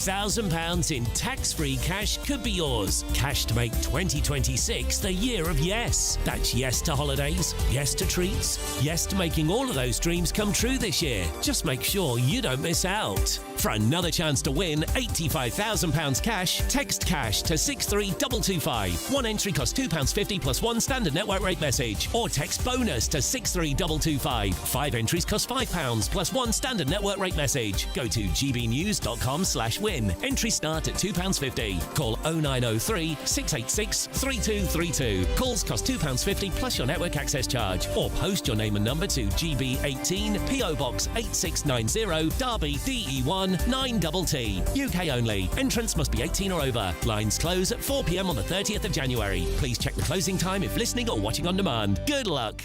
£1,000 in tax-free cash could be yours. Cash to make 2026 the year of yes. That's yes to holidays, yes to treats, yes to making all of those dreams come true this year. Just make sure you don't miss out. For another chance to win £85,000 cash, text cash to 63225. One entry costs £2.50 plus one standard network rate message. Or text bonus to 63225. 5 entries cost £5 plus one standard network rate message. Go to gbnews.com/win. Entries start at £2.50. Call 0903 686 3232. Calls cost £2.50 plus your network access charge. Or post your name and number to GB18 PO Box 8690 Derby DE1 9TT. UK only. Entrance must be 18 or over. Lines close at 4 p.m. on the 30th of January. Please check the closing time if listening or watching on demand. Good luck.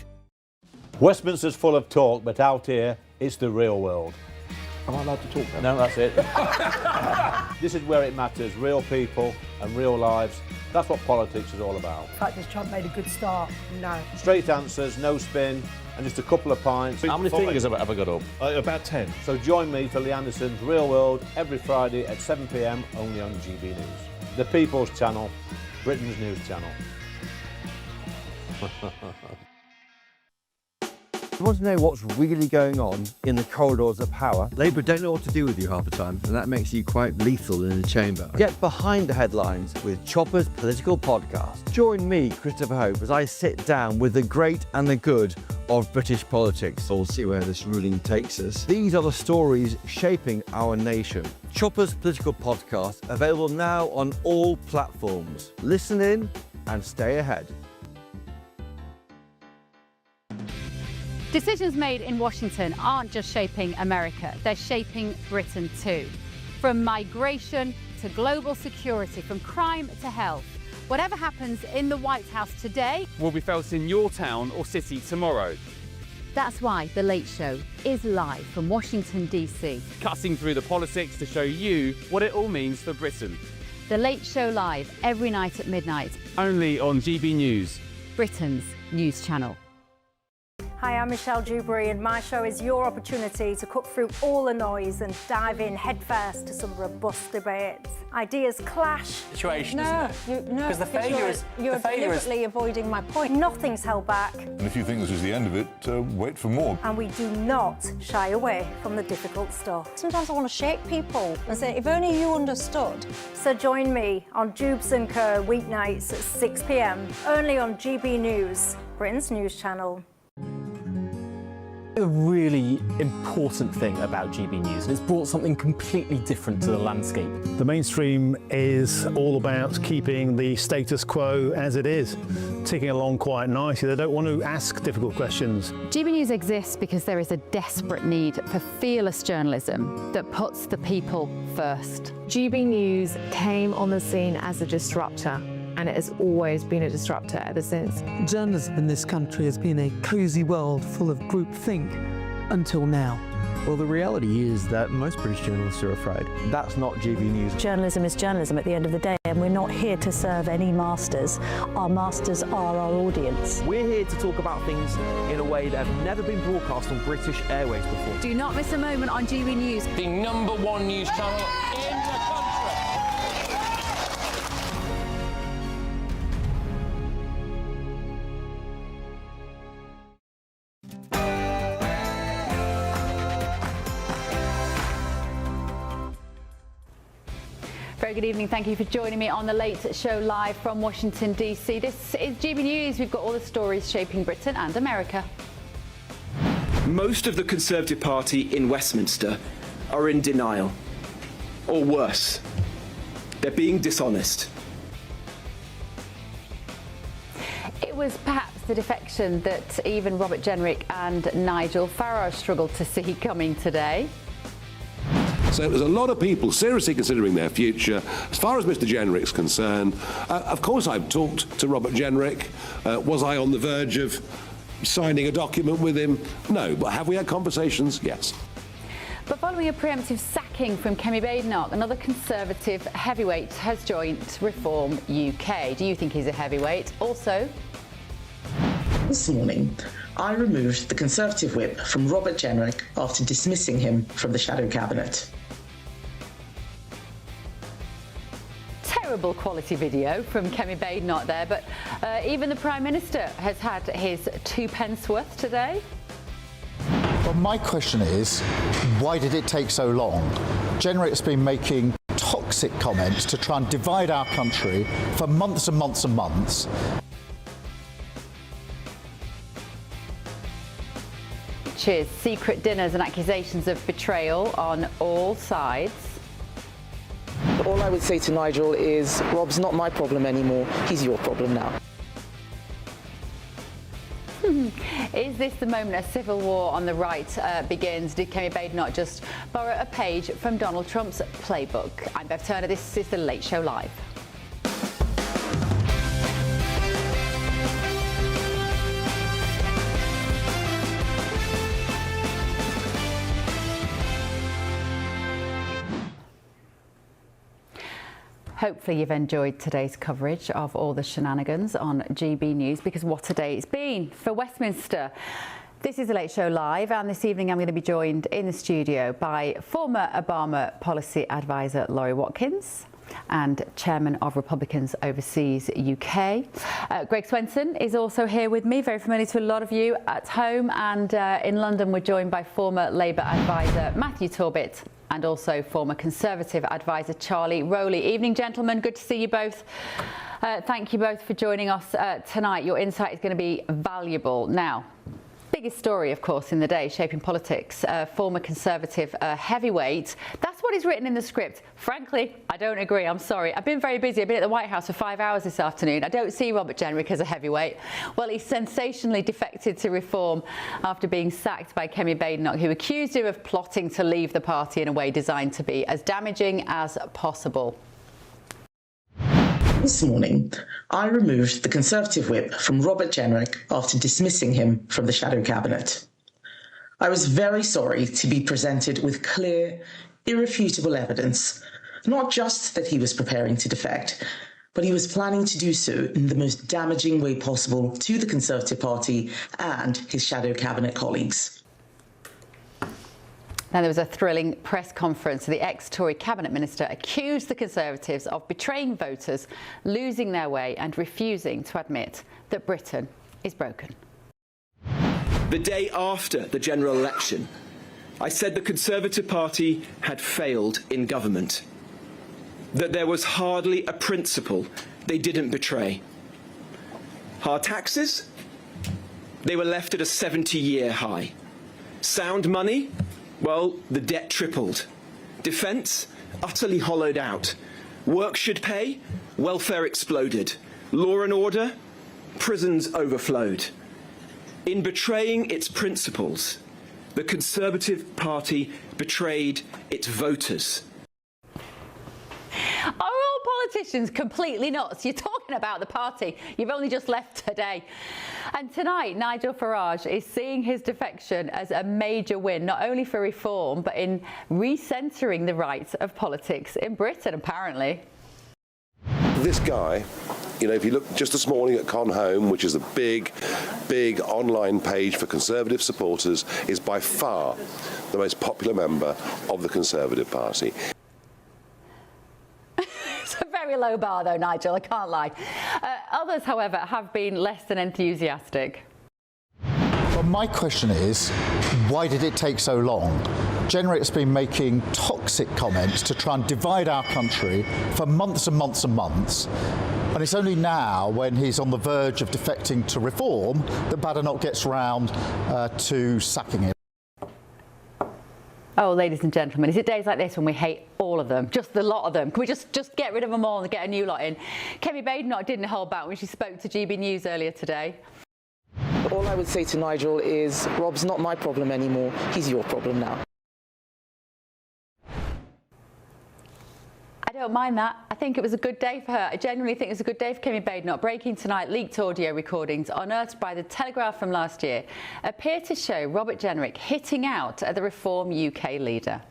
Westminster's full of talk, but out here, it's the real world. Am I allowed to talk now? No, that's it. This is where it matters. Real people and real lives. That's what politics is all about. In fact, has Trump made a good start? No. Straight answers, no spin, and just a couple of pints. How many fingers have I got up? About 10. So join me for Lee Anderson's Real World every Friday at 7 p.m. only on GB News. The People's Channel, Britain's news channel. You want to know what's really going on in the corridors of power? Labour don't know what to do with you half the time, and that makes you quite lethal in the chamber. Get behind the headlines with Chopper's political podcast. Join me, Christopher Hope, as I sit down with the great and the good of British politics. We'll see where this ruling takes us. These are the stories shaping our nation. Chopper's political podcast, available now on all platforms. Listen in and stay ahead. Decisions made in Washington aren't just shaping America, they're shaping Britain too. From migration to global security, from crime to health. Whatever happens in the White House today will be felt in your town or city tomorrow. That's why The Late Show is live from Washington, D.C. Cutting through the politics to show you what it all means for Britain. The Late Show live every night at midnight. Only on GB News, Britain's news channel. Hi, I'm Michelle Dewberry, and my show is your opportunity to cut through all the noise and dive in headfirst to some robust debates. Ideas clash. Situation, isn't it? No, because the failure is you're deliberately avoiding my point. Nothing's held back. And if you think this is the end of it, wait for more. And we do not shy away from the difficult stuff. Sometimes I want to shake people and say, if only you understood. So join me on Jubes & Co. weeknights at 6 p.m. only on GB News, Britain's news channel. A really important thing about GB News, and it's brought something completely different to the landscape. The mainstream is all about keeping the status quo as it is, ticking along quite nicely. They don't want to ask difficult questions. GB News exists because there is a desperate need for fearless journalism that puts the people first. GB News came on the scene as a disruptor, and it has always been a disruptor ever since. Journalism in this country has been a cosy world full of groupthink until now. Well, the reality is that most British journalists are afraid. That's not GB News. Journalism is journalism at the end of the day, and we're not here to serve any masters. Our masters are our audience. We're here to talk about things in a way that have never been broadcast on British airways before. Do not miss a moment on GB News. The #1 news channel in the country. Very good evening. Thank you for joining me on The Late Show live from Washington, D.C. This is GB News. We've got all the stories shaping Britain and America. Most of the Conservative Party in Westminster are in denial. Or worse, they're being dishonest. It was perhaps the defection that even Robert Jenrick and Nigel Farage struggled to see coming today. So there's a lot of people seriously considering their future. As far as Mr. Jenrick's concerned, of course I've talked to Robert Jenrick. Was I on the verge of signing a document with him? No, but have we had conversations? Yes. But following a preemptive sacking from Kemi Badenoch, another Conservative heavyweight has joined Reform UK. Do you think he's a heavyweight? Also, this morning, I removed the Conservative whip from Robert Jenrick after dismissing him from the shadow cabinet. terrible quality video from Kemi Badenoch there, but even the Prime Minister has had his 2 pence worth today. Well, my question is, why did it take so long? Jenrick's been making toxic comments to try and divide our country for months and months and months. Cheers. Secret dinners and accusations of betrayal on all sides. All I would say to Nigel is, Rob's not my problem anymore, he's your problem now. Is this the moment a civil war on the right begins? Did Kemi Badenoch just borrow a page from Donald Trump's playbook? I'm Bev Turner, this is The Late Show Live. Hopefully you've enjoyed today's coverage of all the shenanigans on GB News, because what a day it's been for Westminster. This is The Late Show Live, and this evening I'm going to be joined in the studio by former Obama policy advisor Laurie Watkins and chairman of Republicans Overseas UK. Greg Swenson is also here with me, very familiar to a lot of you at home, and in London we're joined by former Labour advisor Matthew Torbett and also former Conservative advisor Charlie Rowley. Evening, gentlemen. Good to see you both. Thank you both for joining us tonight. Your insight is going to be valuable. Now, biggest story, of course, in the day, shaping politics, former Conservative heavyweight. That's what is written in the script. Frankly, I don't agree. I'm sorry. I've been very busy. I've been at the White House for 5 hours this afternoon. I don't see Robert Jenrick as a heavyweight. Well, he sensationally defected to Reform after being sacked by Kemi Badenoch, who accused him of plotting to leave the party in a way designed to be as damaging as possible. This morning, I removed the Conservative whip from Robert Jenrick after dismissing him from the shadow cabinet. I was very sorry to be presented with clear, irrefutable evidence, not just that he was preparing to defect, but he was planning to do so in the most damaging way possible to the Conservative Party and his shadow cabinet colleagues. Now, there was a thrilling press conference. The ex-Tory cabinet minister accused the Conservatives of betraying voters, losing their way and refusing to admit that Britain is broken. The day after the general election, I said the Conservative Party had failed in government, that there was hardly a principle they didn't betray. Hard taxes? They were left at a 70-year high. Sound money? Well, the debt tripled. Defence? Utterly hollowed out. Work should pay? Welfare exploded. Law and order? Prisons overflowed. In betraying its principles, the Conservative Party betrayed its voters. Are all politicians completely nuts? You're talking about the party. You've only just left today. And tonight, Nigel Farage is seeing his defection as a major win, not only for Reform, but in recentering the rights of politics in Britain, apparently. This guy, you know, if you look just this morning at Con Home, which is a big online page for Conservative supporters, is by far the most popular member of the Conservative Party. It's a very low bar, though, Nigel, I can't lie. Others, however, have been less than enthusiastic. Well, my question is, why did it take so long? Jenrick's been making toxic comments to try and divide our country for months and months and months. And it's only now, when he's on the verge of defecting to Reform, that Badenoch gets round to sacking him. Oh, ladies and gentlemen, is it days like this when we hate all of them, just the lot of them? Can we just get rid of them all and get a new lot in? Kemi Badenoch didn't hold back when she spoke to GB News earlier today. All I would say to Nigel is, Rob's not my problem anymore, he's your problem now. I don't mind that. I think it was a good day for her. I genuinely think it was a good day for Kemi Badenoch. Breaking tonight, leaked audio recordings unearthed by the Telegraph from last year appear to show Robert Jenrick hitting out at the Reform UK leader.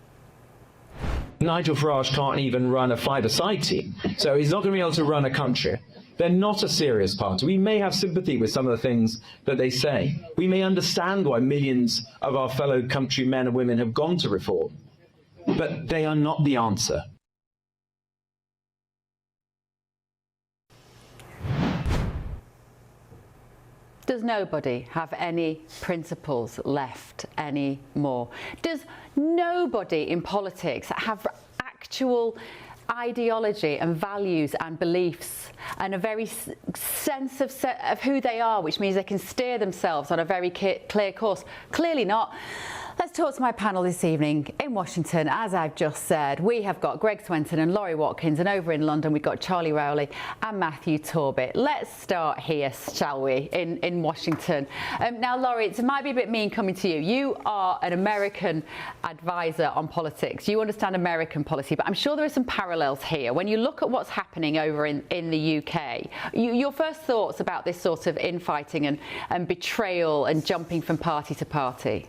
Nigel Farage can't even run a five-a-side team, so he's not going to be able to run a country. They're not a serious party. We may have sympathy with some of the things that they say. We may understand why millions of our fellow countrymen and women have gone to Reform, but they are not the answer. Does nobody have any principles left anymore? Does nobody in politics have actual ideology and values and beliefs and a very sense of who they are, which means they can steer themselves on a very clear course? Clearly not. Let's talk to my panel this evening in Washington. As I've just said, we have got Greg Swenson and Laurie Watkins, and over in London we've got Charlie Rowley and Matthew Torbett. Let's start here, shall we, in Washington. Now, Laurie, it might be a bit mean coming to you. You are an American advisor on politics. You understand American policy, but I'm sure there are some parallels here. When you look at what's happening over in the UK, your first thoughts about this sort of infighting and betrayal and jumping from party to party?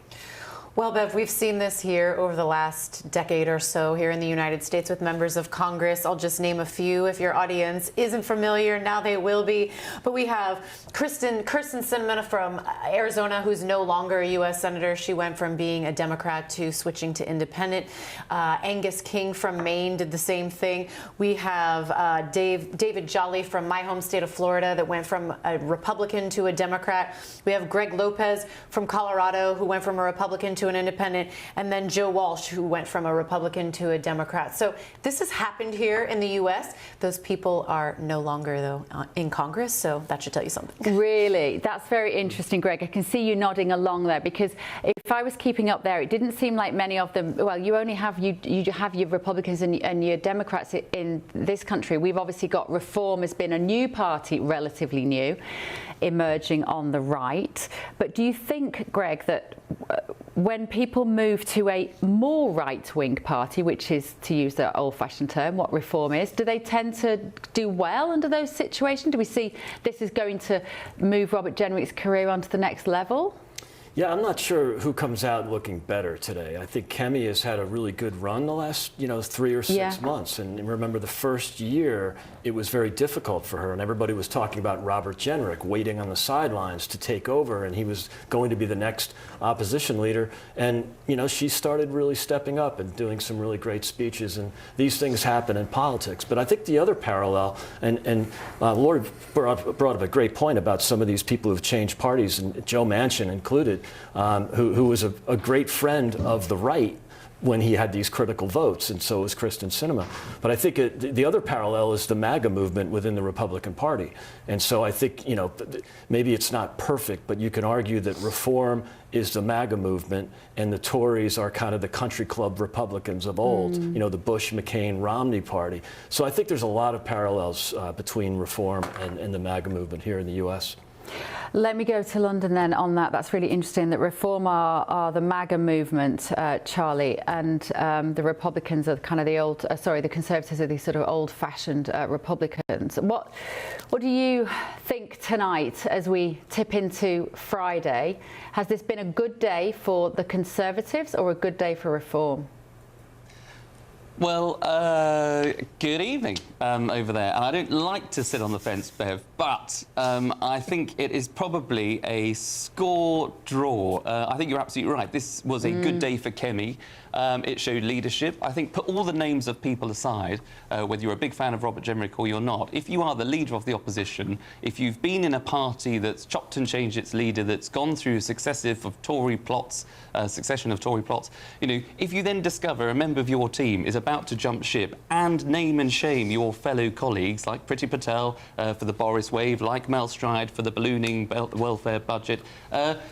Well, Bev, we've seen this here over the last decade or so here in the United States with members of Congress. I'll just name a few. If your audience isn't familiar, now they will be. But we have Kyrsten Sinema from Arizona, who's no longer a U.S. Senator. She went from being a Democrat to switching to independent. Angus King from Maine did the same thing. We have David Jolly from my home state of Florida that went from a Republican to a Democrat. We have Greg Lopez from Colorado, who went from a Republican to an independent, and then Joe Walsh, who went from a Republican to a Democrat. So this has happened here in the U.S. Those people are no longer, though, in Congress, so that should tell you something. Really? That's very interesting, Greg. I can see you nodding along there, because if I was keeping up there, it didn't seem like many of them, well, you only have, you have your Republicans and your Democrats in this country. We've obviously got Reform has been a new party, relatively new, emerging on the right. But do you think, Greg, that when people move to a more right-wing party, which is, to use the old-fashioned term, what Reform is, do they tend to do well under those situations? Do we see this is going to move Robert Jenrick's career onto the next level? Yeah, I'm not sure who comes out looking better today. I think Kemi has had a really good run the last, 3 or 6 months. And remember, the first year, it was very difficult for her. And everybody was talking about Robert Jenrick waiting on the sidelines to take over. And he was going to be the next opposition leader. And, she started really stepping up and doing some really great speeches. And these things happen in politics. But I think the other parallel, and Lord brought up a great point about some of these people who've changed parties, and Joe Manchin included, who was a great friend of the right when he had these critical votes, and so was Kyrsten Sinema. But I think the other parallel is the MAGA movement within the Republican Party. And so I think, maybe it's not perfect, but you can argue that Reform is the MAGA movement, and the Tories are kind of the country club Republicans of old, the Bush, McCain, Romney party. So I think there's a lot of parallels between Reform and the MAGA movement here in the U.S. Let me go to London then on that. That's really interesting that Reform are the MAGA movement, Charlie, and the Republicans are kind of the old, the Conservatives are these sort of old-fashioned Republicans. What do you think tonight as we tip into Friday? Has this been a good day for the Conservatives or a good day for Reform? Well, good evening over there. And I don't like to sit on the fence, Bev, but I think it is probably a score draw. I think you're absolutely right. This was a good day for Kemi. It showed leadership. I think put all the names of people aside, whether you're a big fan of Robert Jenrick or you're not, if you are the leader of the opposition, if you've been in a party that's chopped and changed its leader, that's gone through succession of Tory plots, if you then discover a member of your team is about to jump ship and name and shame your fellow colleagues, like Priti Patel for the Boris wave, like Mel Stride for the ballooning welfare budget,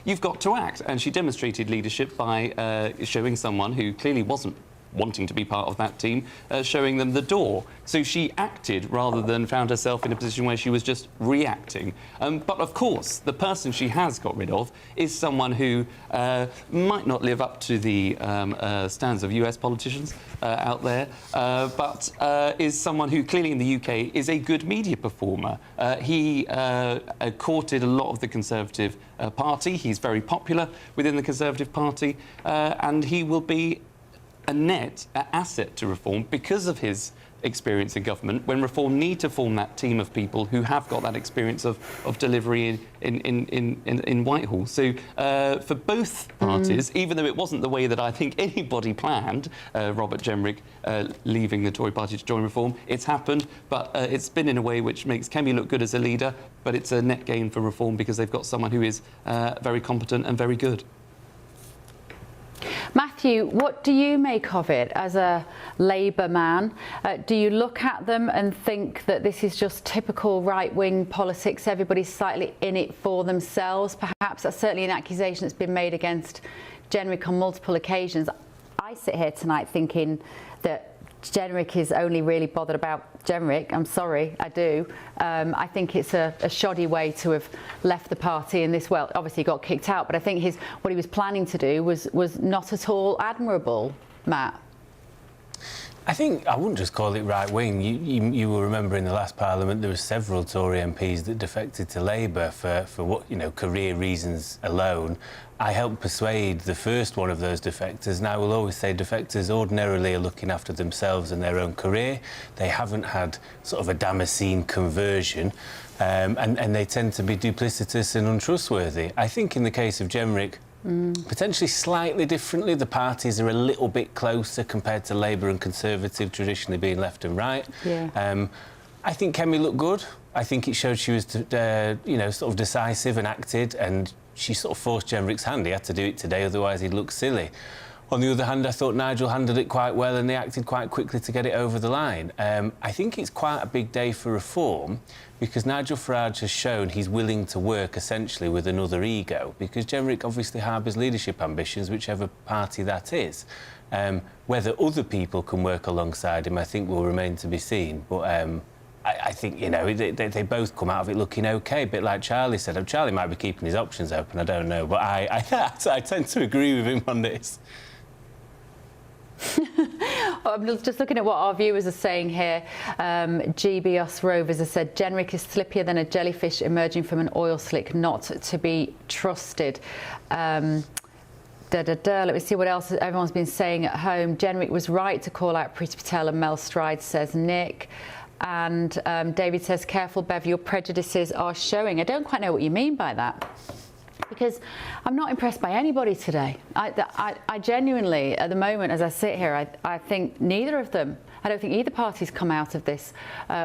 you've got to act. And she demonstrated leadership by showing someone who clearly wasn't wanting to be part of that team, showing them the door. So she acted rather than found herself in a position where she was just reacting. But of course, the person she has got rid of is someone who might not live up to the standards of US politicians out there, but is someone who clearly in the UK is a good media performer. He courted a lot of the Conservative Party. He's very popular within the Conservative Party, and he will be a net asset to Reform because of his experience in government, when Reform need to form that team of people who have got that experience of delivery in Whitehall. So for both parties, even though it wasn't the way that I think anybody planned, Robert Jenrick leaving the Tory party to join Reform, it's happened, but it's been in a way which makes Kemi look good as a leader, but it's a net gain for Reform because they've got someone who is very competent and very good. Matthew, what do you make of it as a Labour man? Do you look at them and think that this is just typical right-wing politics, everybody's slightly in it for themselves? Perhaps that's certainly an accusation that's been made against Jenrick on multiple occasions. I sit here tonight thinking that Jenrick is only really bothered about Jenrick. I'm sorry, I do. I think it's a shoddy way to have left the party in this. Well, obviously he got kicked out, but I think what he was planning to do was not at all admirable, Matt. I think I wouldn't just call it right-wing. You will remember in the last Parliament there were several Tory MPs that defected to Labour for what, career reasons alone. I helped persuade the first one of those defectors, and I will always say defectors ordinarily are looking after themselves and their own career. They haven't had sort of a Damascene conversion, and they tend to be duplicitous and untrustworthy. I think in the case of Jenrick, potentially slightly differently. The parties are a little bit closer compared to Labour and Conservative, traditionally being left and right. Yeah. I think Kemi looked good. I think it showed she was, sort of decisive and acted, and she sort of forced Jenrick's hand. He had to do it today, otherwise he'd look silly. On the other hand, I thought Nigel handled it quite well and they acted quite quickly to get it over the line. I think it's quite a big day for Reform because Nigel Farage has shown he's willing to work essentially with another ego, because Jenrick obviously harbours leadership ambitions, whichever party that is. Whether other people can work alongside him, I think will remain to be seen. But I think, they both come out of it looking OK, a bit like Charlie said. Charlie might be keeping his options open, I don't know, but I tend to agree with him on this. I'm just looking at what our viewers are saying here. GBNews Rovers has said Jenrick is slippier than a jellyfish emerging from an oil slick, not to be trusted. Let me see what else everyone's been saying at home. Jenrick was right to call out Priti Patel and Mel Stride, says Nick. And David says, careful, Bev, your prejudices are showing. I don't quite know what you mean by that, because I'm not impressed by anybody today. I genuinely, at the moment, as I sit here, I think neither of them, I don't think either party's come out of this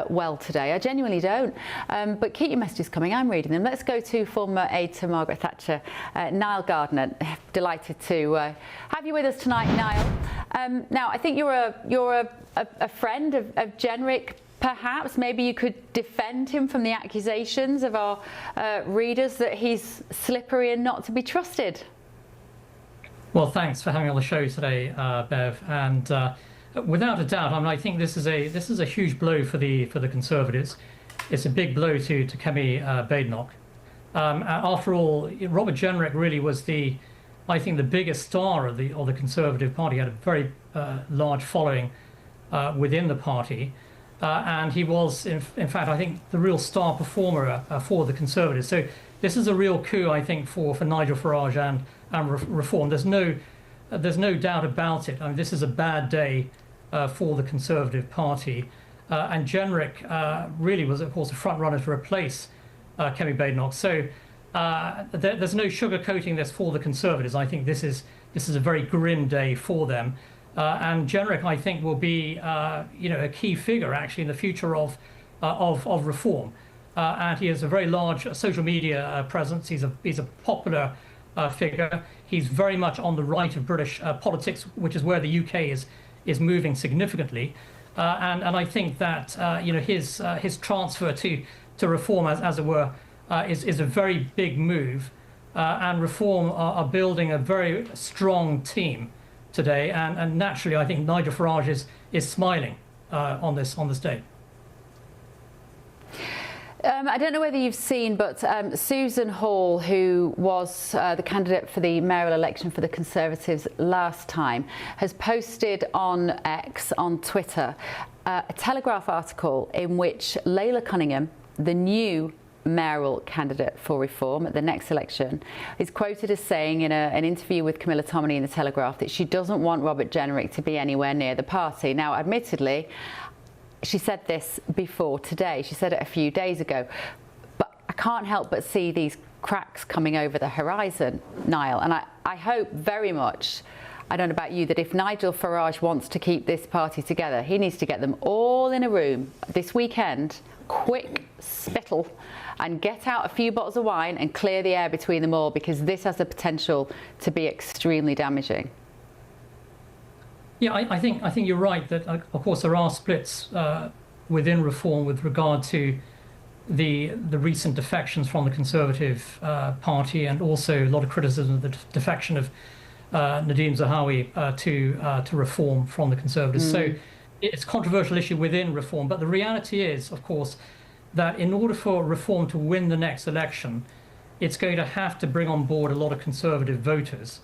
well today. I genuinely don't. But keep your messages coming. I'm reading them. Let's go to former aide to Margaret Thatcher, Niall Gardner. Delighted to have you with us tonight, Niall. Now, I think you're a friend of Jenrick. Perhaps maybe you could defend him from the accusations of our readers that he's slippery and not to be trusted. Well, thanks for having me on the show today, Bev. And without a doubt, I think this is a huge blow for the Conservatives. It's a big blow to Kemi Badenoch. After all, Robert Jenrick really was I think the biggest star of the Conservative Party. He had a very large following within the party. And he was, in fact, I think the real star performer for the Conservatives. So this is a real coup, I think, for Nigel Farage and Reform. There's no doubt about it. I mean, this is a bad day for the Conservative Party. And Jenrick really was, of course, a front runner to replace Kemi Badenoch. So there's no sugarcoating this for the Conservatives. I think this is a very grim day for them. And Jenrick, I think, will be, a key figure actually in the future of Reform. And he has a very large social media presence. He's a popular figure. He's very much on the right of British politics, which is where the UK is moving significantly. And I think that his transfer to Reform, as it were, is a very big move. And Reform are building a very strong team today, and naturally, I think Nigel Farage is smiling on this day. I don't know whether you've seen, but Susan Hall, who was the candidate for the mayoral election for the Conservatives last time, has posted on X, on Twitter, a Telegraph article in which Layla Cunningham, the new mayoral candidate for Reform at the next election, is quoted as saying in an interview with Camilla Tominey in the Telegraph that she doesn't want Robert Jenrick to be anywhere near the party. Now, admittedly, she said this before today. She said it a few days ago. But I can't help but see these cracks coming over the horizon, Niall. And I hope very much, I don't know about you, that if Nigel Farage wants to keep this party together, he needs to get them all in a room this weekend, quick spittle, and get out a few bottles of wine and clear the air between them all, because this has the potential to be extremely damaging. Yeah, I think you're right that, of course, there are splits within Reform with regard to the recent defections from the Conservative Party, and also a lot of criticism of the defection of Nadhim Zahawi to Reform from the Conservatives. So it's a controversial issue within Reform, but the reality is, of course, that in order for Reform to win the next election, it's going to have to bring on board a lot of Conservative voters.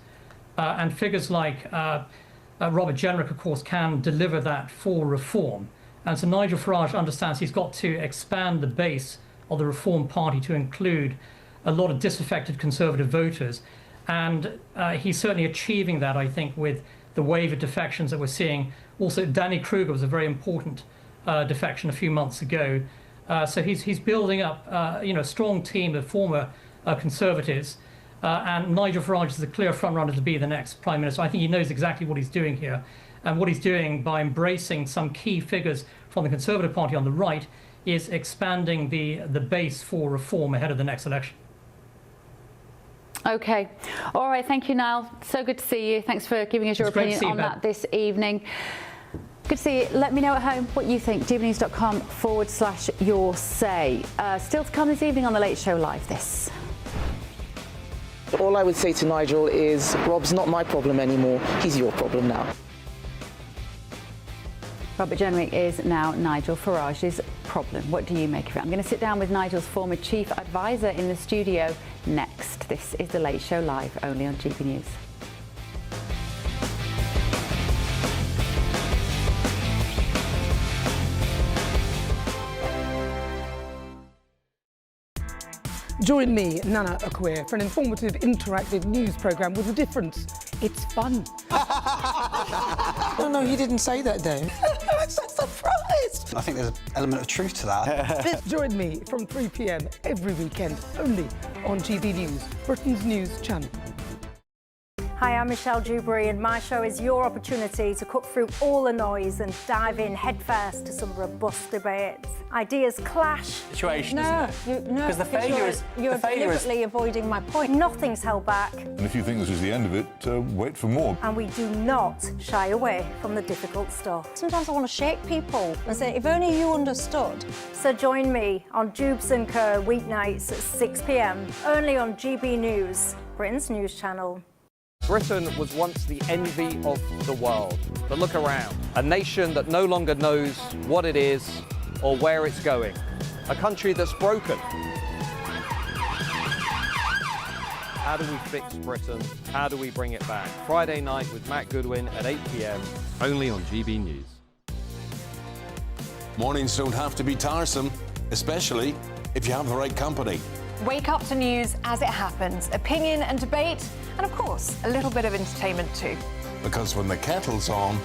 And figures like Robert Jenrick, of course, can deliver that for Reform. And so Nigel Farage understands he's got to expand the base of the Reform Party to include a lot of disaffected Conservative voters. And he's certainly achieving that, I think, with the wave of defections that we're seeing. Also, Danny Kruger was a very important defection a few months ago. So he's building up a strong team of former Conservatives. And Nigel Farage is the clear frontrunner to be the next Prime Minister. I think he knows exactly what he's doing here. And what he's doing by embracing some key figures from the Conservative Party on the right is expanding the base for Reform ahead of the next election. OK. All right. Thank you, Niall. So good to see you. Thanks for giving us your opinion on that this evening. Good to see you. Let me know at home what you think. GBNews.com/your say. Still to come this evening on The Late Show Live. This. All I would say to Nigel is, Rob's not my problem anymore. He's your problem now. Robert Jenrick is now Nigel Farage's problem. What do you make of it? I'm going to sit down with Nigel's former chief advisor in the studio next. This is The Late Show Live, only on GB News. Join me, Nana Akweer, for an informative, interactive news programme with a difference. It's fun. No, you didn't say that, Dave. I'm so surprised. I think there's an element of truth to that. Join me from 3 p.m. every weekend, only on GB News, Britain's news channel. Hi, I'm Michelle Dewberry, and my show is your opportunity to cut through all the noise and dive in headfirst to some robust debates. Ideas clash. Situation, no, isn't it? Because the failure is... You're deliberately avoiding my point. Nothing's held back. And if you think this is the end of it, wait for more. And we do not shy away from the difficult stuff. Sometimes I want to shake people and say, if only you understood. So join me on Dubes & Co. weeknights at 6 p.m, only on GB News, Britain's news channel. Britain was once the envy of the world. But look around. A nation that no longer knows what it is or where it's going. A country that's broken. How do we fix Britain? How do we bring it back? Friday night with Matt Goodwin at 8 p.m, only on GB News. Mornings don't have to be tiresome, especially if you have the right company. Wake up to news as it happens, opinion and debate, and of course, a little bit of entertainment too. Because when the kettle's on,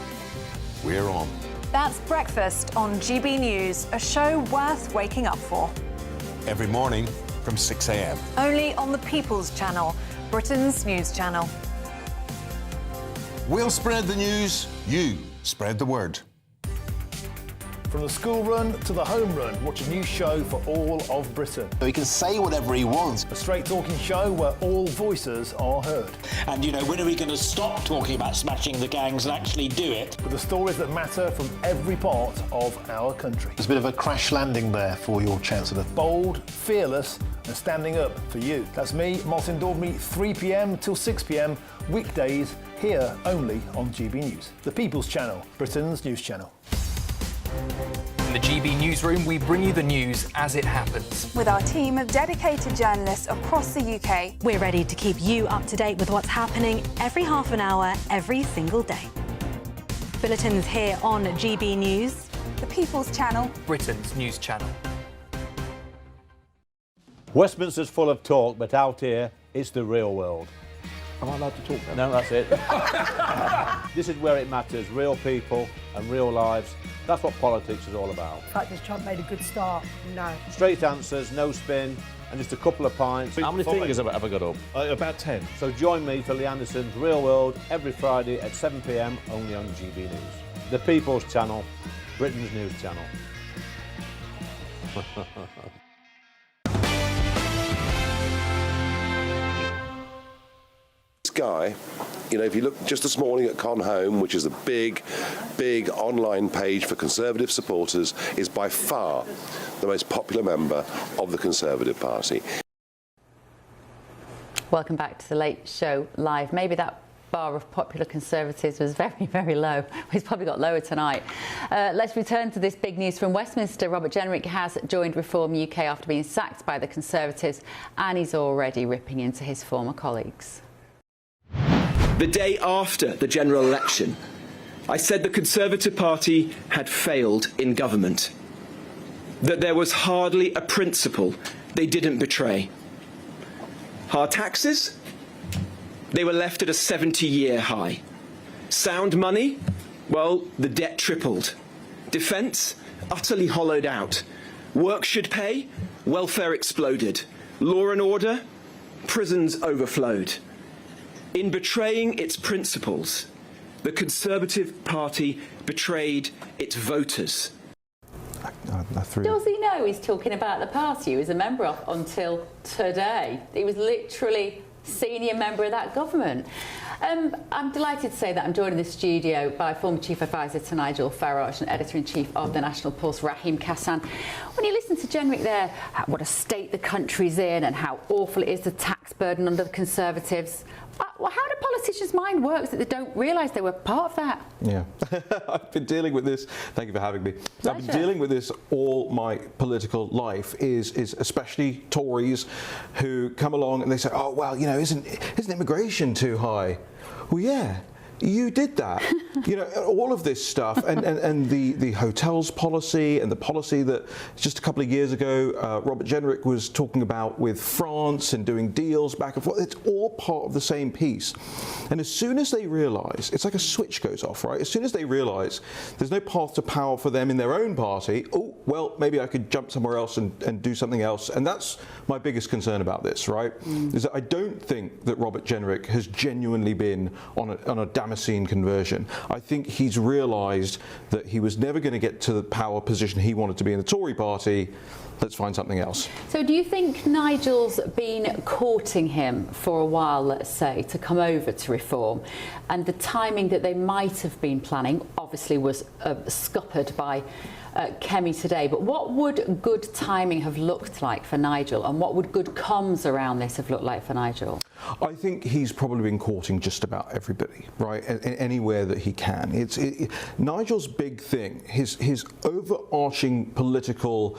we're on. That's Breakfast on GB News, a show worth waking up for. Every morning from 6 a.m. Only on the People's Channel, Britain's news channel. We'll spread the news, you spread the word. From the school run to the home run, watch a new show for all of Britain. So he can say whatever he wants. A straight-talking show where all voices are heard. And, you know, when are we going to stop talking about smashing the gangs and actually do it? With the stories that matter from every part of our country. There's a bit of a crash landing there for your Chancellor. Bold, fearless and standing up for you. That's me, Martin Daubney, 3 p.m. till 6 p.m, weekdays, here only on GB News. The People's Channel, Britain's news channel. In the GB Newsroom, we bring you the news as it happens. With our team of dedicated journalists across the UK, we're ready to keep you up to date with what's happening every half an hour, every single day. Bulletins here on GB News. The People's Channel, Britain's news channel. Westminster's full of talk, but out here, it's the real world. Am I allowed to talk now? No, that's it. This is where it matters. Real people and real lives That's what politics is all about. In fact, has Trump made a good start? No. Straight answers, no spin, and just a couple of pints. How many fingers have I got up? About 10. So join me for Lee Anderson's Real World every Friday at 7 p.m. only on GB News. The People's Channel, Britain's news channel. This guy, you know, if you look just this morning at Con Home, which is a big online page for Conservative supporters, is by far the most popular member of the Conservative Party. Welcome back to the Late Show Live. Maybe that bar of popular Conservatives was very, very low. He's probably got lower tonight. Let's return to this big news from Westminster. Robert Jenrick has joined Reform UK after being sacked by the Conservatives, and he's already ripping into his former colleagues. The day after the general election, I said the Conservative Party had failed in government, that there was hardly a principle they didn't betray. Hard taxes? They were left at a 70-year high. Sound money? Well, the debt tripled. Defence? Utterly hollowed out. Work should pay? Welfare exploded. Law and order? Prisons overflowed. In betraying its principles, the Conservative Party betrayed its voters. Does he know he's talking about the party he was a member of until today? He was literally senior member of that government. I'm delighted to say that I'm joined in the studio by former Chief Advisor to Nigel Farage and Editor-in-Chief of the National Pulse, Raheem Kassan. When you listen to Jenrick there, what a state the country's in and how awful it is, the tax burden under the Conservatives, well, how do politicians' mind work that they don't realise they were part of that? Yeah, I've been dealing with this. Thank you for having me. Pleasure. I've been dealing with this all my political life. Is especially Tories who come along and they say, "Oh well, you know, isn't immigration too high?" Well, yeah. You did that, you know, all of this stuff, and the hotels policy and the policy that just a couple of years ago Robert Jenrick was talking about with France and doing deals back and forth. It's all part of the same piece. And as soon as they realise, it's like a switch goes off, right? As soon as they realise there's no path to power for them in their own party, oh, well, maybe I could jump somewhere else and do something else. And that's my biggest concern about this, right? Is that I don't think that Robert Jenrick has genuinely been on a Damascene conversion. I think he's realised that he was never going to get to the power position he wanted to be in the Tory party. Let's find something else. So do you think Nigel's been courting him for a while, let's say, to come over to Reform, and the timing that they might have been planning obviously was scuppered by Kemi today, but what would good timing have looked like for Nigel, and what would good comms around this have looked like for Nigel? I think he's probably been courting just about everybody, right, anywhere that he can. Nigel's big thing, his overarching political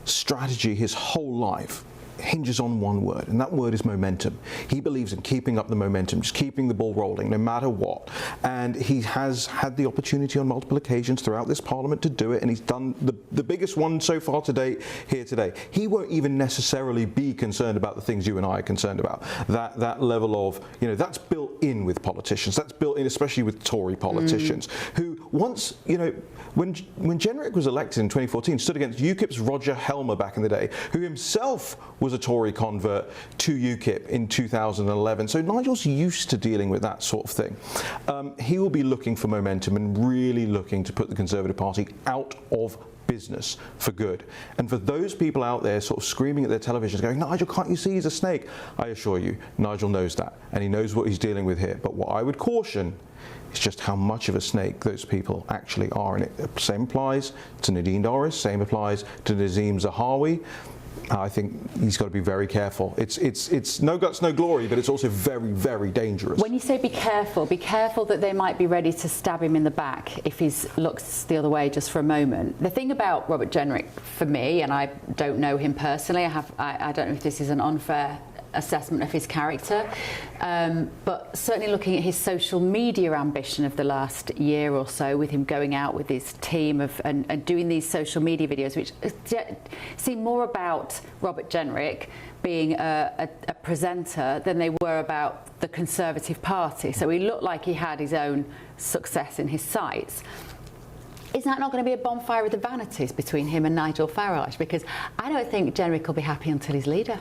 strategy his whole life hinges on one word, and that word is momentum. He believes in keeping up the momentum, just keeping the ball rolling no matter what. And he has had the opportunity on multiple occasions throughout this Parliament to do it, and he's done the biggest one so far today, here today. He won't even necessarily be concerned about the things you and I are concerned about. That level of, you know, that's built in with politicians. That's built in especially with Tory politicians who once, you know, when Jenrick was elected in 2014, stood against UKIP's Roger Helmer back in the day, who himself was a Tory convert to UKIP in 2011. So Nigel's used to dealing with that sort of thing. He will be looking for momentum and really looking to put the Conservative Party out of business for good. And for those people out there sort of screaming at their televisions going, Nigel, can't you see he's a snake? I assure you, Nigel knows that, and he knows what he's dealing with here. But what I would caution is just how much of a snake those people actually are. And it same applies to Nadine Dorries, same applies to Nazim Zahawi. I think he's got to be very careful. It's no guts, no glory, but it's also very, very dangerous. When you say be careful that they might be ready to stab him in the back if he looks the other way just for a moment. The thing about Robert Jenrick, for me, and I don't know him personally, I don't know if this is an unfair assessment of his character, but certainly looking at his social media ambition of the last year or so, with him going out with his team and doing these social media videos, which seem more about Robert Jenrick being a presenter than they were about the Conservative Party. So he looked like he had his own success in his sights. is that not going to be a bonfire of the vanities between him and Nigel Farage? Because I don't think Jenrick will be happy until he's leader.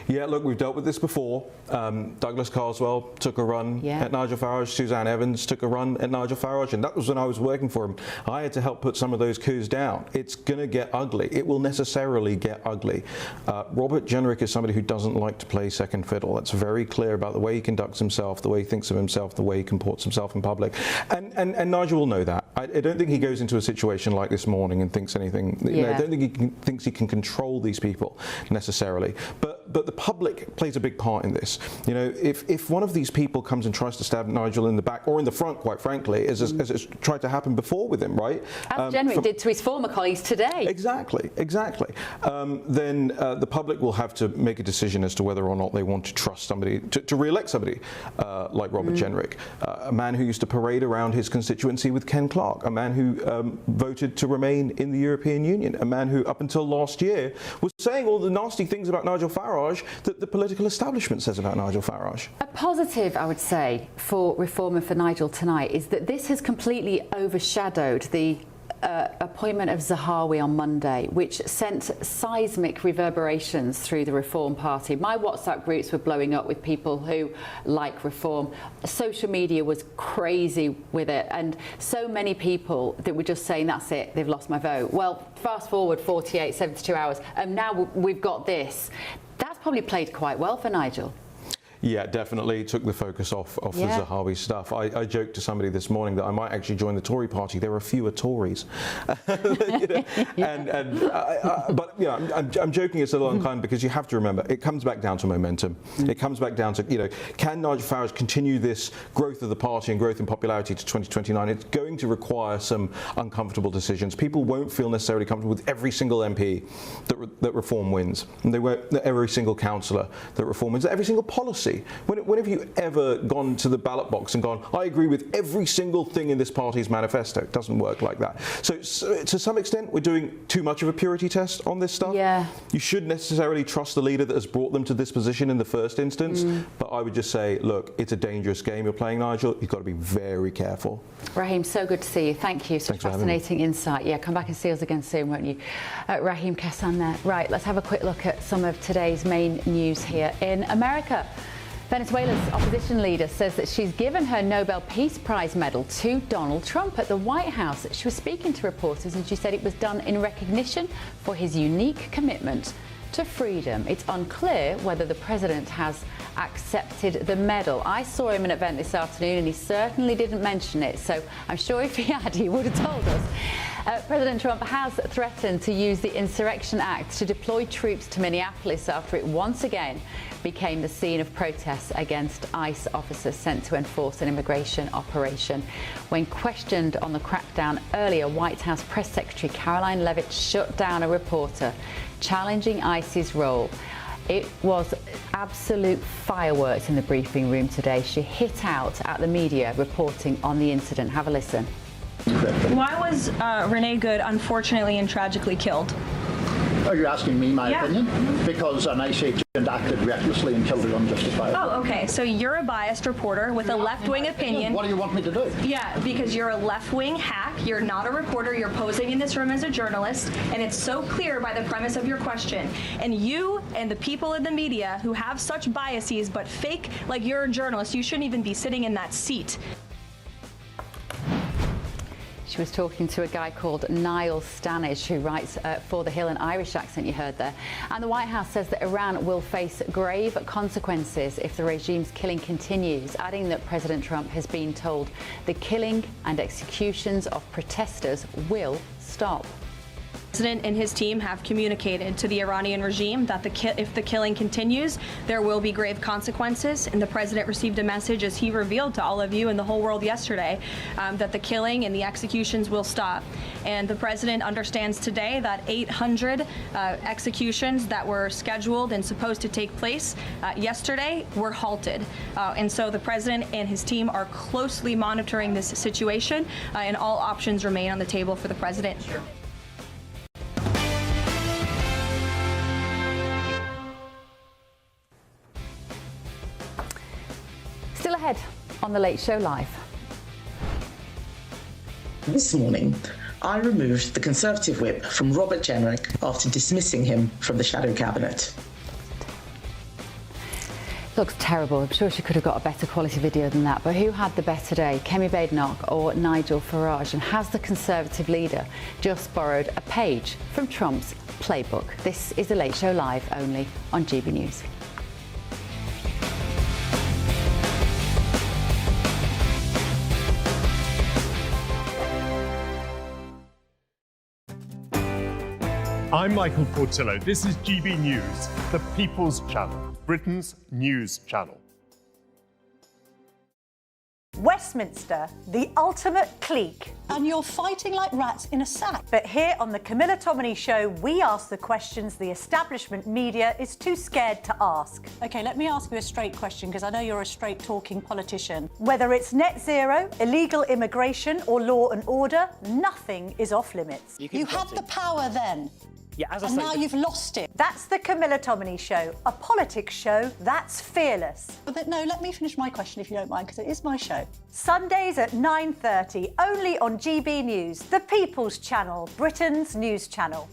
Yeah, look, we've dealt with this before. Douglas Carswell took a run at Nigel Farage. Suzanne Evans took a run at Nigel Farage, and that was when I was working for him. I had to help put some of those coups down. It's going to get ugly. It will necessarily get ugly. Robert Jenrick is somebody who doesn't like to play second fiddle. That's very clear about the way he conducts himself, the way he thinks of himself, the way he comports himself in public. And Nigel will know that. I don't think he goes into a situation like this morning and thinks anything. You know, I don't think he thinks he can control these people necessarily. But the public plays a big part in this. You know, if one of these people comes and tries to stab Nigel in the back or in the front, quite frankly, as it's tried to happen before with him, right? As Jenrick did to his former colleagues today. Exactly. Then the public will have to make a decision as to whether or not they want to trust somebody, to re-elect somebody like Robert Jenrick, a man who used to parade around his constituency with Ken Clarke, a man who voted to remain in the European Union, a man who up until last year was saying all the nasty things about Nigel Farage that the political establishment says about Nigel Farage. A positive, I would say, for Reform and for Nigel tonight is that this has completely overshadowed the appointment of Zahawi on Monday, which sent seismic reverberations through the Reform Party. My WhatsApp groups were blowing up with people who like Reform. Social media was crazy with it, and so many people that were just saying, that's it, they've lost my vote. Well, fast forward 48, 72 hours, and now we've got this. That's probably played quite well for Nigel. Yeah, definitely took the focus off the Zahawi stuff. I joked to somebody this morning that I might actually join the Tory party. There are fewer Tories. But you know, I'm joking. It's a little unkind because you have to remember it comes back down to momentum. It comes back down to, you know, can Nigel Farage continue this growth of the party and growth in popularity to 2029? It's going to require some uncomfortable decisions. People won't feel necessarily comfortable with every single MP that Reform wins, and they won't, every single councillor that Reform wins, every single policy. When have you ever gone to the ballot box and gone, I agree with every single thing in this party's manifesto? It doesn't work like that. So to some extent, we're doing too much of a purity test on this stuff. Yeah. You shouldn't necessarily trust the leader that has brought them to this position in the first instance. But I would just say, look, it's a dangerous game you're playing, Nigel. You've got to be very careful. Raheem, so good to see you. Thank you. Such fascinating insight. Yeah, come back and see us again soon, won't you? Raheem Kessan there. Right, let's have a quick look at some of today's main news here in America. Venezuela's opposition leader says that she's given her Nobel Peace Prize medal to Donald Trump at the White House. She was speaking to reporters and she said it was done in recognition for his unique commitment to freedom. It's unclear whether the president has accepted the medal. I saw him at an event this afternoon and he certainly didn't mention it, so I'm sure if he had, he would have told us. President Trump has threatened to use the Insurrection Act to deploy troops to Minneapolis after it once again became the scene of protests against ICE officers sent to enforce an immigration operation. When questioned on the crackdown earlier, White House Press Secretary Caroline Leavitt shut down a reporter challenging ICE's role. It was absolute fireworks in the briefing room today. She hit out at the media reporting on the incident. Have a listen. Why was Renee Good unfortunately and tragically killed? Are you asking me my opinion? Because an ICE agent acted recklessly and killed her unjustifiably. Oh, okay. So you're a biased reporter with a left-wing opinion. What do you want me to do? Yeah, because you're a left-wing hack. You're not a reporter. You're posing in this room as a journalist, and it's so clear by the premise of your question. And you and the people in the media who have such biases but fake like you're a journalist, you shouldn't even be sitting in that seat. She was talking to a guy called Niall Stanish, who writes for The Hill, an Irish accent you heard there. And the White House says that Iran will face grave consequences if the regime's killing continues, adding that President Trump has been told the killing and executions of protesters will stop. The president and his team have communicated to the Iranian regime that if the killing continues, there will be grave consequences. And the president received a message, as he revealed to all of you and the whole world yesterday, that the killing and the executions will stop. And the president understands today that 800 executions that were scheduled and supposed to take place yesterday were halted. And so the president and his team are closely monitoring this situation, and all options remain on the table for the president. Still ahead on The Late Show Live. This morning, I removed the Conservative whip from Robert Jenrick after dismissing him from the shadow cabinet. Looks terrible. I'm sure she could have got a better quality video than that. But who had the better day, Kemi Badenoch or Nigel Farage? And has the Conservative leader just borrowed a page from Trump's playbook? This is The Late Show Live, only on GB News. I'm Michael Portillo. This is GB News, the People's Channel, Britain's news channel. Westminster, the ultimate clique. And you're fighting like rats in a sack. But here on the Camilla Tominey Show, we ask the questions the establishment media is too scared to ask. OK, let me ask you a straight question, because I know you're a straight-talking politician. Whether it's net zero, illegal immigration or law and order, nothing is off limits. You had the power then. Yeah, as I and say, now you've lost it. That's the Camilla Tominey Show, a politics show that's fearless. But no, let me finish my question if you don't mind, because it is my show. Sundays at 9:30, only on GB News, the People's Channel, Britain's news channel.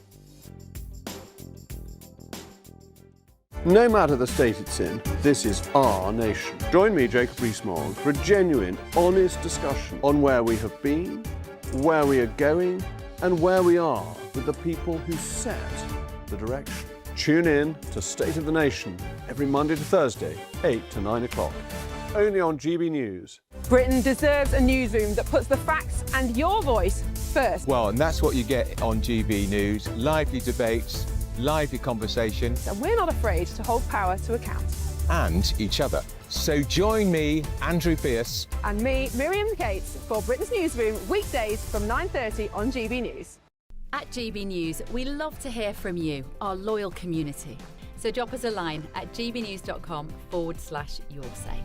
No matter the state it's in, this is our nation. Join me, Jacob Rees-Mogg, for a genuine, honest discussion on where we have been, where we are going, and where we are with the people who set the direction. Tune in to State of the Nation every Monday to Thursday, 8 to 9 o'clock. Only on GB News. Britain deserves a newsroom that puts the facts and your voice first. Well, and that's what you get on GB News. Lively debates, lively conversation. And we're not afraid to hold power to account. And each other. So join me, Andrew Pierce. And me, Miriam Cates, for Britain's Newsroom, weekdays from 9:30 on GB News. At GB News, we love to hear from you, our loyal community. So drop us a line at gbnews.com/yoursay.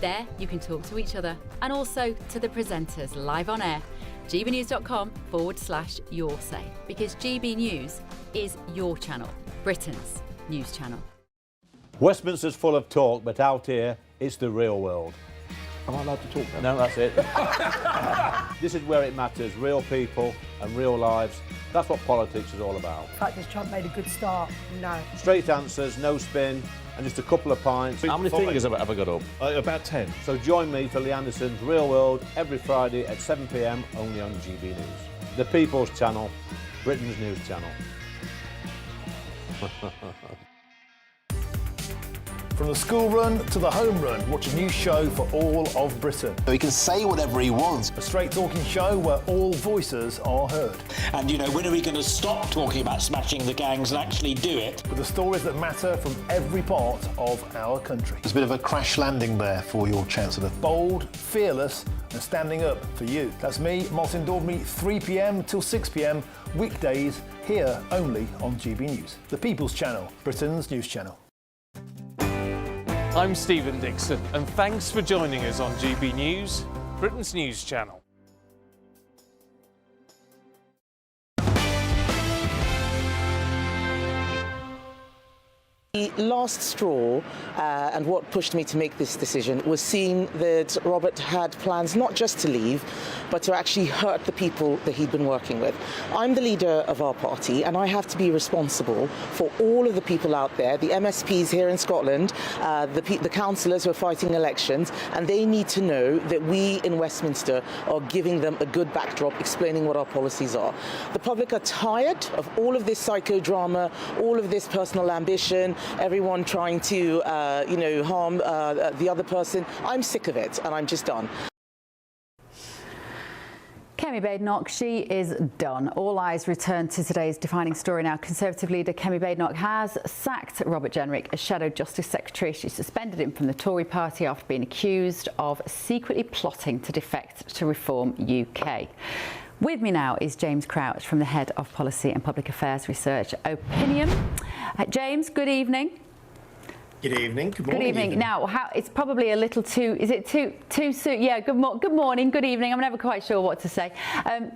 There you can talk to each other and also to the presenters live on air. gbnews.com/yoursay, because GB News is your channel, Britain's news channel. Westminster's full of talk, but out here, it's the real world. Am I allowed to talk now? No, that's it. This is where it matters, real people and real lives. That's what politics is all about. In fact, has Trump made a good start? No. Straight answers, no spin, and just a couple of pints. How many fingers have I got up? About 10. So join me for Lee Anderson's Real World every Friday at 7 p.m, only on GB News. The People's Channel, Britain's news channel. From the school run to the home run, watch a new show for all of Britain. He can say whatever he wants. A straight-talking show where all voices are heard. And, you know, when are we going to stop talking about smashing the gangs and actually do it? With the stories that matter from every part of our country. There's a bit of a crash landing there for your Chancellor. Bold, fearless and standing up for you. That's me, Martin Daubney, 3 p.m. till 6 p.m, weekdays, here only on GB News. The People's Channel, Britain's news channel. I'm Stephen Dixon, and thanks for joining us on GB News, Britain's news channel. The last straw and what pushed me to make this decision was seeing that Robert had plans not just to leave, but to actually hurt the people that he'd been working with. I'm the leader of our party, and I have to be responsible for all of the people out there, the MSPs here in Scotland, the councillors who are fighting elections, and they need to know that we in Westminster are giving them a good backdrop, explaining what our policies are. The public are tired of all of this psychodrama, all of this personal ambition, everyone trying to, harm the other person. I'm sick of it, and I'm just done. Kemi Badenoch, she is done. All eyes return to today's defining story now. Conservative leader Kemi Badenoch has sacked Robert Jenrick as Shadow Justice Secretary. She suspended him from the Tory party after being accused of secretly plotting to defect to Reform UK. With me now is James Crouch from the Head of Policy and Public Affairs Research Opinion. James, good evening. Good evening. Good morning. Good evening. Now, it's probably a little too. Is it too soon? Yeah. Good morning. Good evening. I'm never quite sure what to say.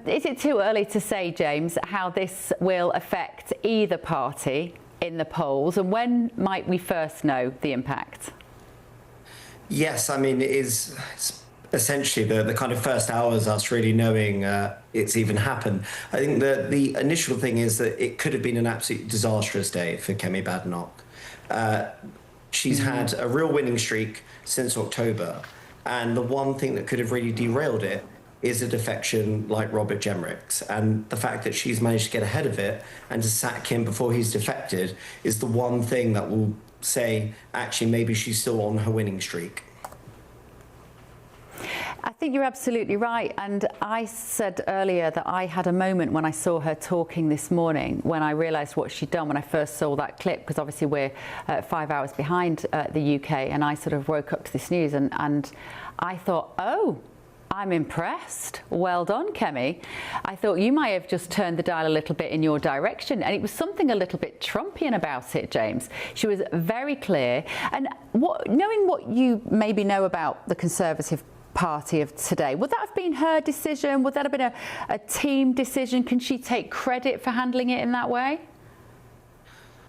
Is it too early to say, James, how this will affect either party in the polls, and when might we first know the impact? Yes, I mean it's essentially the kind of first hours us really knowing it's even happened. I think the initial thing is that it could have been an absolutely disastrous day for Kemi Badenoch. She's had a real winning streak since October, and the one thing that could have really derailed it is a defection like Robert Jenrick's. And the fact that she's managed to get ahead of it and to sack him before he's defected is the one thing that will say, actually, maybe she's still on her winning streak. I think you're absolutely right. And I said earlier that I had a moment when I saw her talking this morning, when I realised what she'd done when I first saw that clip, because obviously we're 5 hours behind the UK, and I sort of woke up to this news and I thought, oh, I'm impressed. Well done, Kemi. I thought you might have just turned the dial a little bit in your direction, and it was something a little bit Trumpian about it, James. She was very clear. And knowing what you maybe know about the Conservative Party of today, would that have been her decision? Would that have been a team decision? Can she take credit for handling it in that way?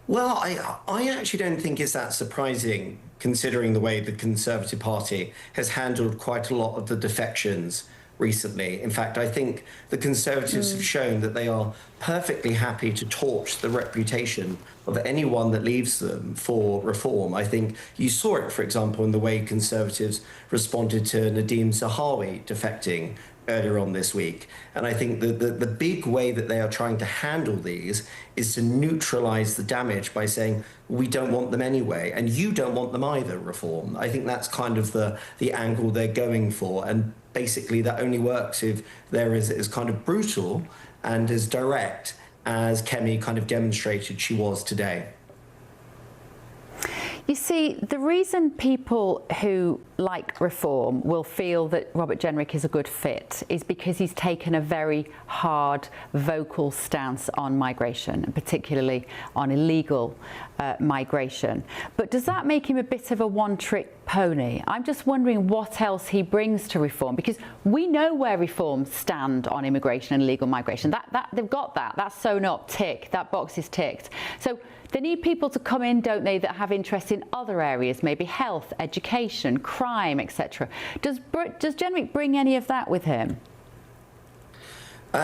Well, I actually don't think it's that surprising, considering the way the Conservative Party has handled quite a lot of the defections recently. In fact, I think the Conservatives have shown that they are perfectly happy to torch the reputation of anyone that leaves them for reform. I think you saw it, for example, in the way Conservatives responded to Nadeem Zahawi defecting earlier on this week. And I think the big way that they are trying to handle these is to neutralise the damage by saying, we don't want them anyway, and you don't want them either, reform. I think that's kind of the angle they're going for. And basically that only works if they're as kind of brutal and as direct as Kemi kind of demonstrated she was today. You see, the reason people who like reform will feel that Robert Jenrick is a good fit is because he's taken a very hard, vocal stance on migration, and particularly on illegal migration. But does that make him a bit of a one-trick pony? I'm just wondering what else he brings to reform, because we know where reforms stand on immigration and illegal migration. That they've got that. That's sewn up, tick. That box is ticked. So they need people to come in, don't they, that have interest in other areas, maybe health, education, crime, etc. Does Jenrick bring any of that with him?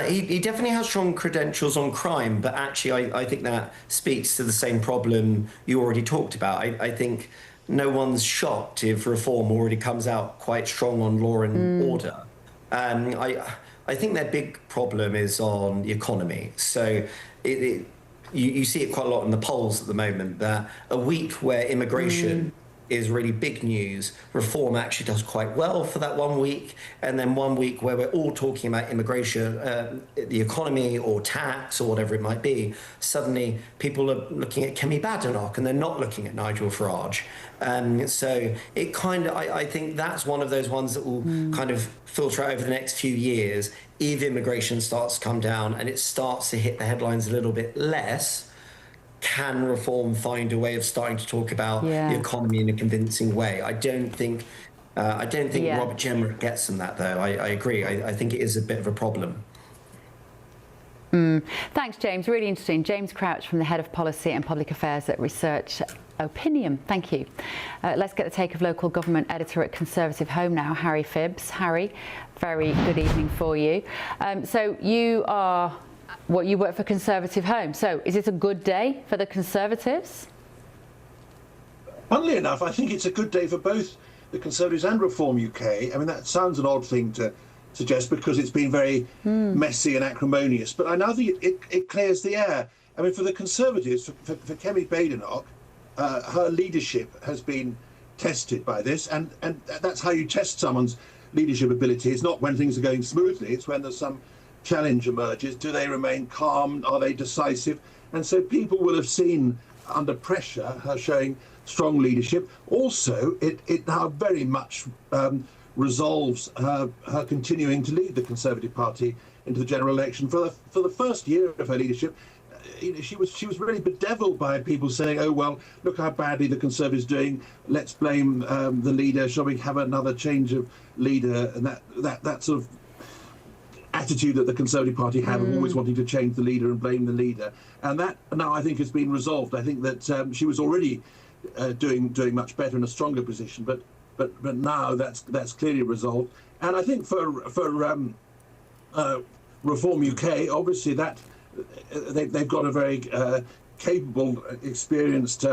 He definitely has strong credentials on crime, but actually I think that speaks to the same problem you already talked about. I think no one's shocked if reform already comes out quite strong on law and order. I think their big problem is on the economy. So you see it quite a lot in the polls at the moment, that a week where immigration is really big news, reform actually does quite well for that 1 week, and then 1 week where we're all talking about immigration, the economy or tax or whatever it might be, suddenly people are looking at Kemi Badenoch and they're not looking at Nigel Farage. So it kind of, I think that's one of those ones that will kind of filter out over the next few years if immigration starts to come down and it starts to hit the headlines a little bit less. Can reform find a way of starting to talk about the economy in a convincing way? I don't think Robert Jenrick gets them that, though. I agree. I think it is a bit of a problem. Thanks, James. Really interesting. James Crouch from the Head of Policy and Public Affairs at Research Opinion. Thank you. Let's get the take of local government editor at Conservative Home now, Harry Phibbs. Harry, very good evening for you. So you are... you work for Conservative Home. So is it a good day for the Conservatives? Funnily enough, I think it's a good day for both the Conservatives and Reform UK. I mean, that sounds an odd thing to suggest because it's been very messy and acrimonious, but I now think it clears the air. I mean, for the Conservatives, for Kemi Badenoch, her leadership has been tested by this, and that's how you test someone's leadership ability. It's not when things are going smoothly, it's when there's some challenge emerges. Do they remain calm? Are they decisive? And so people will have seen under pressure her showing strong leadership. Also, it now very much resolves her continuing to lead the Conservative Party into the general election. For the first year of her leadership, she was really bedeviled by people saying, oh, well, look how badly the Conservatives are doing. Let's blame the leader. Shall we have another change of leader? And that sort of attitude that the Conservative Party have of always wanting to change the leader and blame the leader. And that now I think has been resolved. I think that she was already doing much better in a stronger position. But but now that's clearly resolved. And I think for Reform UK, obviously that they've got a very capable, experienced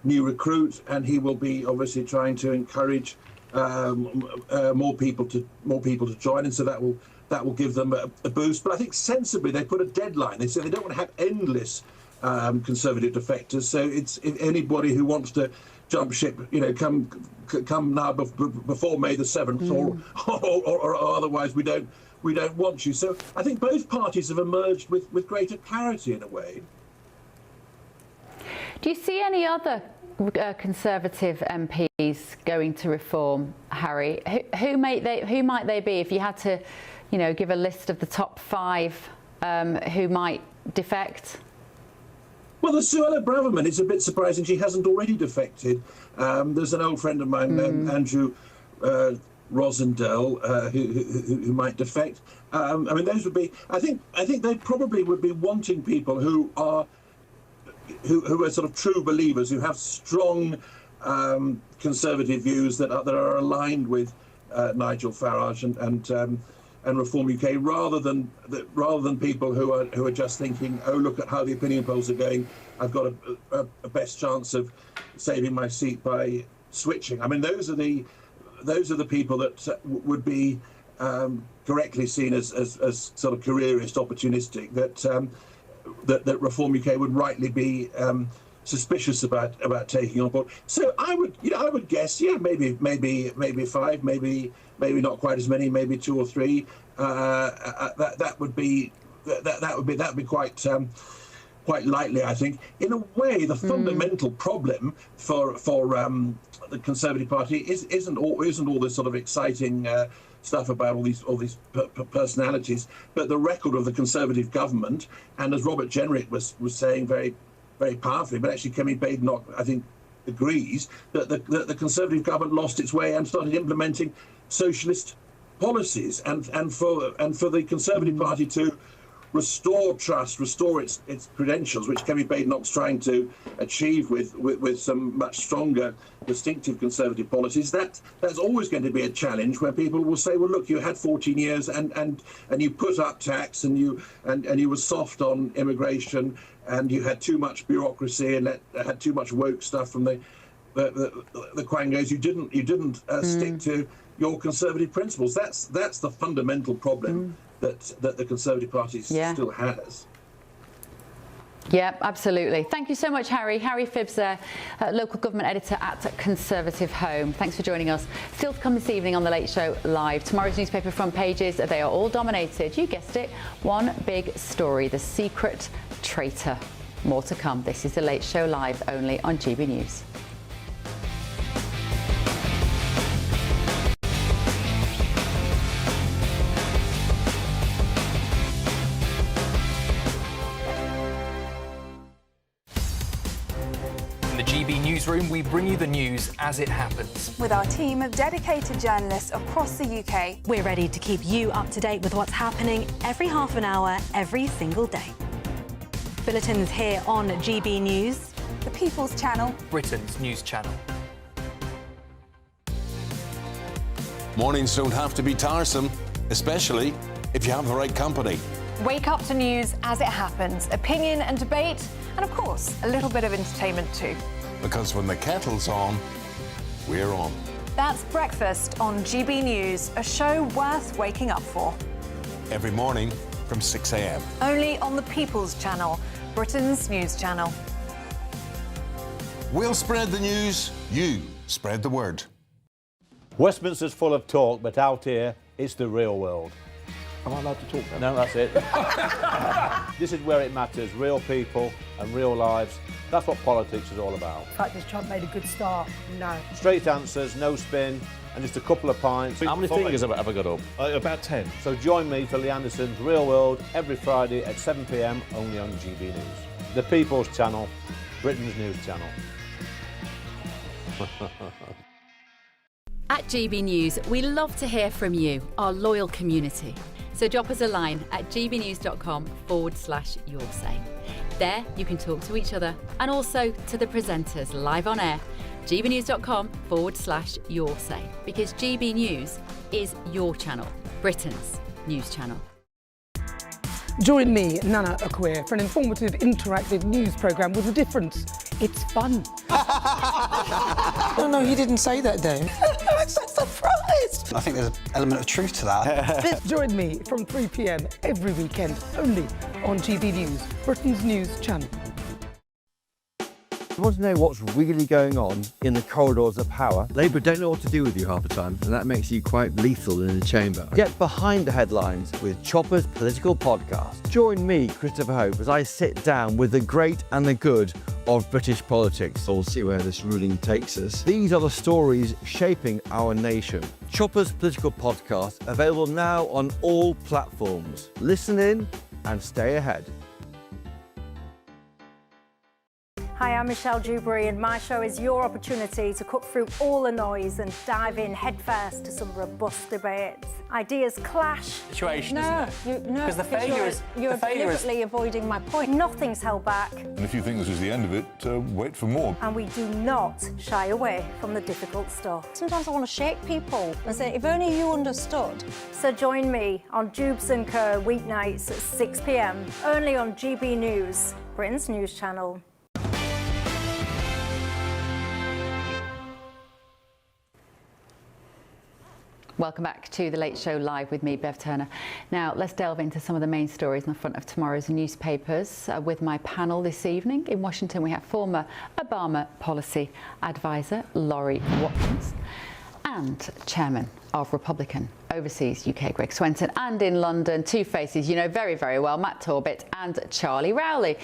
new recruit, and he will be obviously trying to encourage more people to join, and so that will give them a boost. But I think sensibly they put a deadline. They say they don't want to have endless Conservative defectors. So it's anybody who wants to jump ship, come now before May the 7th, or otherwise we don't want you. So I think both parties have emerged with greater clarity in a way. Do you see any other Conservative MPs going to Reform, Harry? Who might they be if you had to, give a list of the top 5 who might defect? Well, the Suella Braverman is a bit surprising she hasn't already defected. There's an old friend of mine, Andrew Rosendale, who might defect. I mean, those would be. I think they probably would be wanting people who are sort of true believers, who have strong Conservative views that are aligned with Nigel Farage and Reform UK, rather than people who are just thinking, oh, look at how the opinion polls are going, I've got a best chance of saving my seat by switching. I mean, those are the people that would be correctly seen as sort of careerist, opportunistic, that Reform UK would rightly be suspicious about taking on board. So I would guess, maybe 5, maybe not quite as many, maybe 2 or 3. That would be quite likely, I think. In a way, the fundamental problem for the Conservative Party isn't all this sort of exciting stuff about all these personalities, but the record of the Conservative government. And as Robert Jenrick was saying very, very powerfully, but actually Kemi Badenoch, I think, agrees that the Conservative government lost its way and started implementing socialist policies. And for the Conservative Party to restore trust, restore its credentials, which Kemi Badenoch's trying to achieve with some much stronger, distinctive Conservative policies, that's always going to be a challenge, where people will say, well, look, you had 14 years and you put up tax and you were soft on immigration, and you had too much bureaucracy and had too much woke stuff from the Quangos. You didn't stick to your Conservative principles. That's the fundamental problem that the Conservative Party still has. Yeah, absolutely. Thank you so much, Harry. Harry Phibbs there, local government editor at Conservative Home. Thanks for joining us. Still to come this evening on The Late Show Live. Tomorrow's newspaper front pages, they are all dominated, you guessed it, one big story, the secret traitor. More to come. This is The Late Show Live, only on GB News. Newsroom, we bring you the news as it happens. With our team of dedicated journalists across the UK, we're ready to keep you up to date with what's happening every half an hour, every single day. Bulletins here on GB News, the People's Channel, Britain's news channel. Mornings don't have to be tiresome, especially if you have the right company. Wake up to news as it happens, opinion and debate, and of course, a little bit of entertainment too. Because when the kettle's on, we're on. That's Breakfast on GB News, a show worth waking up for. Every morning from 6 a.m. Only on the People's Channel, Britain's news channel. We'll spread the news, you spread the word. Westminster's full of talk, but out here, it's the real world. Am I allowed to talk No, now? that's it. This is where it matters, real people and real lives. That's what politics is all about. The fact that Trump made a good start, no. Straight answers, no spin, and just a couple of pints. How many fingers have I got up? About 10. So join me for Lee Anderson's Real World every Friday at 7 p.m, only on GB News. The People's Channel, Britain's news channel. At GB News, we love to hear from you, our loyal community. So drop us a line at gbnews.com/your say. There you can talk to each other and also to the presenters live on air gbnews.com/yoursay, because GB News is your channel, Britain's news channel. Join me, Nana Akweer, for an informative, interactive news programme with a difference. It's fun. No, he didn't say that, Dave. I'm so surprised. I think there's an element of truth to that. Join me from 3 p.m. every weekend, only on GB News, Britain's news channel. You want to know what's really going on in the corridors of power? Labour don't know what to do with you half the time, and that makes you quite lethal in the chamber. Get behind the headlines with Chopper's political podcast. Join me, Christopher Hope, as I sit down with the great and the good of British politics. We'll see where this ruling takes us. These are the stories shaping our nation. Chopper's political podcast, available now on all platforms. Listen in and stay ahead. Hi, I'm Michelle Dewberry, and my show is your opportunity to cut through all the noise and dive in headfirst to some robust debates. Ideas clash. Situation, No, isn't it? Because the failure is you're deliberately avoiding my point. Nothing's held back, And if you think this is the end of it, wait for more. and we do not shy away from the difficult stuff. Sometimes I want to shake people and say, if only you understood. So join me on Jubes & Co weeknights at 6 p.m, only on GB News, Britain's news channel. Welcome back to The Late Show Live with me, Bev Turner. Now, let's delve into some of the main stories on the front of tomorrow's newspapers. With my panel this evening, in Washington, we have former Obama policy advisor Laurie Watkins and chairman of Republican Overseas UK, Greg Swenson, and in London, two faces you know very, very well, Matt Torbett and Charlie Rowley.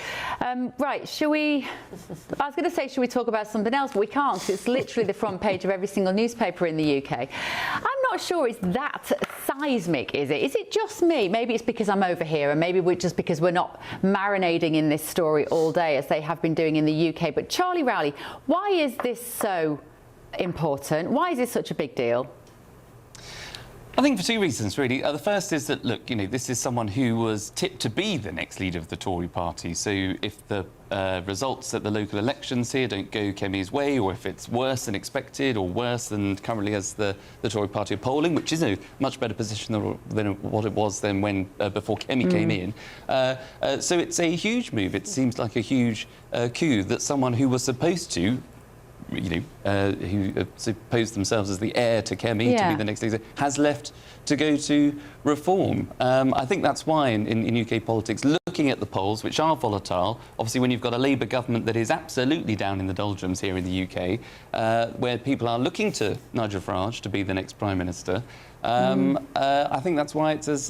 Right, shall we... I was going to say, shall we talk about something else? But we can't. It's literally the front page of every single newspaper in the UK. I'm not sure it's that seismic, is it? Is it just me? Maybe it's because I'm over here, and maybe just because we're not marinating in this story all day, as they have been doing in the UK. But Charlie Rowley, why is this so important? Why is this such a big deal? I think for two reasons, really. The first is that, look, you know, this is someone who was tipped to be the next leader of the Tory party. So if the results at the local elections here don't go Kemi's way, or if it's worse than expected or worse than currently as the Tory party are polling, which is a much better position than what it was then when before Kemi came in. So it's a huge move. It seems like a huge coup that someone who was supposed to, you know, who suppose themselves as the heir to Kemi to be the next leader, has left to go to reform. I think that's why in UK politics, looking at the polls, which are volatile, obviously when you've got a Labour government that is absolutely down in the doldrums here in the UK, where people are looking to Nigel Farage to be the next Prime Minister, I think that's why it's as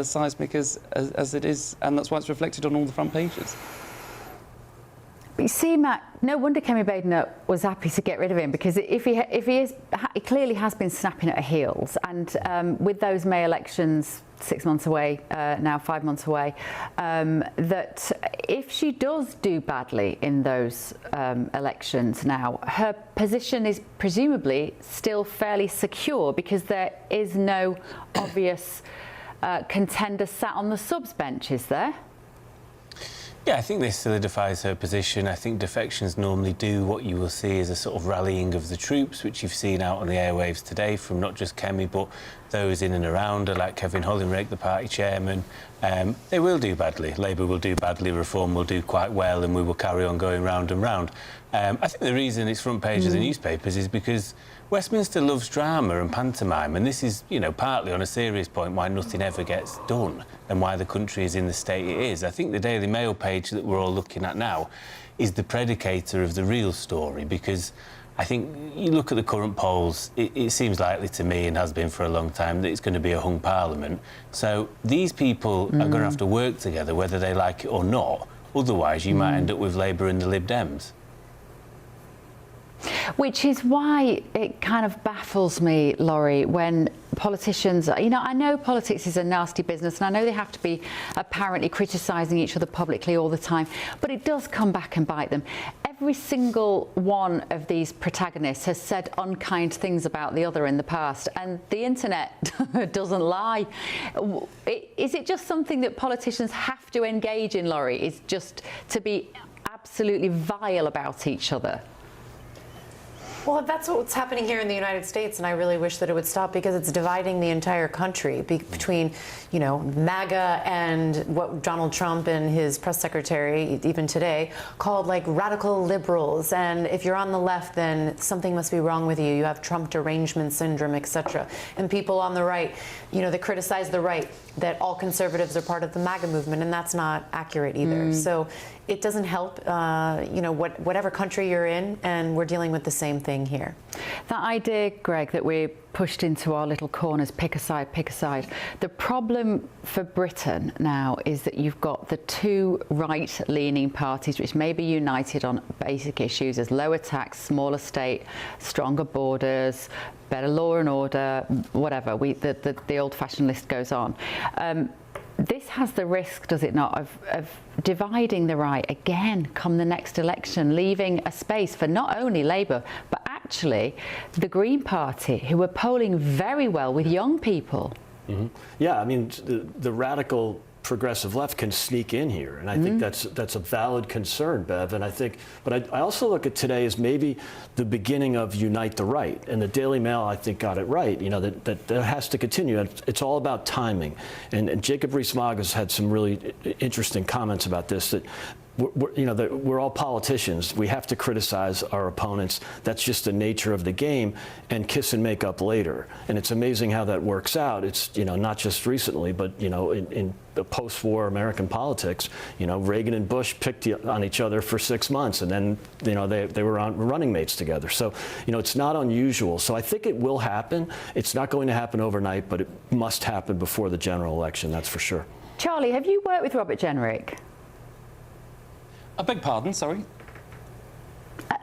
seismic as it is, and that's why it's reflected on all the front pages. But you see, Matt, no wonder Kemi Badenoch was happy to get rid of him, because if he clearly has been snapping at her heels, and with those May elections 6 months away, now 5 months away, that if she does do badly in those elections now, her position is presumably still fairly secure, because there is no obvious contender sat on the subs bench, is there? Yeah, I think this solidifies her position. I think defections normally do what you will see as a sort of rallying of the troops, which you've seen out on the airwaves today from not just Kemi, but those in and around her, like Kevin Hollingreck, the party chairman. They will do badly. Labour will do badly, Reform will do quite well, and we will carry on going round and round. I think the reason it's front page of the newspapers is because Westminster loves drama and pantomime, and this is, you know, partly on a serious point why nothing ever gets done and why the country is in the state it is. I think the Daily Mail page that we're all looking at now is the predicator of the real story, because I think you look at the current polls, it seems likely to me, and has been for a long time, that it's going to be a hung parliament. So these people are going to have to work together, whether they like it or not. Otherwise, you might end up with Labour and the Lib Dems. Which is why it kind of baffles me, Laurie, when politicians, you know, I know politics is a nasty business, and I know they have to be apparently criticising each other publicly all the time, but it does come back and bite them. Every single one of these protagonists has said unkind things about the other in the past, and the internet doesn't lie. Is it just something that politicians have to engage in, Laurie, is just to be absolutely vile about each other? Well, that's what's happening here in the United States, and I really wish that it would stop because it's dividing the entire country between, you know, MAGA and what Donald Trump and his press secretary, even today, called like radical liberals. And if you're on the left, then something must be wrong with you. You have Trump derangement syndrome, etc. And people on the right, you know, they criticize the right, that all conservatives are part of the MAGA movement, and that's not accurate either. So it doesn't help, you know, whatever country you're in, and we're dealing with the same thing here. That idea, Greg, that we're pushed into our little corners, pick a side, pick a side. The problem for Britain now is that you've got the two right-leaning parties which may be united on basic issues as lower tax, smaller state, stronger borders, better law and order, whatever. The old-fashioned list goes on. This has the risk, does it not, of dividing the right again come the next election, leaving a space for not only Labour, but actually the Green Party, who are polling very well with young people. Mm-hmm. Yeah, I mean, the radical progressive left can sneak in here, and I think that's a valid concern, Bev. And I think, but I also look at today as maybe the beginning of Unite the Right, and the Daily Mail, I think, got it right. You know, that has to continue. It's all about timing, and Jacob Rees-Mogg has had some really interesting comments about this. That we're all politicians. We have to criticize our opponents. That's just the nature of the game, and kiss and make up later. And it's amazing how that works out. It's, you know, not just recently, but, you know, in the post-war American politics, you know, Reagan and Bush picked on each other for 6 months, and then, you know, they were on running mates together. So, you know, it's not unusual. So I think it will happen. It's not going to happen overnight, but it must happen before the general election, that's for sure. Charlie, have you worked with Robert Jenrick? I beg pardon, sorry?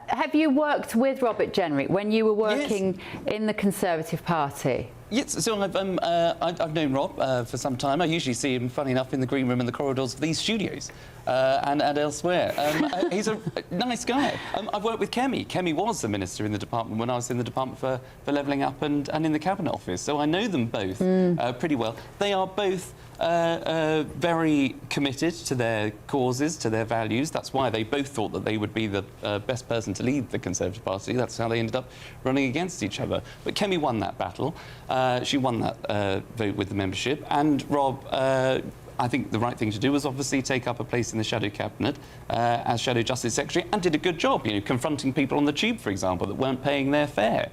Have you worked with Robert Jenrick when you were working in the Conservative Party? Yes, so I've known Rob for some time. I usually see him, funny enough, in the green room and the corridors of these studios and elsewhere. He's a nice guy. I've worked with Kemi. Kemi was the minister in the department when I was in the department for Levelling Up and in the Cabinet Office. So I know them both pretty well. They are both very committed to their causes, to their values. That's why they both thought that they would be the best person to lead the Conservative Party. That's how they ended up running against each other. But Kemi won that battle. She won that vote with the membership. And Rob, I think the right thing to do was obviously take up a place in the Shadow Cabinet as Shadow Justice Secretary, and did a good job, you know, confronting people on the tube, for example, that weren't paying their fare.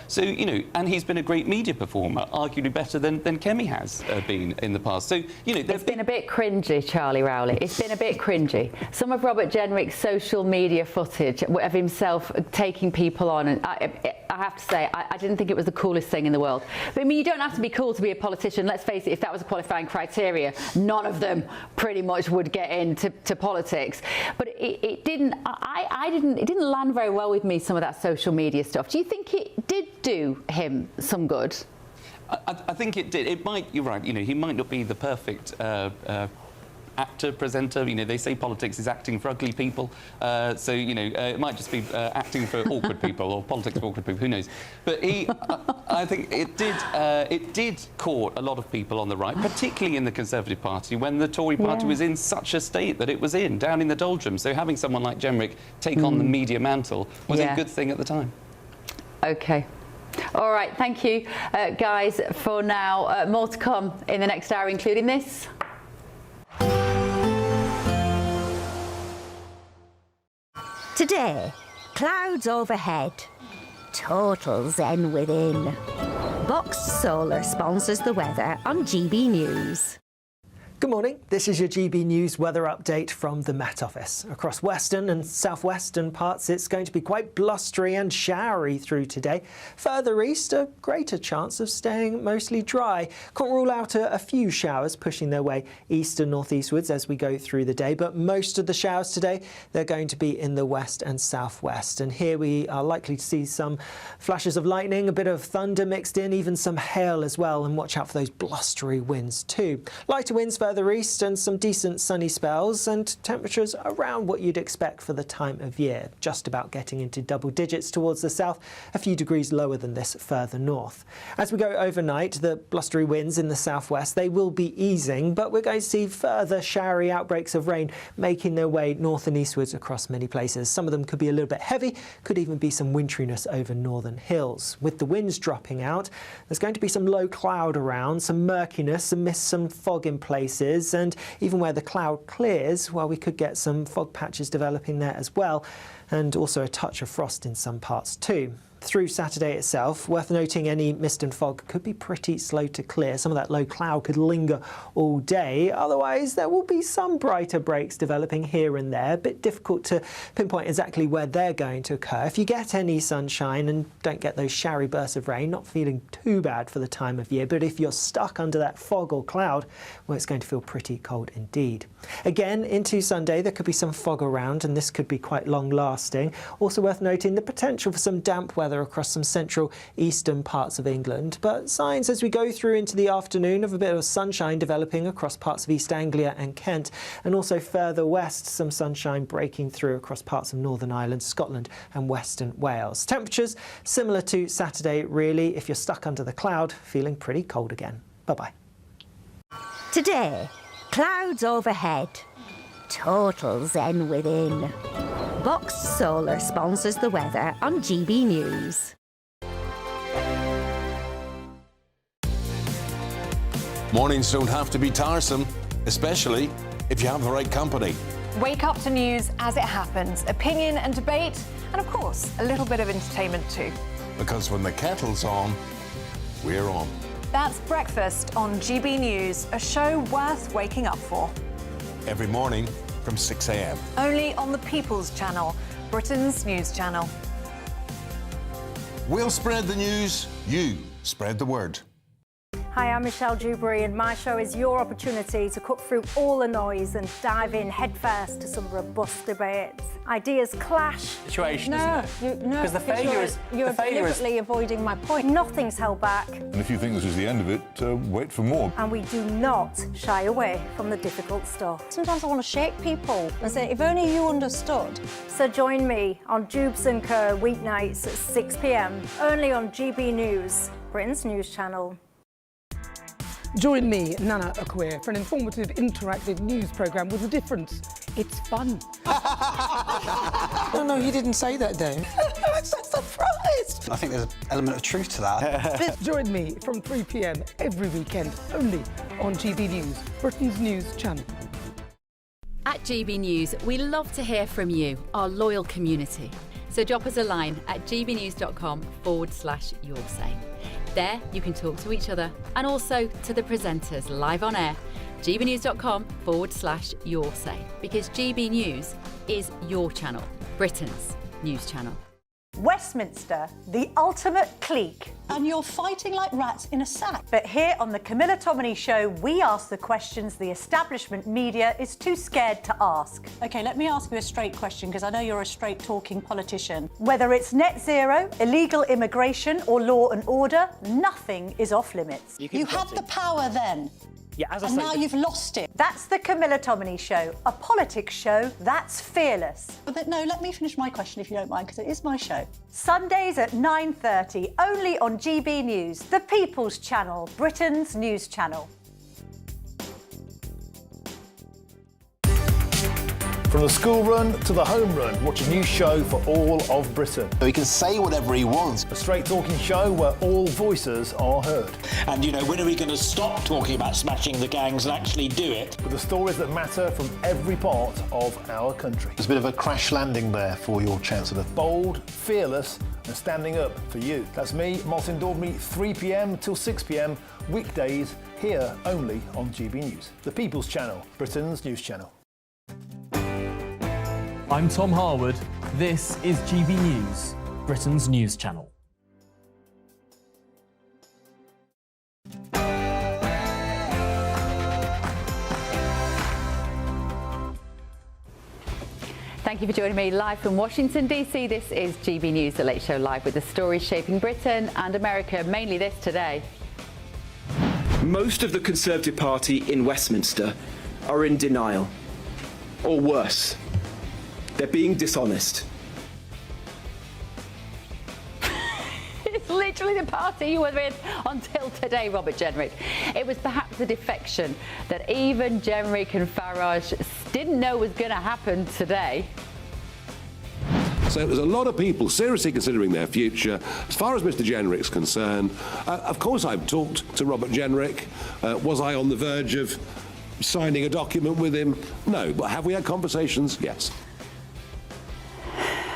So, you know, and he's been a great media performer, arguably better than Kemi has been in the past. So, you know... It's been a bit cringy, Charlie Rowley. It's been a bit cringy. Some of Robert Jenrick's social media footage of himself taking people on, and I have to say, I didn't think it was the coolest thing in the world. But, I mean, you don't have to be cool to be a politician. Let's face it, if that was a qualifying criteria, none of them pretty much would get into politics. But it didn't land very well with me, some of that social media stuff. Do you think it did do him some good? I think it did. It might, you're right, you know, he might not be the perfect actor, presenter. You know, they say politics is acting for ugly people. So, you know, it might just be acting for awkward people, or politics for awkward people, who knows. But I think it did court a lot of people on the right, particularly in the Conservative Party, when the Tory Party was in such a state that it was in, down in the doldrums. So having someone like Jenrick take on the media mantle was a good thing at the time. OK. All right, thank you, guys, for now. More to come in the next hour, including this. Today, clouds overhead, total zen within. Boxed Solar sponsors the weather on GB News. Good morning, this is your GB News weather update from the Met Office. Across western and southwestern parts, it's going to be quite blustery and showery through today. Further east, a greater chance of staying mostly dry. Can't rule out a few showers pushing their way east and northeastwards as we go through the day, but most of the showers today, they're going to be in the west and southwest. And here we are likely to see some flashes of lightning, a bit of thunder mixed in, even some hail as well, and watch out for those blustery winds too. Lighter winds further east and some decent sunny spells and temperatures around what you'd expect for the time of year, just about getting into double digits towards the south, a few degrees lower than this further north. As we go overnight, the blustery winds in the southwest, they will be easing, but we're going to see further showery outbreaks of rain making their way north and eastwards across many places. Some of them could be a little bit heavy, could even be some winteriness over northern hills. With the winds dropping out, there's going to be some low cloud around, some murkiness, some fog in places, and even where the cloud clears, well, we could get some fog patches developing there as well, and also a touch of frost in some parts too. Through Saturday itself, worth noting any mist and fog could be pretty slow to clear. Some of that low cloud could linger all day. Otherwise, there will be some brighter breaks developing here and there. A bit difficult to pinpoint exactly where they're going to occur. If you get any sunshine and don't get those showery bursts of rain, not feeling too bad for the time of year. But if you're stuck under that fog or cloud, well, it's going to feel pretty cold indeed. Again, into Sunday, there could be some fog around, and this could be quite long-lasting. Also worth noting the potential for some damp weather across some central eastern parts of England, but signs as we go through into the afternoon of a bit of sunshine developing across parts of East Anglia and Kent, and also further west some sunshine breaking through across parts of Northern Ireland, Scotland and Western Wales. Temperatures similar to Saturday really, if you're stuck under the cloud, feeling pretty cold again. Bye-bye. Today, clouds overhead, total zen within. Box Solar sponsors the weather on GB News. Mornings don't have to be tiresome, especially if you have the right company. Wake up to news as it happens, opinion and debate, and of course, a little bit of entertainment too. Because when the kettle's on, we're on. That's Breakfast on GB News, a show worth waking up for. Every morning from 6 a.m. Only on the People's Channel, Britain's news channel. We'll spread the news, you spread the word. Hi, I'm Michelle Dewberry, and my show is your opportunity to cut through all the noise and dive in headfirst to some robust debates. Ideas clash. Situation, isn't it? No, because the failure is you're deliberately avoiding my point. Nothing's held back. And if you think this is the end of it, wait for more. And we do not shy away from the difficult stuff. Sometimes I want to shake people and say, if only you understood. So join me on Jubes & Co. weeknights at 6 p.m, only on GB News, Britain's news channel. Join me, Nana Akweer, for an informative, interactive news programme with a difference. It's fun. No, he didn't say that, Dave. I'm so surprised. I think there's an element of truth to that. Join me from 3 p.m. every weekend, only on GB News, Britain's news channel. At GB News, we love to hear from you, our loyal community. So drop us a line at gbnews.com/yoursay. There you can talk to each other and also to the presenters live on air. gbnews.com/yoursay, because GB News is your channel, Britain's news channel. Westminster, the ultimate clique. And you're fighting like rats in a sack. But here on the Camilla Tominey Show, we ask the questions the establishment media is too scared to ask. OK, let me ask you a straight question, because I know you're a straight-talking politician. Whether it's net zero, illegal immigration or law and order, nothing is off limits. You had the power then. Yeah, as I and say, now you've lost it. That's the Camilla Tominey Show, a politics show that's fearless. But no, let me finish my question if you don't mind, because it is my show. Sundays at 9:30, only on GB News, the People's Channel, Britain's news channel. From the school run to the home run, watch a new show for all of Britain. He can say whatever he wants. A straight-talking show where all voices are heard. And, you know, when are we going to stop talking about smashing the gangs and actually do it? With the stories that matter from every part of our country. There's a bit of a crash landing there for your Chancellor. Bold, fearless and standing up for you. That's me, Martin Daubney, 3 p.m. till 6 p.m, weekdays, here only on GB News. The People's Channel, Britain's news channel. I'm Tom Harwood. This is GB News, Britain's news channel. Thank you for joining me live from Washington, D.C. This is GB News, the Late Show Live, with the stories shaping Britain and America, mainly this today. Most of the Conservative Party in Westminster are in denial. Or worse, they're being dishonest. It's literally the party you were with until today, Robert Jenrick. It was perhaps a defection that even Jenrick and Farage didn't know was going to happen today. So there's a lot of people seriously considering their future. As far as Mr. Jenrick's concerned, of course I've talked to Robert Jenrick. Was I on the verge of signing a document with him? No. But have we had conversations? Yes.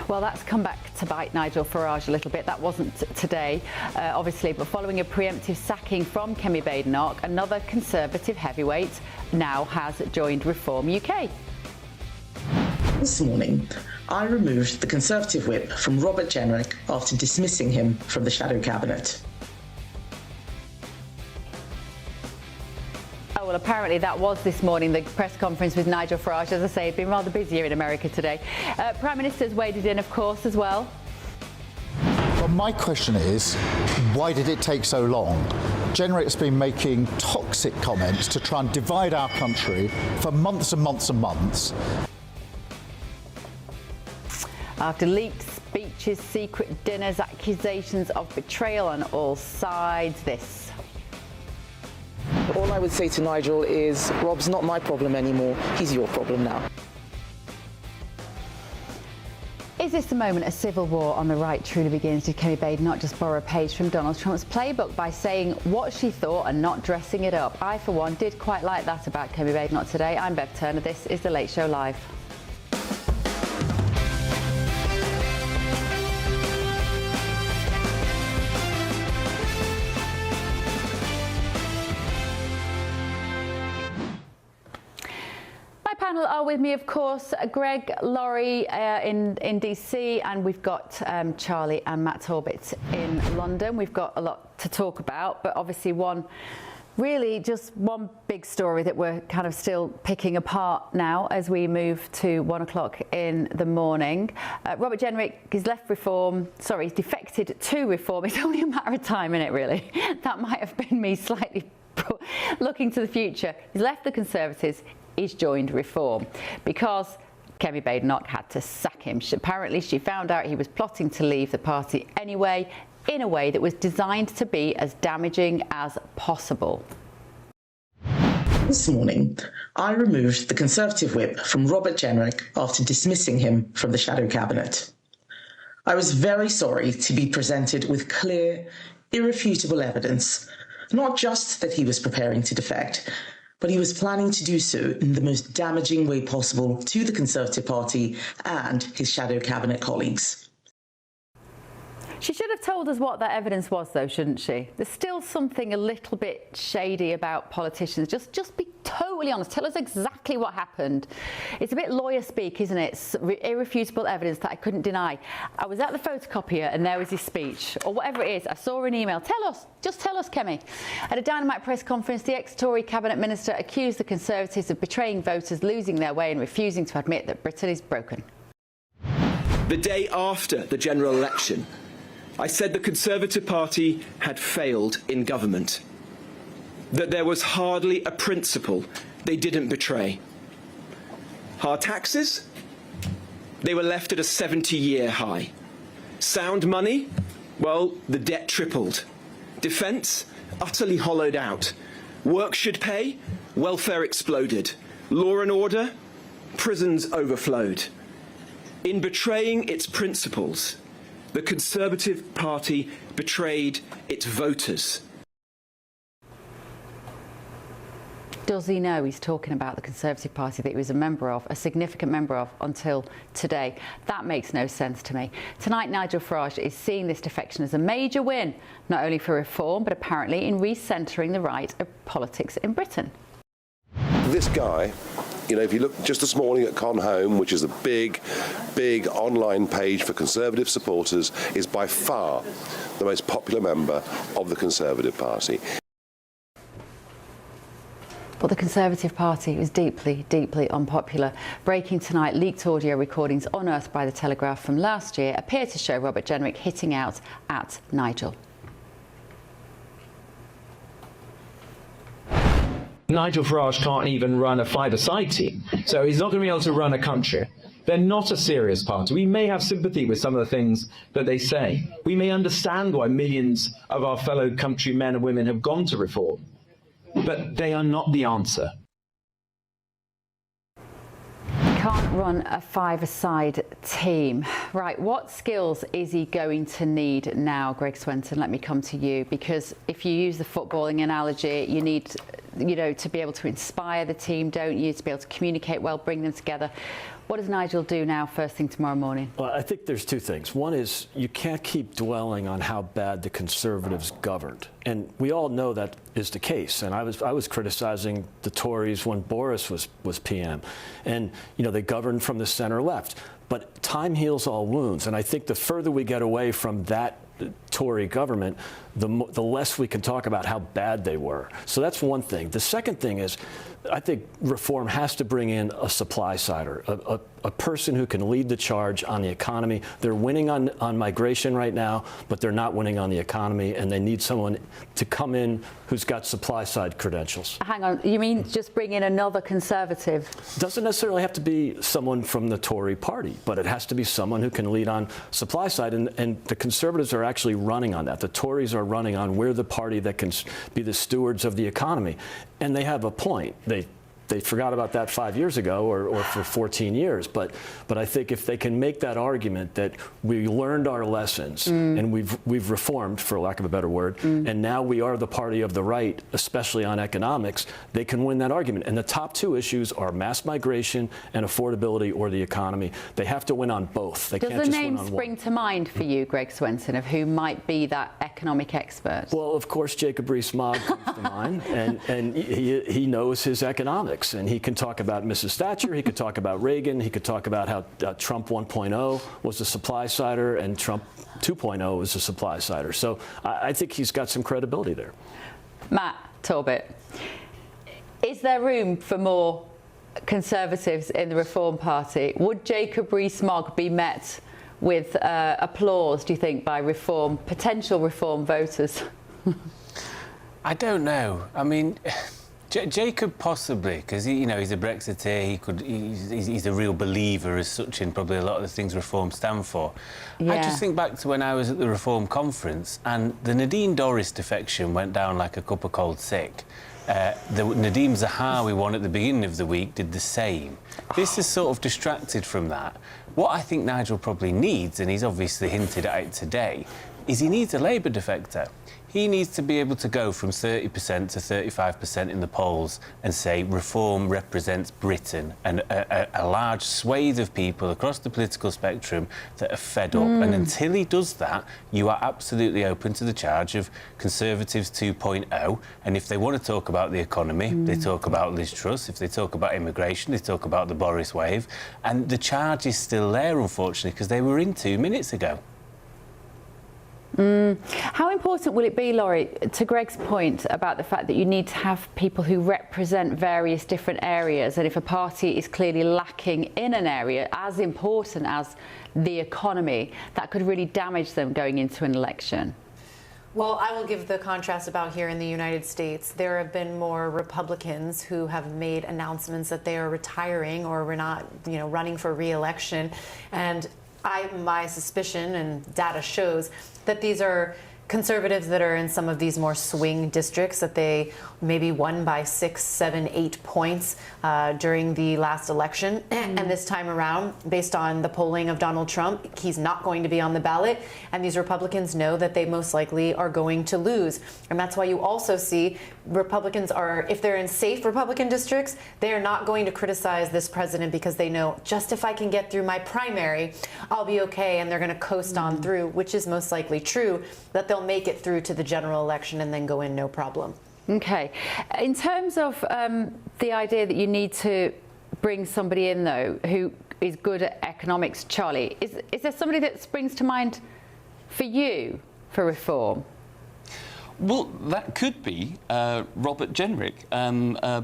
Well, that's come back to bite Nigel Farage a little bit. That wasn't today, obviously, but following a preemptive sacking from Kemi Badenoch, another Conservative heavyweight now has joined Reform UK. This morning, I removed the Conservative whip from Robert Jenrick after dismissing him from the shadow cabinet. Oh, well, apparently that was this morning, the press conference with Nigel Farage. As I say, it's been rather busy here in America today. Prime Minister's waded in, of course, as well. Well, my question is, why did it take so long? Jenrick's been making toxic comments to try and divide our country for months and months and months. After leaked speeches, secret dinners, accusations of betrayal on all sides, this. All I would say to Nigel is, Rob's not my problem anymore, he's your problem now. Is this the moment a civil war on the right truly begins? Did Kemi Badenoch just borrow a page from Donald Trump's playbook by saying what she thought and not dressing it up? I, for one, did quite like that about Kemi Badenoch today. I'm Bev Turner. This is The Late Show Live. Panel are with me, of course, Greg, Laurie in DC, and we've got Charlie and Matt Torbett in London. We've got a lot to talk about, but obviously just one big story that we're kind of still picking apart now as we move to 1 o'clock in the morning. Robert Jenrick has left Reform, sorry, he's defected to Reform. It's only a matter of time, isn't it, really? That might have been me slightly looking to the future. He's left the Conservatives. He's joined Reform because Kemi Badenoch had to sack him. Apparently, she found out he was plotting to leave the party anyway, in a way that was designed to be as damaging as possible. This morning, I removed the Conservative whip from Robert Jenrick after dismissing him from the shadow cabinet. I was very sorry to be presented with clear, irrefutable evidence, not just that he was preparing to defect, but he was planning to do so in the most damaging way possible to the Conservative Party and his shadow cabinet colleagues. She should have told us what that evidence was, though, shouldn't she? There's still something a little bit shady about politicians. Just be totally honest. Tell us exactly what happened. It's a bit lawyer speak, isn't it? It's irrefutable evidence that I couldn't deny. I was at the photocopier and there was his speech, or whatever it is. I saw an email. Tell us. Just tell us, Kemi. At a Dynamite press conference, the ex-Tory cabinet minister accused the Conservatives of betraying voters, losing their way and refusing to admit that Britain is broken. The day after the general election, I said the Conservative Party had failed in government, that there was hardly a principle they didn't betray. Hard taxes? They were left at a 70-year high. Sound money? Well, the debt tripled. Defence? Utterly hollowed out. Work should pay? Welfare exploded. Law and order? Prisons overflowed. In betraying its principles, the Conservative Party betrayed its voters. Does he know he's talking about the Conservative Party that he was a member of, a significant member of, until today? That makes no sense to me. Tonight, Nigel Farage is seeing this defection as a major win, not only for Reform, but apparently in recentering the right of politics in Britain. This guy, you know, if you look just this morning at Con Home, which is a big online page for Conservative supporters, is by far the most popular member of the Conservative Party. But the Conservative Party was deeply, deeply unpopular. Breaking tonight, leaked audio recordings unearthed by The Telegraph from last year appear to show Robert Jenrick hitting out at Nigel. Nigel Farage can't even run a five-a-side team, so he's not going to be able to run a country. They're not a serious party. We may have sympathy with some of the things that they say. We may understand why millions of our fellow countrymen and women have gone to Reform, but they are not the answer. Can't run a five-a-side team. Right, what skills is he going to need now, Greg Swenson? Let me come to you, because if you use the footballing analogy, you need, to be able to inspire the team, don't you? To be able to communicate well, bring them together. What does Nigel do now first thing tomorrow morning? Well, I think there's two things. One is you can't keep dwelling on how bad the Conservatives governed. And we all know that is the case. And I was criticizing the Tories when Boris was PM. And, they governed from the center left. But time heals all wounds. And I think the further we get away from that Tory government, the less we can talk about how bad they were. So that's one thing. The second thing is, I think Reform has to bring in a supply-sider, a person who can lead the charge on the economy. They're winning on migration right now, but they're not winning on the economy, and they need someone to come in who's got supply-side credentials. Hang on, you mean just bring in another Conservative? Doesn't necessarily have to be someone from the Tory party, but it has to be someone who can lead on supply side, and the Conservatives are actually running on that. The Tories are running on we're the party that can be the stewards of the economy, and they have a point. They forgot about that 5 years ago or for 14 years. But I think if they can make that argument that we learned our lessons and we've reformed, for lack of a better word, and now we are the party of the right, especially on economics, they can win that argument. And the top two issues are mass migration and affordability, or the economy. They have to win on both. They can't just win on one. Does the name spring to mind for you, Greg Swenson, of who might be that economic expert? Well, of course, Jacob Rees-Mogg comes to mind, and he knows his economics. And he can talk about Mrs. Thatcher, he could talk about Reagan, he could talk about how Trump 1.0 was a supply-sider and Trump 2.0 was a supply-sider. So I think he's got some credibility there. Matt Torbett, is there room for more Conservatives in the Reform Party? Would Jacob Rees-Mogg be met with applause, do you think, by potential Reform voters? I don't know. I mean, Jacob possibly, because he's a Brexiteer. He's a real believer as such in probably a lot of the things Reform stand for. Yeah. I just think back to when I was at the Reform conference, and the Nadine Dorries defection went down like a cup of cold sick. The Nadeem Zahawi one at the beginning of the week did the same. This has sort of distracted from that. What I think Nigel probably needs, and he's obviously hinted at it today, is he needs a Labour defector. He needs to be able to go from 30% to 35% in the polls and say Reform represents Britain and a large swathe of people across the political spectrum that are fed up. And until he does that, you are absolutely open to the charge of Conservatives 2.0. And if they want to talk about the economy, they talk about Liz Truss. If they talk about immigration, they talk about the Boris wave. And the charge is still there, unfortunately, because they were in 2 minutes ago. How important will it be, Laurie, to Greg's point about the fact that you need to have people who represent various different areas, and if a party is clearly lacking in an area as important as the economy, that could really damage them going into an election? Well, I will give the contrast about here in the United States. There have been more Republicans who have made announcements that they are retiring or we're not, running for re-election. And my suspicion, and data shows, that these are Conservatives that are in some of these more swing districts that they maybe won by 6, 7, 8 points during the last election. And this time around, based on the polling of Donald Trump, he's not going to be on the ballot. And these Republicans know that they most likely are going to lose. And that's why you also see Republicans are, if they're in safe Republican districts, they are not going to criticize this president because they know, just if I can get through my primary, I'll be okay. And they're going to coast on through, which is most likely true, that they'll make it through to the general election and then go in no problem. Okay. In terms of the idea that you need to bring somebody in, though, who is good at economics, Charlie, is there somebody that springs to mind for you for Reform? Well, that could be Robert Jenrick,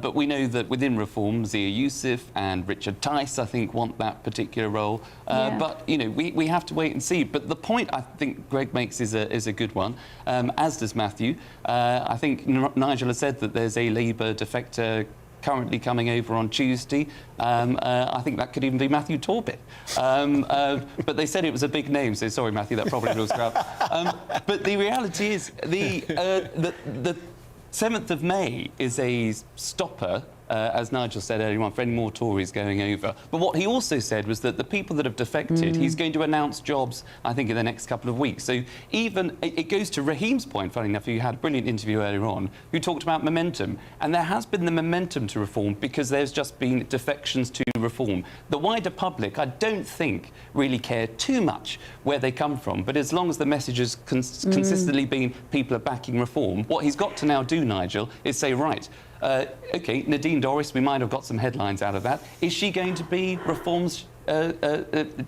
but we know that within Reform, Zia Youssef and Richard Tice, I think, want that particular role. But, you know, we have to wait and see. But the point I think Greg makes is a good one, as does Matthew. I think Nigel has said that there's a Labour defector currently coming over on Tuesday. I think that could even be Matthew Torbett. But they said it was a big name, so sorry, Matthew, that probably rules you out. But the reality is, the 7th of May is a stopper, as Nigel said earlier on, for any more Tories going over. But what he also said was that the people that have defected, he's going to announce jobs, I think, in the next couple of weeks. So even, it goes to Raheem's point, funny enough, who had a brilliant interview earlier on, who talked about momentum. And there has been the momentum to reform because there's just been defections to reform. The wider public, I don't think, really care too much where they come from. But as long as the message has consistently been people are backing reform, what he's got to now do, Nigel, is say, right, OK, Nadine Dorries, we might have got some headlines out of that. Is she going to be Reform's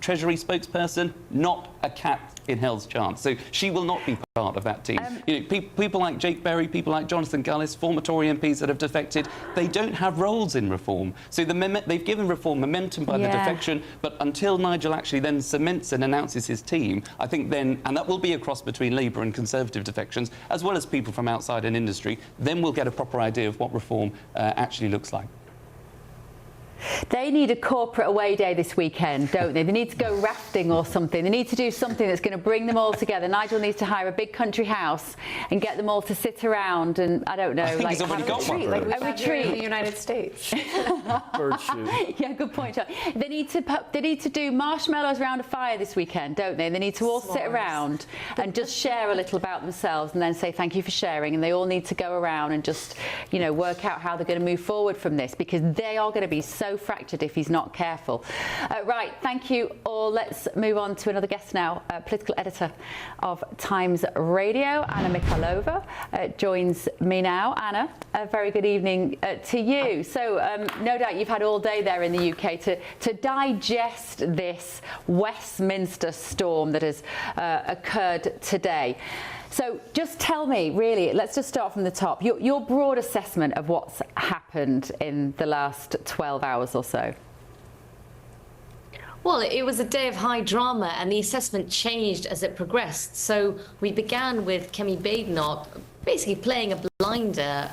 Treasury spokesperson? Not a cat in hell's chance. So she will not be part of that team. You know, people like Jake Berry, people like Jonathan Gullis, former Tory MPs that have defected, they don't have roles in Reform. So they've given Reform momentum by the defection, but until Nigel actually then cements and announces his team, I think then, and that will be a cross between Labour and Conservative defections, as well as people from outside an industry, then we'll get a proper idea of what Reform actually looks like. They need a corporate away day this weekend, don't they? They need to go rafting or something. They need to do something that's going to bring them all together. Nigel needs to hire a big country house and get them all to sit around and, I don't know, like have a retreat. Like a retreat in the United States. Bird shoot. Yeah, good point. They need to do marshmallows around a fire this weekend, don't they? They need to all sit around and just share a little about themselves and then say thank you for sharing. And they all need to go around and just, you know, work out how they're going to move forward from this, because they are going to be so fractured if he's not careful. Right, thank you all. Let's move on to another guest now. Political editor of Times Radio, Anna Mikhailova, joins me now. Anna, a very good evening to you. So no doubt you've had all day there in the UK to digest this Westminster storm that has occurred today. So just tell me, really, let's just start from the top, your broad assessment of what's happened in the last 12 hours or so. Well, it was a day of high drama, and the assessment changed as it progressed. So we began with Kemi Badenoch basically playing a blinder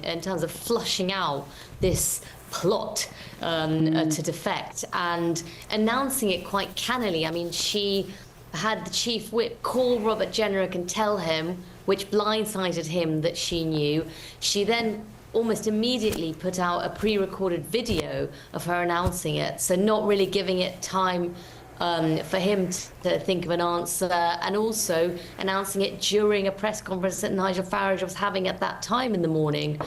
in terms of flushing out this plot to defect and announcing it quite cannily. I mean, she had the chief whip call Robert Jenrick and tell him, which blindsided him, that she knew. She then almost immediately put out a pre-recorded video of her announcing it, so not really giving it time for him to think of an answer, and also announcing it during a press conference that Nigel Farage was having at that time in the morning.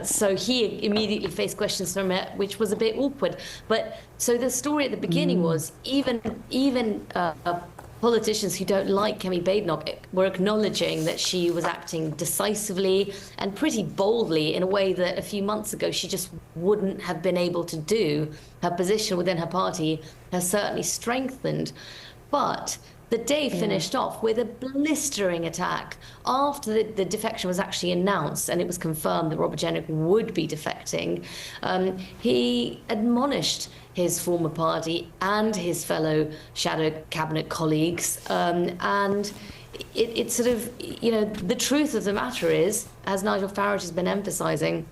So he immediately faced questions from it, which was a bit awkward. But so the story at the beginning was even politicians who don't like Kemi Badenoch were acknowledging that she was acting decisively and pretty boldly in a way that a few months ago she just wouldn't have been able to do. Her position within her party has certainly strengthened. But the day finished off with a blistering attack after the defection was actually announced and it was confirmed that Robert Jenrick would be defecting. He admonished his former party and his fellow shadow cabinet colleagues. And it's sort of, you know, the truth of the matter is, as Nigel Farage has been emphasising,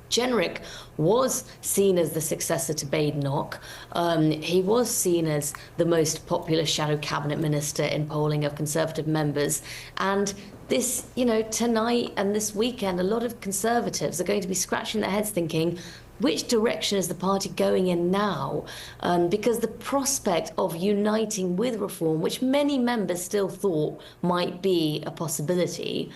Jenrick was seen as the successor to Badenoch. He was seen as the most popular shadow cabinet minister in polling of Conservative members. And this, you know, tonight and this weekend, a lot of Conservatives are going to be scratching their heads thinking, which direction is the party going in now? Because the prospect of uniting with Reform, which many members still thought might be a possibility,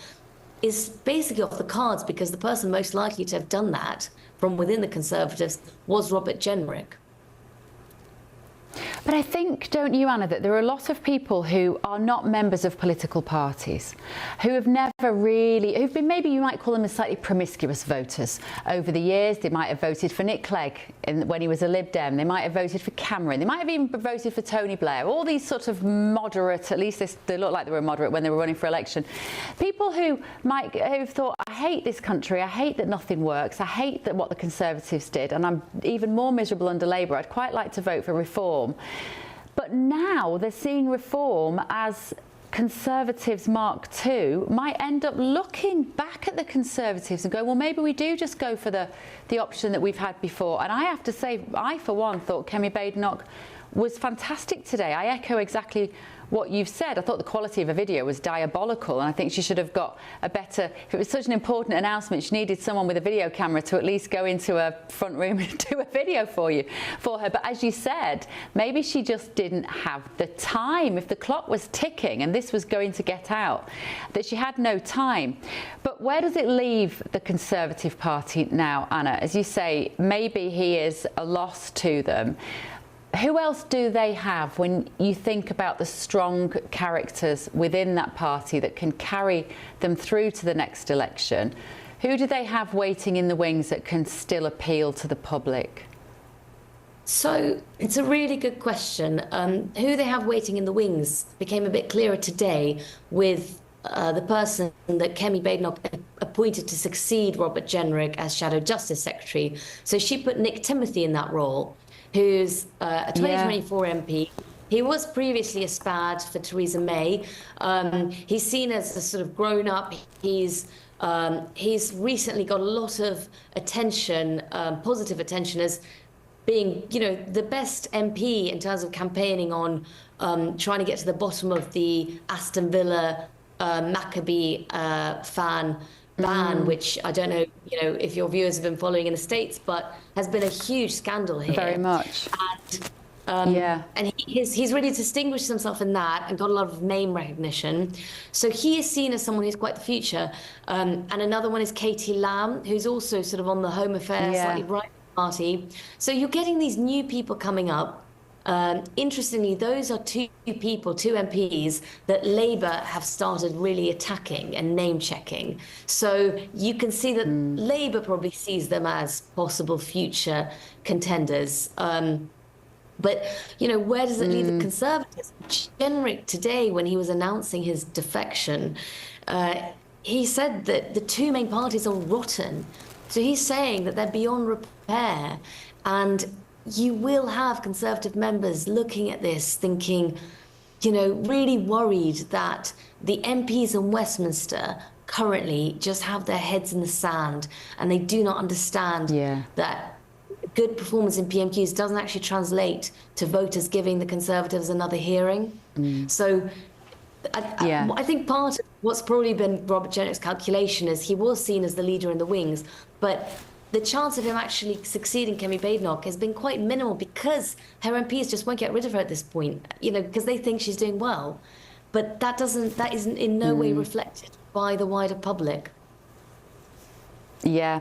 is basically off the cards, because the person most likely to have done that from within the Conservatives was Robert Jenrick. But I think, don't you, Anna, that there are a lot of people who are not members of political parties, who have never really, who've been, maybe you might call them as slightly promiscuous voters over the years. They might have voted for Nick Clegg when he was a Lib Dem. They might have voted for Cameron. They might have even voted for Tony Blair. All these sort of moderate, at least they look like they were moderate when they were running for election. People who might have thought, I hate this country, I hate that nothing works, I hate that what the Conservatives did, and I'm even more miserable under Labour. I'd quite like to vote for reform. But now they're seeing reform as Conservatives Mark II might end up looking back at the Conservatives and go, well, maybe we do just go for the option that we've had before. And I have to say, I, for one, thought Kemi Badenoch was fantastic today. I echo exactly what you've said. I thought the quality of a video was diabolical, and I think she should have got a better, if it was such an important announcement, she needed someone with a video camera to at least go into a front room and do a video for her. But as you said, maybe she just didn't have the time. If the clock was ticking and this was going to get out, that she had no time. But where does it leave the Conservative Party now, Anna? As you say, maybe he is a loss to them. Who else do they have when you think about the strong characters within that party that can carry them through to the next election? Who do they have waiting in the wings that can still appeal to the public? So it's a really good question. Who they have waiting in the wings became a bit clearer today with the person that Kemi Badenoch appointed to succeed Robert Jenrick as Shadow Justice Secretary. So she put Nick Timothy in that role, who's a 2024 MP. He was previously a SPAD for Theresa May. He's seen as a sort of grown-up. He's recently got a lot of attention, positive attention, as being, you know, the best MP in terms of campaigning on trying to get to the bottom of the Aston Villa Maccabi fan ban, which I don't know, you know, if your viewers have been following in the States, but has been a huge scandal here. Very much. And he's really distinguished himself in that and got a lot of name recognition. So he is seen as someone who's quite the future. And another one is Katie Lamb, who's also sort of on the Home Affairs, slightly right party. So you're getting these new people coming up. Interestingly, those are two MPs that Labour have started really attacking and name-checking. So you can see that Labour probably sees them as possible future contenders. But, you know, where does it leave the Conservatives? Jenrick today, when he was announcing his defection, he said that the two main parties are rotten. So he's saying that they're beyond repair. And you will have Conservative members looking at this thinking, you know, really worried that the MPs in Westminster currently just have their heads in the sand and they do not understand that good performance in PMQs doesn't actually translate to voters giving the Conservatives another hearing. So I think part of what's probably been Robert Jenrick's calculation is he was seen as the leader in the wings, but the chance of him actually succeeding Kemi Badenoch has been quite minimal because her MPs just won't get rid of her at this point, you know, because they think she's doing well. But that isn't in no way reflected by the wider public. Yeah.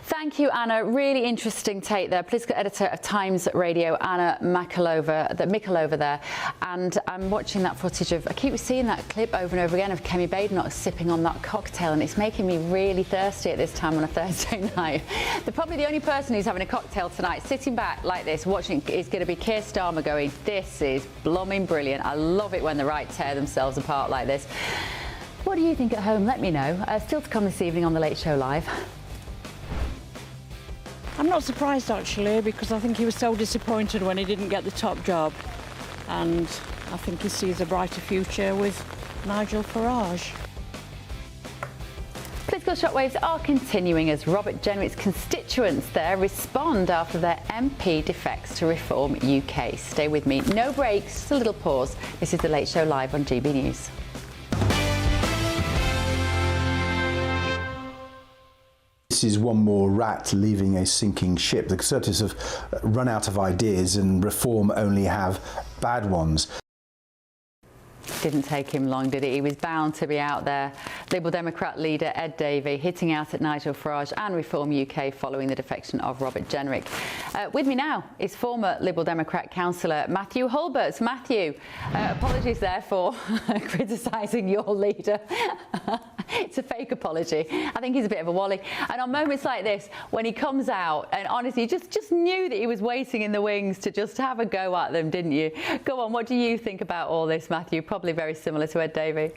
Thank you, Anna. Really interesting take there. Political editor of Times Radio, Anna Mikalova there. And I'm watching that footage of, I keep seeing that clip over and over again of Kemi Badenoch sipping on that cocktail, and it's making me really thirsty at this time on a Thursday night. Probably the only person who's having a cocktail tonight, sitting back like this, watching, is going to be Keir Starmer going, this is blooming brilliant. I love it when the right tear themselves apart like this. What do you think at home? Let me know. Still to come this evening on The Late Show Live. I'm not surprised, actually, because I think he was so disappointed when he didn't get the top job. And I think he sees a brighter future with Nigel Farage. Political shockwaves are continuing as Robert Jenrick's constituents there respond after their MP defects to Reform UK. Stay with me. No breaks, just a little pause. This is The Late Show Live on GB News. This is one more rat leaving a sinking ship. The Conservatives have run out of ideas and Reform only have bad ones. Didn't take him long, did it? He was bound to be out there Liberal Democrat leader Ed Davey hitting out at Nigel Farage and Reform UK following the defection of Robert Jenrick. With me now is former Liberal Democrat councillor Matthew Hulbert. Matthew, apologies there for criticising your leader. It's a fake apology. I think he's a bit of a wally. And on moments like this, when he comes out, and honestly, you just knew that he was waiting in the wings to just have a go at them, didn't you? Go on, what do you think about all this, Matthew? Probably very similar to Ed Davey.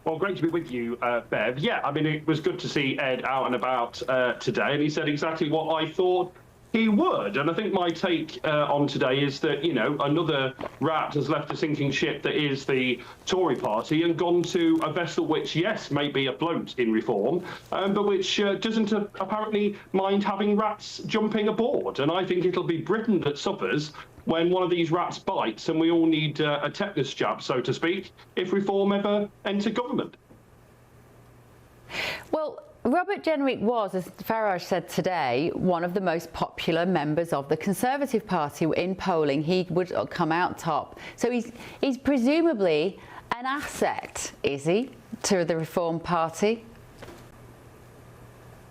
Well, great to be with you, Bev. Yeah, I mean, it was good to see Ed out and about today, and he said exactly what I thought he would. And I think my take on today is that, you know, another rat has left a sinking ship that is the Tory party and gone to a vessel which, yes, may be afloat in reform, but which doesn't apparently mind having rats jumping aboard. And I think it'll be Britain that suffers when one of these rats bites, and we all need a tetanus jab, so to speak, if reform ever enter government. Well, Robert Jenrick was, as Farage said today, one of the most popular members of the Conservative Party in polling. He would come out top. So he's presumably an asset, is he, to the Reform Party?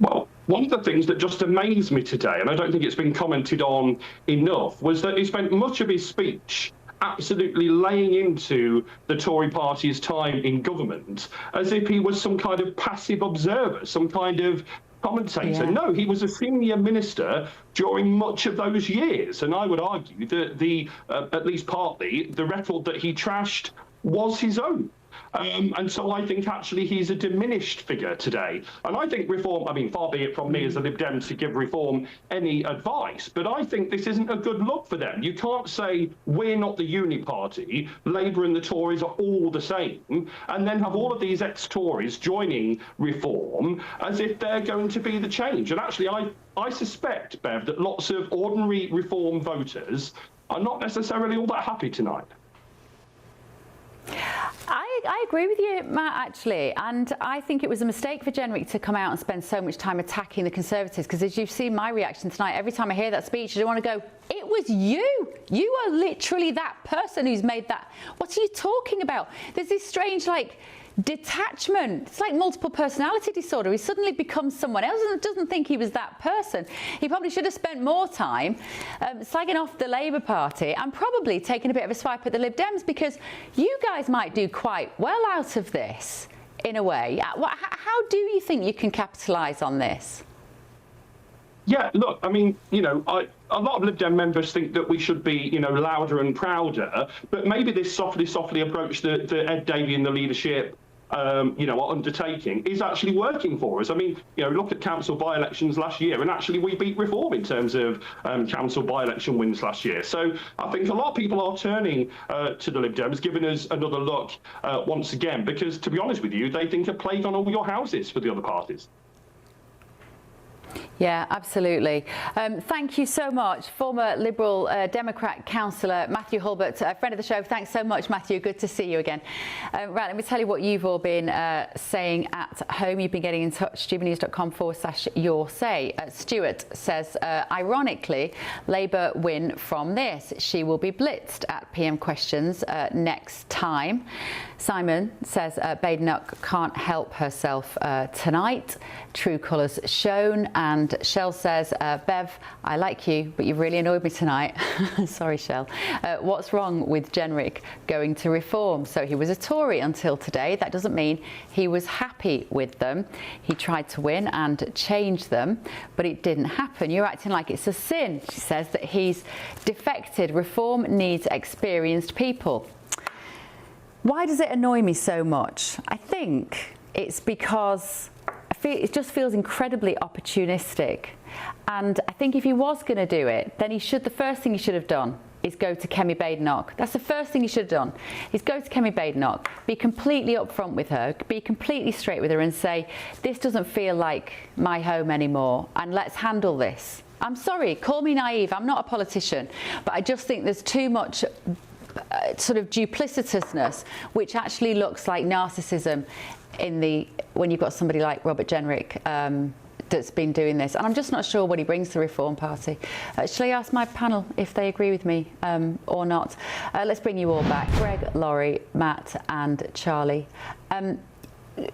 Well, one of the things that just amazed me today, and I don't think it's been commented on enough, was that he spent much of his speech absolutely laying into the Tory party's time in government as if he was some kind of passive observer, some kind of commentator. Yeah. No, he was a senior minister during much of those years. And I would argue that at least partly, the record that he trashed was his own. And so I think actually he's a diminished figure today. And I think reform, I mean, far be it from me as a Lib Dem to give reform any advice, but I think this isn't a good look for them. You can't say we're not the uni party, Labour and the Tories are all the same, and then have all of these ex-Tories joining reform as if they're going to be the change. And actually, I suspect, Bev, that lots of ordinary reform voters are not necessarily all that happy tonight. I agree with you, Matt, actually, and I think it was a mistake for Jenrick to come out and spend so much time attacking the Conservatives, because as you've seen my reaction tonight, every time I hear that speech, I don't want to go, it was you. You are literally that person who's made that. What are you talking about? There's this strange, like, detachment. It's like multiple personality disorder. He suddenly becomes someone else and doesn't think he was that person. He probably should have spent more time slagging off the Labour Party and probably taking a bit of a swipe at the Lib Dems, because you guys might do quite well out of this in a way. How do you think you can capitalise on this? Yeah, look, I mean, you know, a lot of Lib Dem members think that we should be, you know, louder and prouder, but maybe this softly approach that Ed Davey and the leadership you know, are undertaking is actually working for us. I mean, you know, look at council by-elections last year, and actually we beat reform in terms of council by-election wins last year. So I think a lot of people are turning to the Lib Dems, giving us another look once again, because to be honest with you, they think a plague on all your houses for the other parties. Yeah, absolutely. Thank you so much, former Liberal Democrat councillor Matthew Hulbert, a friend of the show. Thanks so much, Matthew. Good to see you again. Right, let me tell you what you've all been saying at home. You've been getting in touch, gbnews.com/your say. Stuart says, ironically, Labour win from this. She will be blitzed at PM questions next time. Simon says, Badenoch can't help herself tonight. True colours shown. And Shell says, Bev, I like you, but you've really annoyed me tonight. Sorry, Shell. What's wrong with Jenrick going to reform? So he was a Tory until today. That doesn't mean he was happy with them. He tried to win and change them, but it didn't happen. You're acting like it's a sin. She says that he's defected. Reform needs experienced people. Why does it annoy me so much? I think it's because it just feels incredibly opportunistic. And I think if he was going to do it, then the first thing he should have done is go to Kemi Badenoch. That's the first thing he should have done, is go to Kemi Badenoch, be completely upfront with her, be completely straight with her and say, this doesn't feel like my home anymore, and let's handle this. I'm sorry, call me naive, I'm not a politician, but I just think there's too much sort of duplicitousness, which actually looks like narcissism when you've got somebody like Robert Jenrick that's been doing this. And I'm just not sure what he brings to the Reform Party. Shall I ask my panel if they agree with me or not? Let's bring you all back. Greg, Laurie, Matt and Charlie.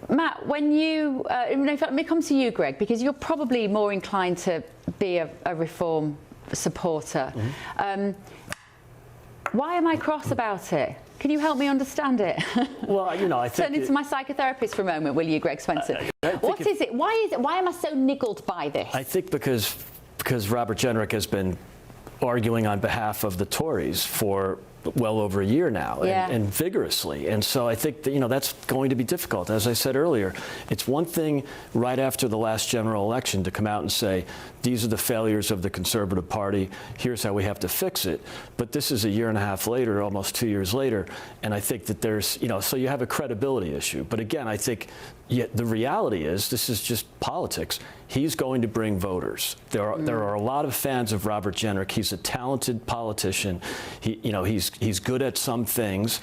Matt, when you, in fact, let me come to you, Greg, because you're probably more inclined to be a reform supporter. Why am I cross about it? Can you help me understand it? Well, you know, I think... Turn into my psychotherapist for a moment, will you, Greg Swenson? What is it? Why am I so niggled by this? I think because Robert Jenrick has been arguing on behalf of the Tories for well over a year now, and vigorously. And so I think that, you know, that's going to be difficult. As I said earlier, it's one thing right after the last general election to come out and say, these are the failures of the Conservative Party, here's how we have to fix it. But this is a year and a half later, almost 2 years later, and I think that there's, you know, so you have a credibility issue. But again, I think the reality is, this is just politics. He's going to bring voters. There are a lot of fans of Robert Jenrick. He's a talented politician. He's good at some things.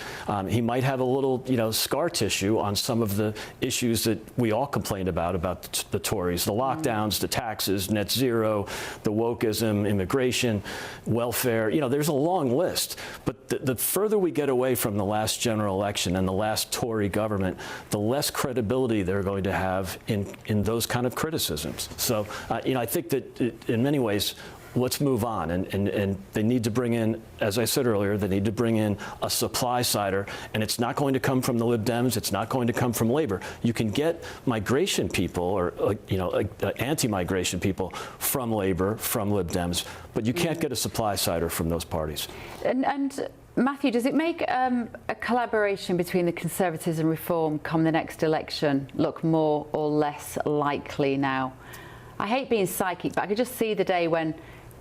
He might have a little, you know, scar tissue on some of the issues that we all complained about the Tories, the lockdowns, the taxes, net zero, the wokeism, immigration, welfare. You know, there's a long list. But the further we get away from the last general election and the last Tory government, the less credibility they're going to have in those kind of criticisms. So, you know, I think that in many ways, let's move on. And they need to bring in, as I said earlier, they need to bring in a supply sider. And it's not going to come from the Lib Dems. It's not going to come from Labour. You can get migration people or, anti-migration people from Labour, from Lib Dems, but you can't get a supply sider from those parties. And Matthew, does it make a collaboration between the Conservatives and Reform come the next election look more or less likely now? I hate being psychic, but I could just see the day when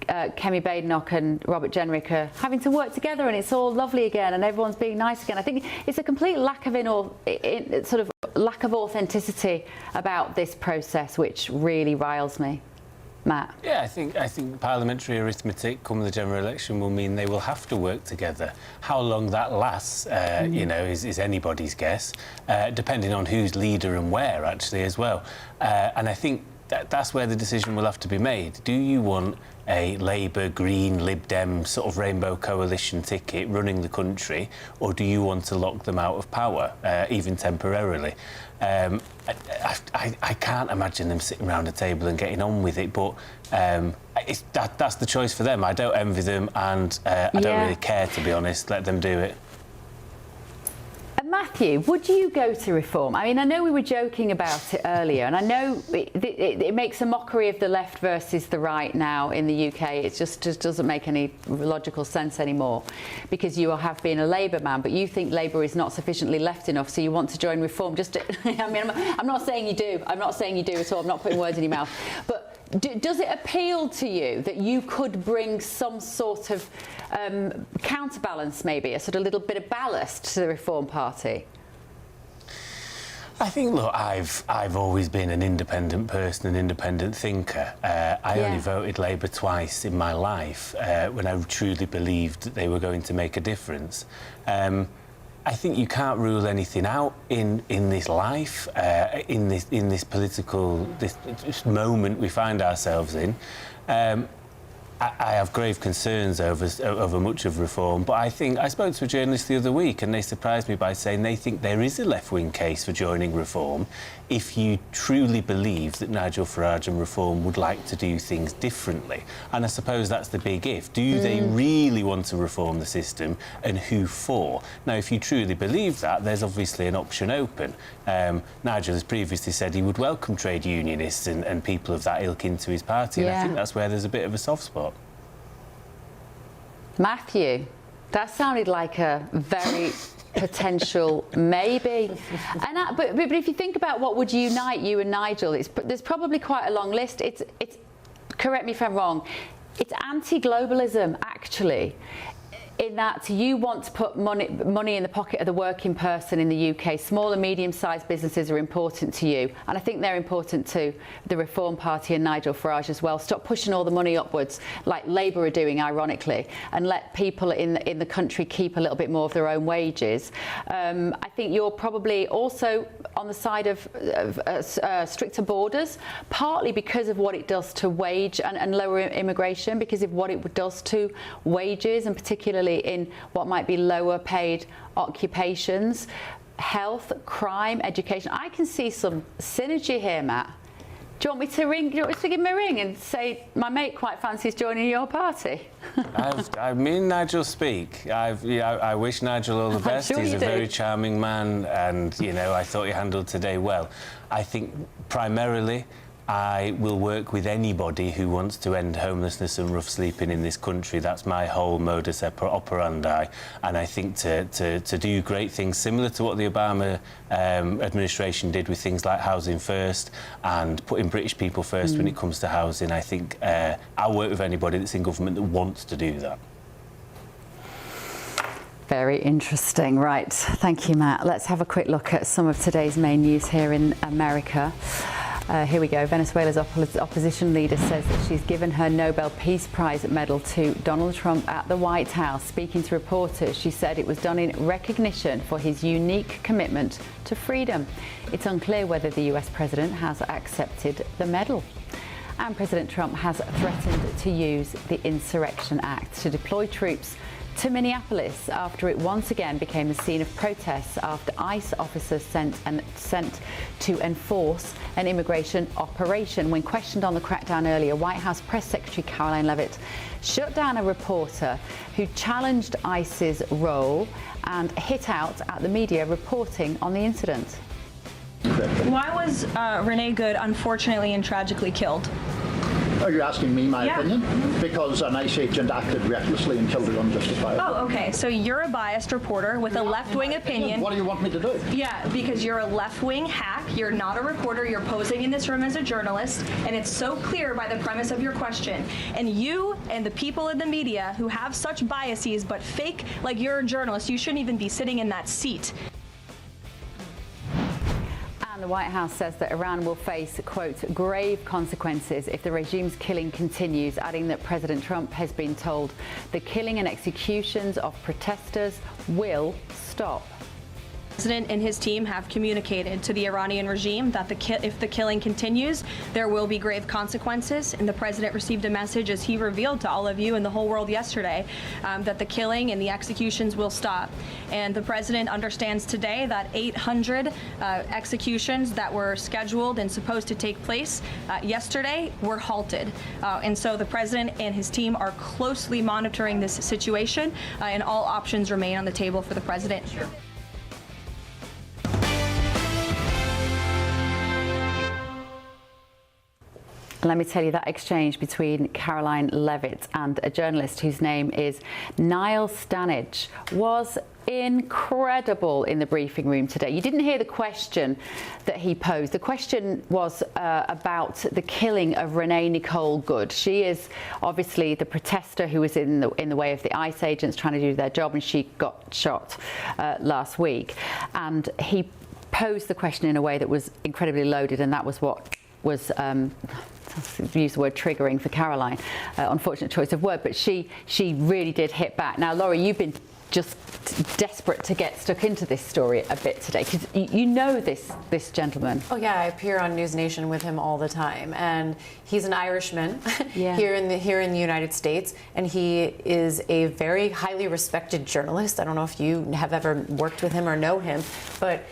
Kemi Badenoch and Robert Jenrick are having to work together and it's all lovely again and everyone's being nice again. I think it's a complete lack of lack of authenticity about this process, which really riles me. Matt? Yeah, I think parliamentary arithmetic come the general election will mean they will have to work together. How long that lasts, you know, is anybody's guess, depending on who's leader and where, actually, as well. And I think that's where the decision will have to be made. Do you want a Labour, Green, Lib Dem sort of rainbow coalition ticket running the country, or do you want to lock them out of power, even temporarily? I can't imagine them sitting around a table and getting on with it, but that's the choice for them. I don't envy them, and I don't really care, to be honest. Let them do it. Matthew, would you go to Reform? I mean, I know we were joking about it earlier, and I know it makes a mockery of the left versus the right now in the UK. It just doesn't make any logical sense anymore, because you have been a Labour man, but you think Labour is not sufficiently left enough, so you want to join Reform. I mean, I'm not saying you do. I'm not saying you do at all. I'm not putting words in your mouth. But does it appeal to you that you could bring some sort of counterbalance, maybe a sort of little bit of ballast to the Reform Party? I think, look, I've always been an independent person, an independent thinker. I only voted Labour twice in my life when I truly believed that they were going to make a difference. I think you can't rule anything out in this life, in this political this moment we find ourselves in. I have grave concerns over much of Reform, but I spoke to a journalist the other week and they surprised me by saying they think there is a left-wing case for joining Reform if you truly believe that Nigel Farage and Reform would like to do things differently. And I suppose that's the big if. Do they really want to reform the system, and who for? Now, if you truly believe that, there's obviously an option open. Nigel has previously said he would welcome trade unionists and people of that ilk into his party, and I think that's where there's a bit of a soft spot. Matthew, that sounded like a very potential maybe. But if you think about what would unite you and Nigel, there's probably quite a long list. It's correct me if I'm wrong, it's anti-globalism, actually, in that you want to put money in the pocket of the working person in the UK. Small and medium-sized businesses are important to you, and I think they're important to the Reform Party and Nigel Farage as well. Stop pushing all the money upwards, like Labour are doing, ironically, and let people in the country keep a little bit more of their own wages. I think you're probably also on the side of stricter borders, partly because of what it does to wage and lower immigration, because of what it does to wages, and particularly in what might be lower paid occupations. health, crime, education. I can see some synergy here, Matt. Do you want me to ring? Do you want me to give him a ring and say my mate quite fancies joining your party? Me and Nigel speak. I wish Nigel all the best. Sure He's a do. very charming man, and I thought he handled today well. I think primarily I will work with anybody who wants to end homelessness and rough sleeping in this country. That's my whole modus operandi. And I think to do great things similar to what the Obama administration did with things like Housing First and putting British people first when it comes to housing, I think I'll work with anybody that's in government that wants to do that. Very interesting. Right. Thank you, Matt. Let's have a quick look at some of today's main news here in America. Here we go. Venezuela's opposition leader says that she's given her Nobel Peace Prize medal to Donald Trump at the White House. Speaking to reporters, she said it was done in recognition for his unique commitment to freedom. It's unclear whether the US president has accepted the medal. And President Trump has threatened to use the Insurrection Act to deploy troops to Minneapolis after it once again became the scene of protests after ICE officers sent to enforce an immigration operation. When questioned on the crackdown earlier, White House Press Secretary Caroline Leavitt shut down a reporter who challenged ICE's role and hit out at the media reporting on the incident. Why was Renee Good unfortunately and tragically killed? Are you asking me my opinion? Because an ICE agent acted recklessly and killed her unjustifiably. Oh, okay. So you're a biased reporter with a left-wing opinion. What do you want me to do? Yeah, because you're a left-wing hack. You're not a reporter. You're posing in this room as a journalist, and it's so clear by the premise of your question. And you and the people in the media who have such biases but fake like you're a journalist, you shouldn't even be sitting in that seat. And the White House says that Iran will face, quote, grave consequences if the regime's killing continues, adding that President Trump has been told the killing and executions of protesters will stop. The president and his team have communicated to the Iranian regime that if the killing continues, there will be grave consequences. And the president received a message, as he revealed to all of you and the whole world yesterday, that the killing and the executions will stop. And the president understands today that 800 executions that were scheduled and supposed to take place yesterday were halted. And so the president and his team are closely monitoring this situation, and all options remain on the table for the president. Let me tell you, that exchange between Caroline Leavitt and a journalist whose name is Niall Stanage was incredible in the briefing room today. You didn't hear the question that he posed. The question was about the killing of Renee Nicole Good. She is obviously the protester who was in the way of the ICE agents trying to do their job, and she got shot last week. And he posed the question in a way that was incredibly loaded, and that was what was use the word triggering for Caroline. Unfortunate choice of word, but she really did hit back. Now, Laurie, you've been just desperate to get stuck into this story a bit today, because you know this gentleman. Oh yeah, I appear on News Nation with him all the time, and he's an Irishman here in the United States, and he is a very highly respected journalist. I don't know if you have ever worked with him or know him, but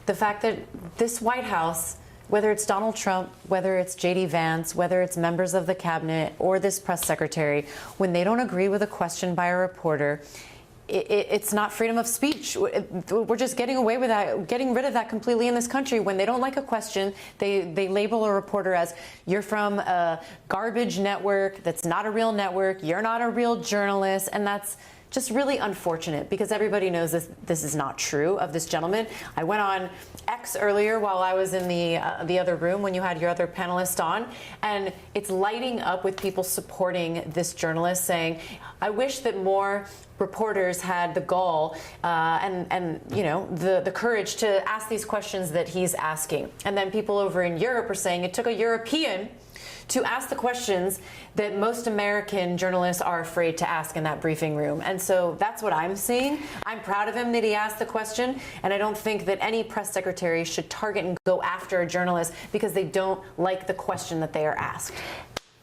the fact that this White House, whether it's Donald Trump, whether it's J.D. Vance, whether it's members of the cabinet or this press secretary, when they don't agree with a question by a reporter, it's not freedom of speech. We're just getting away with that, getting rid of that completely in this country. When they don't like a question, they label a reporter as, you're from a garbage network that's not a real network, you're not a real journalist, and that's just really unfortunate, because everybody knows this is not true of this gentleman. I went on X earlier while I was in the other room when you had your other panelist on, and it's lighting up with people supporting this journalist, saying, I wish that more reporters had the gall and you know, the courage to ask these questions that he's asking. And then people over in Europe are saying it took a European to ask the questions that most American journalists are afraid to ask in that briefing room. And so that's what I'm seeing. I'm proud of him that he asked the question, and I don't think that any press secretary should target and go after a journalist because they don't like the question that they are asked.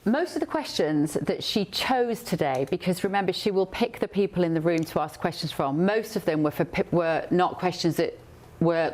Most of the questions that she chose today, because remember, she will pick the people in the room to ask questions from, most of them were not questions that were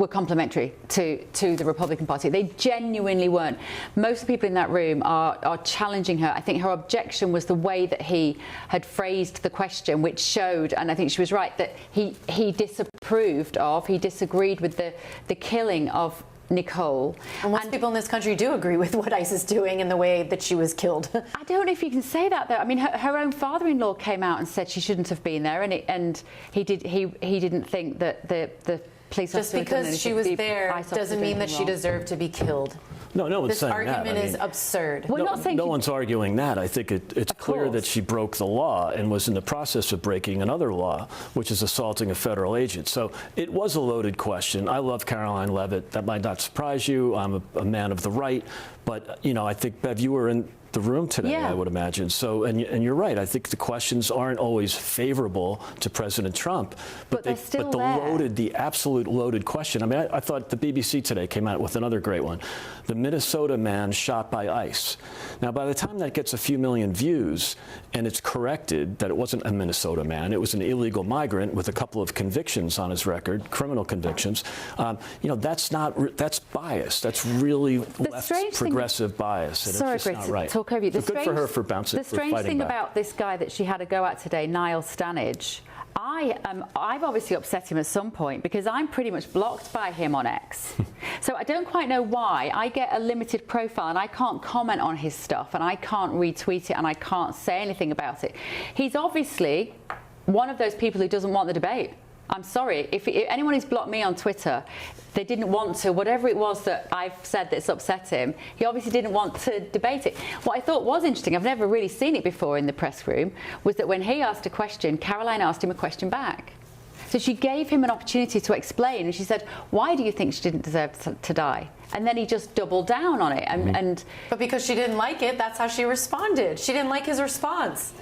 complimentary to the Republican Party. They genuinely weren't. Most of the people in that room are challenging her. I think her objection was the way that he had phrased the question, which showed, and I think she was right, that he disagreed with the killing of Nicole. And most people in this country do agree with what ICE is doing and the way that she was killed. I don't know if you can say that, though. I mean, her own father-in-law came out and said she shouldn't have been there, and he didn't think that the police just because she was there doesn't mean that she deserved to be killed. No one's saying that. This argument is absurd. We're not saying no one's arguing that. I think it's clear that she broke the law and was in the process of breaking another law, which is assaulting a federal agent. So it was a loaded question. I love Caroline Leavitt. That might not surprise you. I'm a man of the right. But, I think, Bev, you were in the room today, I would imagine. So, and you're right. I think the questions aren't always favorable to President Trump, but the absolute loaded question. I mean, I thought the BBC today came out with another great one. The Minnesota man shot by ICE. Now, by the time that gets a few million views and it's corrected that it wasn't a Minnesota man, it was an illegal migrant with a couple of convictions on his record, criminal convictions, that's bias. That's really left progressive bias. And sorry, it's just not right. Talk over you. Good for her for bouncing. The strange thing about this guy that she had a go at today, Niall Stanage, I've obviously upset him at some point because I'm pretty much blocked by him on X. So I don't quite know why. I get a limited profile and I can't comment on his stuff and I can't retweet it and I can't say anything about it. He's obviously one of those people who doesn't want the debate. I'm sorry, if anyone who's blocked me on Twitter, they didn't want to, whatever it was that I've said that's upset him, he obviously didn't want to debate it. What I thought was interesting, I've never really seen it before in the press room, was that when he asked a question, Caroline asked him a question back. So she gave him an opportunity to explain, and she said, why do you think she didn't deserve to die? And then he just doubled down on it. But because she didn't like it, that's how she responded. She didn't like his response.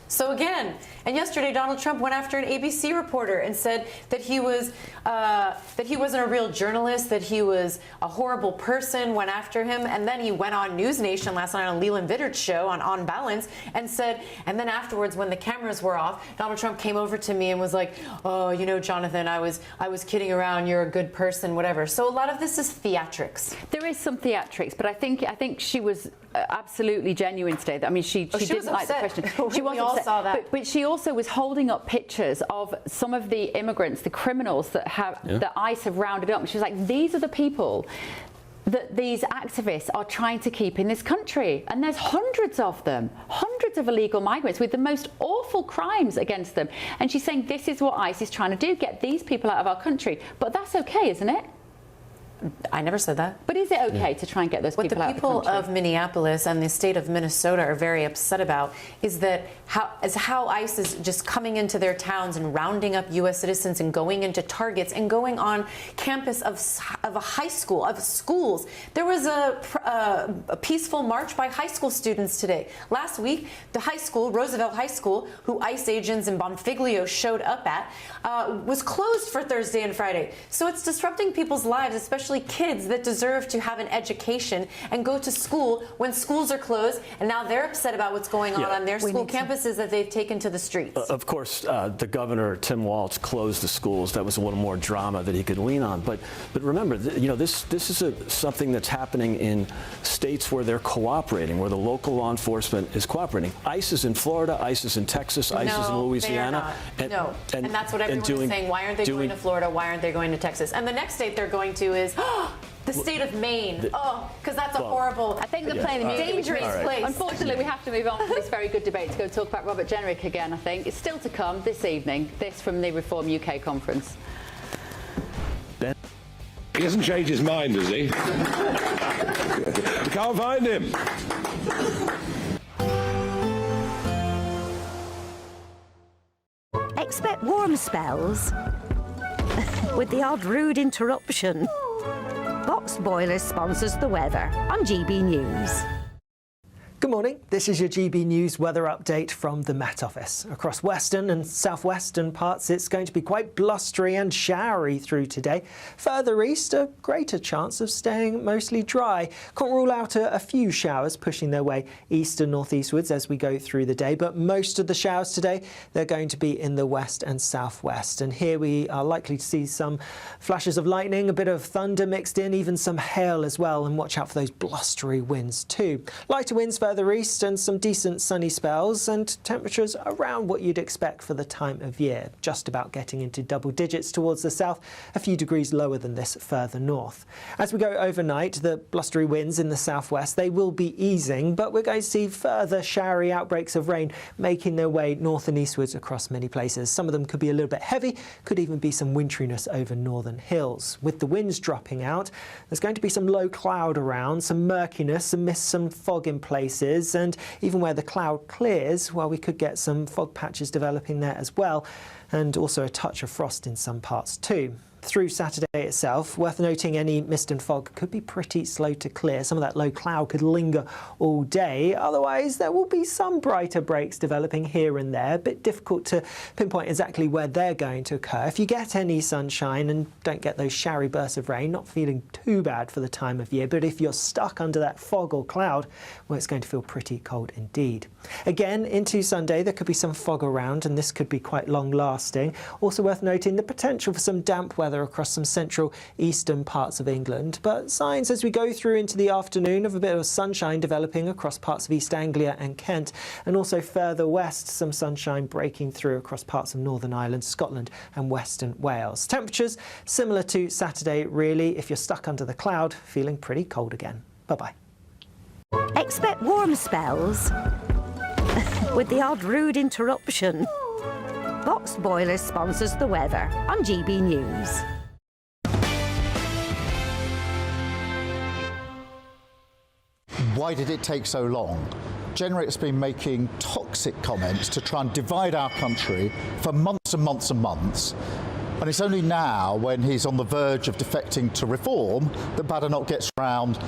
So again, and yesterday Donald Trump went after an ABC reporter and said that he wasn't a real journalist, that he was a horrible person, went after him, and then he went on News Nation last night on Leland Vitterd's show on Balance and said, and then afterwards when the cameras were off, Donald Trump came over to me and was like, oh, Jonathan, I was kidding around, you're a good person, whatever. So a lot of this is theatrics. There is some theatrics, but I think she was absolutely genuine today. I mean, she didn't like the question. She was upset. Saw that. But she also was holding up pictures of some of the immigrants, the criminals that ICE have rounded up. And she was like, these are the people that these activists are trying to keep in this country. And there's hundreds of them, hundreds of illegal migrants with the most awful crimes against them. And she's saying this is what ICE is trying to do, get these people out of our country. But that's okay, isn't it? I never said that. But is it okay to try and get those people out of the country? What the people of Minneapolis and the state of Minnesota are very upset about is that how ICE is just coming into their towns and rounding up U.S. citizens and going into Targets and going on campus of a high school, of schools. There was a peaceful march by high school students today. Last week, the high school, Roosevelt High School, who ICE agents in Bonfiglio showed up at, was closed for Thursday and Friday. So it's disrupting people's lives, especially kids that deserve to have an education and go to school when schools are closed, and now they're upset about what's going on their school campuses that they've taken to the streets. Of course, the governor, Tim Walz, closed the schools. That was a little more drama that he could lean on. But remember, this is something that's happening in states where they're cooperating, where the local law enforcement is cooperating. ICE is in Florida, ICE is in Texas, ICE is in Louisiana. And that's what everyone is saying. Why aren't they going to Florida? Why aren't they going to Texas? And the next state they're going to is the state of Maine. Because that's a horrible, I think they're playing the dangerous place. Unfortunately, we have to move on from this very good debate to go talk about Robert Jenrick again, I think. It's still to come this evening. This from the Reform UK conference. He hasn't changed his mind, has he? We can't find him. Expect warm spells with the odd rude interruption. Box Boilers sponsors the weather on GB News. Good Good morning. This is your GB News weather update from the Met Office. Across western and southwestern parts, it's going to be quite blustery and showery through today. Further east, a greater chance of staying mostly dry. Can't rule out a few showers pushing their way east and northeastwards as we go through the day, but most of the showers today, they're going to be in the west and southwest. And here we are likely to see some flashes of lightning, a bit of thunder mixed in, even some hail as well, and watch out for those blustery winds too. Lighter winds further east and some decent sunny spells, and temperatures around what you'd expect for the time of year, just about getting into double digits towards the south, a few degrees lower than this further north. As we go overnight, the blustery winds in the southwest, they will be easing, but we're going to see further showery outbreaks of rain making their way north and eastwards across many places. Some of them could be a little bit heavy, could even be some winteriness over northern hills. With the winds dropping out, there's going to be some low cloud around, some murkiness, some fog in places, and even where the cloud clears, well, we could get some fog patches developing there as well, and also a touch of frost in some parts too. Through Saturday itself, worth noting any mist and fog could be pretty slow to clear. Some of that low cloud could linger all day. Otherwise, there will be some brighter breaks developing here and there. A bit difficult to pinpoint exactly where they're going to occur. If you get any sunshine and don't get those showery bursts of rain, not feeling too bad for the time of year. But if you're stuck under that fog or cloud, well, it's going to feel pretty cold indeed. Again, into Sunday, there could be some fog around, and this could be quite long lasting. Also worth noting the potential for some damp weather across some central eastern parts of England, but signs as we go through into the afternoon of a bit of sunshine developing across parts of East Anglia and Kent, and also further west some sunshine breaking through across parts of Northern Ireland, Scotland and Western Wales. Temperatures similar to Saturday really, if you're stuck under the cloud, feeling pretty cold again. Bye-bye. Expect warm spells with the odd rude interruption. Boxed Boilers sponsors the weather on GB News. Why did it take so long? Jenrick's been making toxic comments to try and divide our country for months and months and months. And it's only now, when he's on the verge of defecting to reform, that Badenoch gets round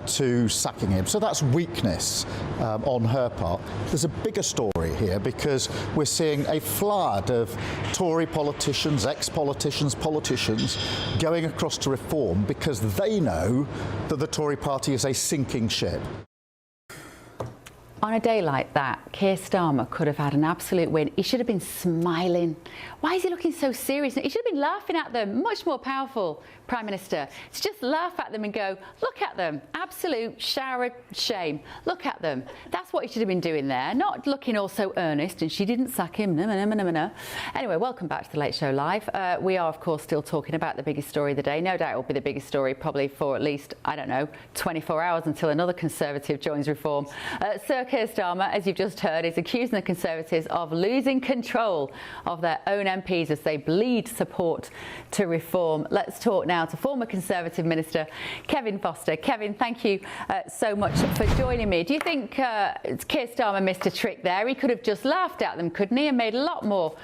to sacking him. So that's weakness on her part. There's a bigger story here, because we're seeing a flood of Tory politicians, ex-politicians, politicians going across to reform because they know that the Tory party is a sinking ship. On a day like that, Keir Starmer could have had an absolute win. He should have been smiling. Why is he looking so serious? He should have been laughing at them. Much more powerful Prime Minister. To just laugh at them and go, look at them. Absolute shower of shame. Look at them. That's what he should have been doing there. Not looking all so earnest, and she didn't sack him. No. Anyway, welcome back to the Late Show Live. We are, of course, still talking about the biggest story of the day. No doubt it will be the biggest story probably for at least, I don't know, 24 hours until another Conservative joins reform. Sir Keir Starmer, as you've just heard, is accusing the Conservatives of losing control of their own MPs as they bleed support to reform. Let's talk now to former Conservative Minister Kevin Foster. Kevin, thank you so much for joining me. Do you think Keir Starmer missed a trick there? He could have just laughed at them, couldn't he, and made a lot more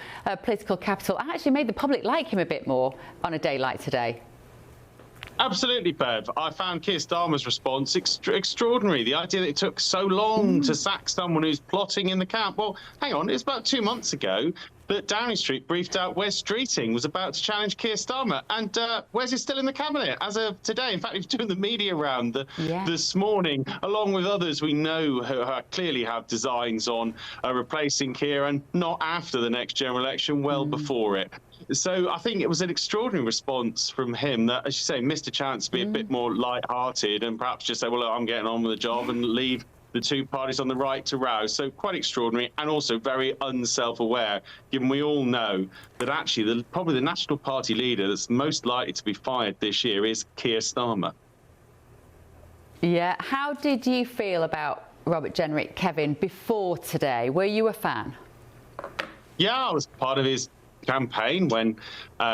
political capital, and actually made the public like him a bit more on a day like today? Absolutely, Bev. I found Keir Starmer's response extraordinary. The idea that it took so long to sack someone who's plotting in the camp. Well, hang on, it's about 2 months ago that Downing Street briefed out Wes Streeting was about to challenge Keir Starmer. And Wes is still in the cabinet as of today. In fact, he was doing the media round this morning, along with others we know who clearly have designs on replacing Keir, and not after the next general election, well before it. So I think it was an extraordinary response from him that, as you say, missed a chance to be a bit more light-hearted and perhaps just say, well, look, I'm getting on with the job, and leave the two parties on the right to rouse. So quite extraordinary, and also very unself-aware, given we all know that actually probably the National Party leader that's most likely to be fired this year is Keir Starmer. Yeah. How did you feel about Robert Jenrick, Kevin, before today? Were you a fan? Yeah, I was part of his campaign when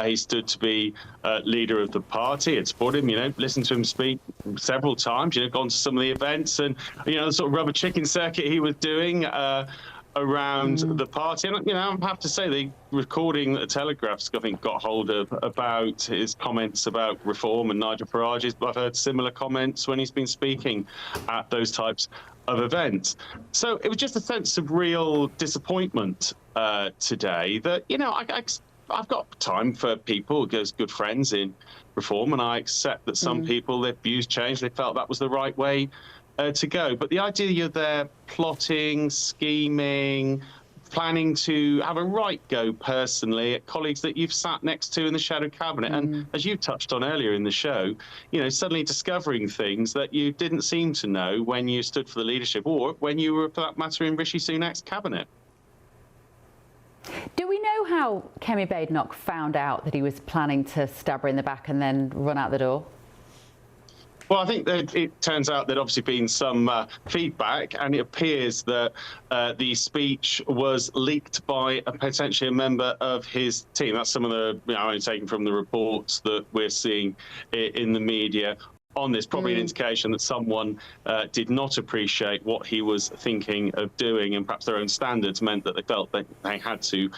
he stood to be leader of the party. I'd supported him, listened to him speak several times, gone to some of the events, and, the sort of rubber chicken circuit he was doing. around the party. And, I have to say, the recording that the Telegraph's, I think, got hold of about his comments about reform and Nigel Farage's, I've heard similar comments when he's been speaking at those types of events. So it was just a sense of real disappointment today that, I've got time for people, as good friends in reform, and I accept that some people, their views changed. They felt that was the right way to go. But the idea you're there plotting, scheming, planning to have a right go personally at colleagues that you've sat next to in the shadow cabinet. And as you touched on earlier in the show, suddenly discovering things that you didn't seem to know when you stood for the leadership or when you were, for that matter, in Rishi Sunak's cabinet. Do we know how Kemi Badenoch found out that he was planning to stab her in the back and then run out the door? Well, I think that it turns out there'd obviously been some feedback, and it appears that the speech was leaked by potentially a member of his team. That's some of the, only taken from the reports that we're seeing in the media on this. Probably an indication that someone did not appreciate what he was thinking of doing, and perhaps their own standards meant that they felt that they had to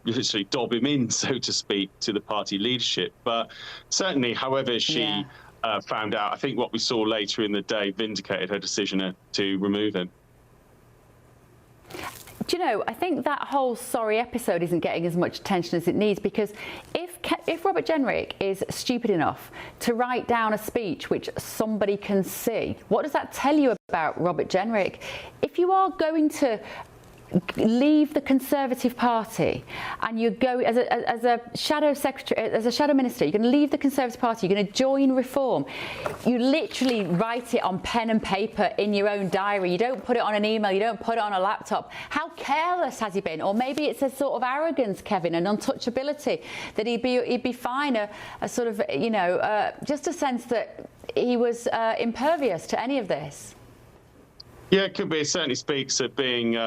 literally dob him in, so to speak, to the party leadership. But certainly, however she found out, I think what we saw later in the day vindicated her decision to remove him. Do you know, I think that whole sorry episode isn't getting as much attention as it needs, because if Robert Jenrick is stupid enough to write down a speech which somebody can see, what does that tell you about Robert Jenrick? If you are going to leave the Conservative Party and you go as a shadow secretary, as a shadow minister, you're going to leave the Conservative Party, you're going to join Reform, you literally write it on pen and paper in your own diary. You don't put it on an email, you don't put it on a laptop. How careless has he been? Or maybe it's a sort of arrogance, Kevin, and untouchability, that he'd be fine, a sort of, just a sense that he was impervious to any of this. Yeah, it could be. It certainly speaks of being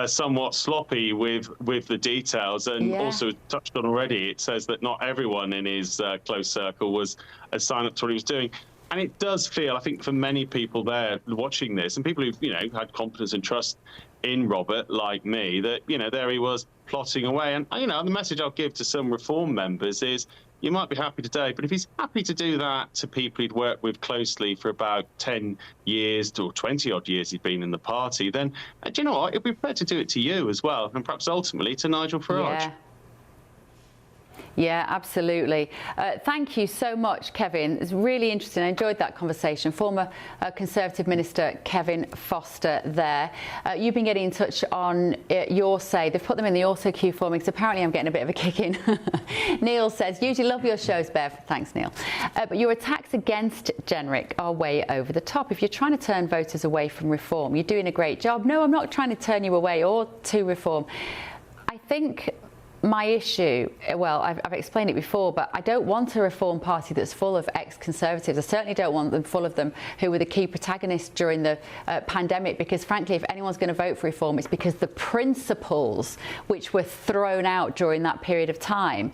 somewhat sloppy with the details, and also touched on already, it says that not everyone in his close circle was as signed up to what he was doing. And it does feel, I think, for many people there watching this, and people who've had confidence and trust in Robert, like me, that there he was plotting away. And the message I'll give to some Reform members is, you might be happy today, but if he's happy to do that to people he'd worked with closely for about 10 years or 20 odd years he'd been in the party, then do you know what? He'll be prepared to do it to you as well, and perhaps ultimately to Nigel Farage. Yeah, absolutely. Thank you so much, Kevin. It's really interesting. I enjoyed that conversation. Former Conservative Minister Kevin Foster there. You've been getting in touch on Your Say. They've put them in the auto queue for me, because apparently I'm getting a bit of a kick in. Neil says, usually love your shows, Bev. Thanks, Neil. But your attacks against Jenrick are way over the top. If you're trying to turn voters away from Reform, you're doing a great job. No, I'm not trying to turn you away or to Reform. I think my issue, well, I've explained it before, but I don't want a Reform Party that's full of ex-Conservatives. I certainly don't want them full of them who were the key protagonists during the pandemic, because frankly, if anyone's going to vote for Reform, it's because the principles which were thrown out during that period of time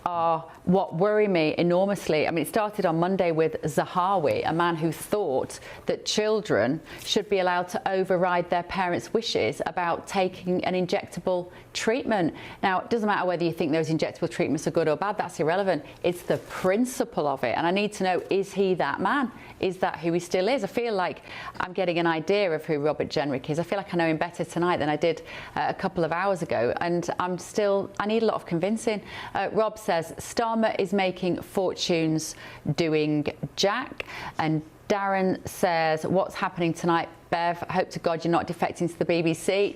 are what worry me enormously. I mean, it started on Monday with Zahawi, a man who thought that children should be allowed to override their parents' wishes about taking an injectable treatment. Now, it doesn't matter whether you think those injectable treatments are good or bad, that's irrelevant. It's the principle of it. And I need to know, is he that man? Is that who he still is? I feel like I'm getting an idea of who Robert Jenrick is. I feel like I know him better tonight than I did a couple of hours ago. And I need a lot of convincing. Rob says, Starmer is making fortunes doing Jack. And Darren says, what's happening tonight, Bev? I hope to God you're not defecting to the BBC.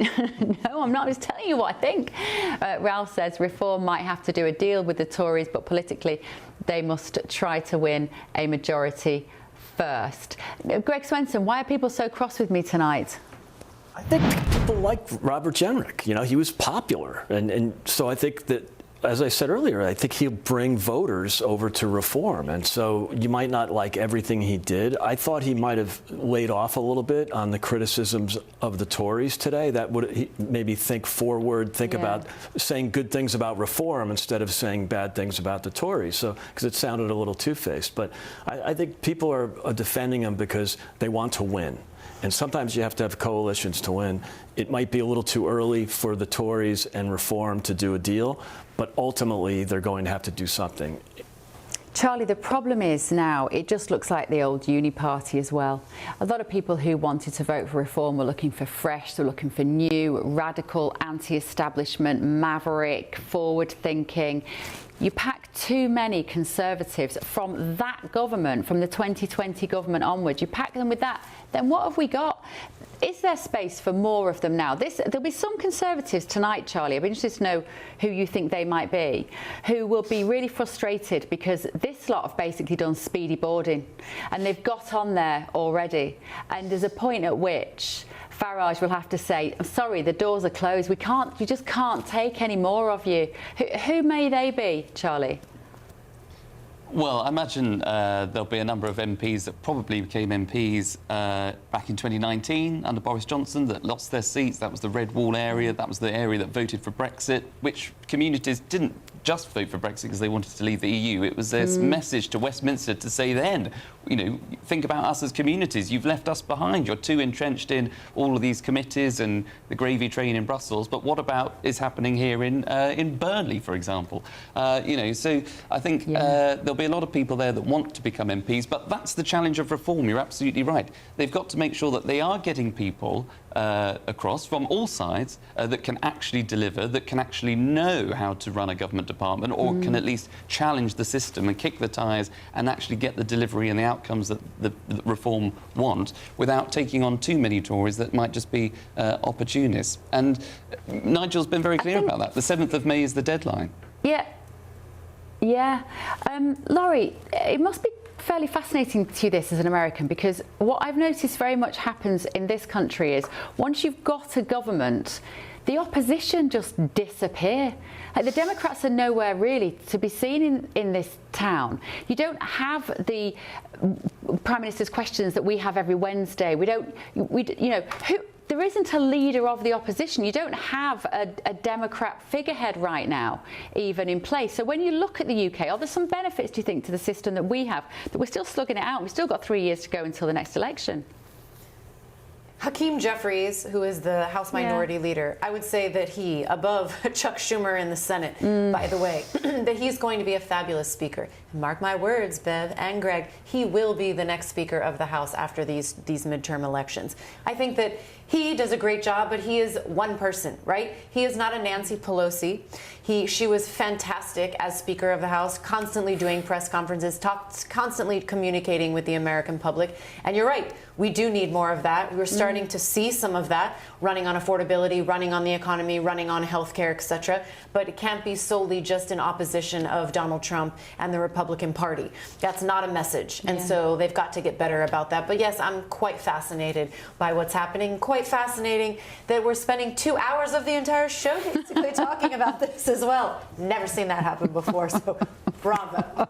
No, I'm not. I'm just telling you what I think. Ralph says, Reform might have to do a deal with the Tories, but politically they must try to win a majority first. Greg Swenson, why are people so cross with me tonight? I think people like Robert Jenrick. He was popular. And so I think that, as I said earlier, I think he'll bring voters over to Reform. And so you might not like everything he did. I thought he might have laid off a little bit on the criticisms of the Tories today. That would maybe think forward, think about saying good things about Reform instead of saying bad things about the Tories. So, because it sounded a little two-faced. But I think people are defending him because they want to win. And sometimes you have to have coalitions to win. It might be a little too early for the Tories and Reform to do a deal, but ultimately they're going to have to do something. Charlie, the problem is now it just looks like the old uni party as well. A lot of people who wanted to vote for Reform were looking for fresh, they were looking for new, radical, anti-establishment, maverick, forward-thinking. You pack too many Conservatives from that government, from the 2020 government onwards, you pack them with that, then what have we got? Is there space for more of them now? There'll be some Conservatives tonight, Charlie, I'd be interested to know who you think they might be, who will be really frustrated because this lot have basically done speedy boarding and they've got on there already. And there's a point at which Farage will have to say, I'm sorry, the doors are closed. We just can't take any more of you. Who may they be, Charlie? Well, I imagine there'll be a number of MPs that probably became MPs back in 2019 under Boris Johnson that lost their seats. That was the Red Wall area. That was the area that voted for Brexit, which communities didn't just vote for Brexit because they wanted to leave the EU. It was their message to Westminster to say then, you know, think about us as communities. You've left us behind. You're too entrenched in all of these committees and the gravy train in Brussels. But what about is happening here in Burnley, for example? You know, so I think there'll be a lot of people there that want to become MPs. But that's the challenge of Reform. You're absolutely right. They've got to make sure that they are getting people across from all sides that can actually deliver, that can actually know how to run a government department or can at least challenge the system and kick the tyres and actually get the delivery and the outcomes that the Reform want without taking on too many Tories that might just be opportunists. And Nigel's been very clear about that. The 7th of May is the deadline. Yeah. Laurie, it must be fairly fascinating to this as an American, because what I've noticed very much happens in this country is once you've got a government, the opposition just disappear. Like, the Democrats are nowhere really to be seen in this town. You don't have the Prime Minister's questions that we have every Wednesday. There isn't a leader of the opposition. You don't have a Democrat figurehead right now, even in place. So when you look at the UK, are there some benefits, do you think, to the system that we have, that we're still slugging it out? We've still got 3 years to go until the next election. Hakeem Jeffries, who is the House Minority Leader, I would say that he, above Chuck Schumer in the Senate, by the way, that he's going to be a fabulous speaker. Mark my words, Bev and Greg, he will be the next Speaker of the House after these midterm elections. I think that he does a great job, but he is one person, right? He is not a Nancy Pelosi. She was fantastic as Speaker of the House, constantly doing press conferences, constantly communicating with the American public. And you're right, we do need more of that. We're starting to see some of that, running on affordability, running on the economy, running on healthcare, etc. But it can't be solely just in opposition of Donald Trump and the Republican Party. That's not a message. And so they've got to get better about that. But yes, I'm quite fascinated by what's happening. Quite fascinating that we're spending 2 hours of the entire show basically talking about this as well. Never seen that happen before, so bravo.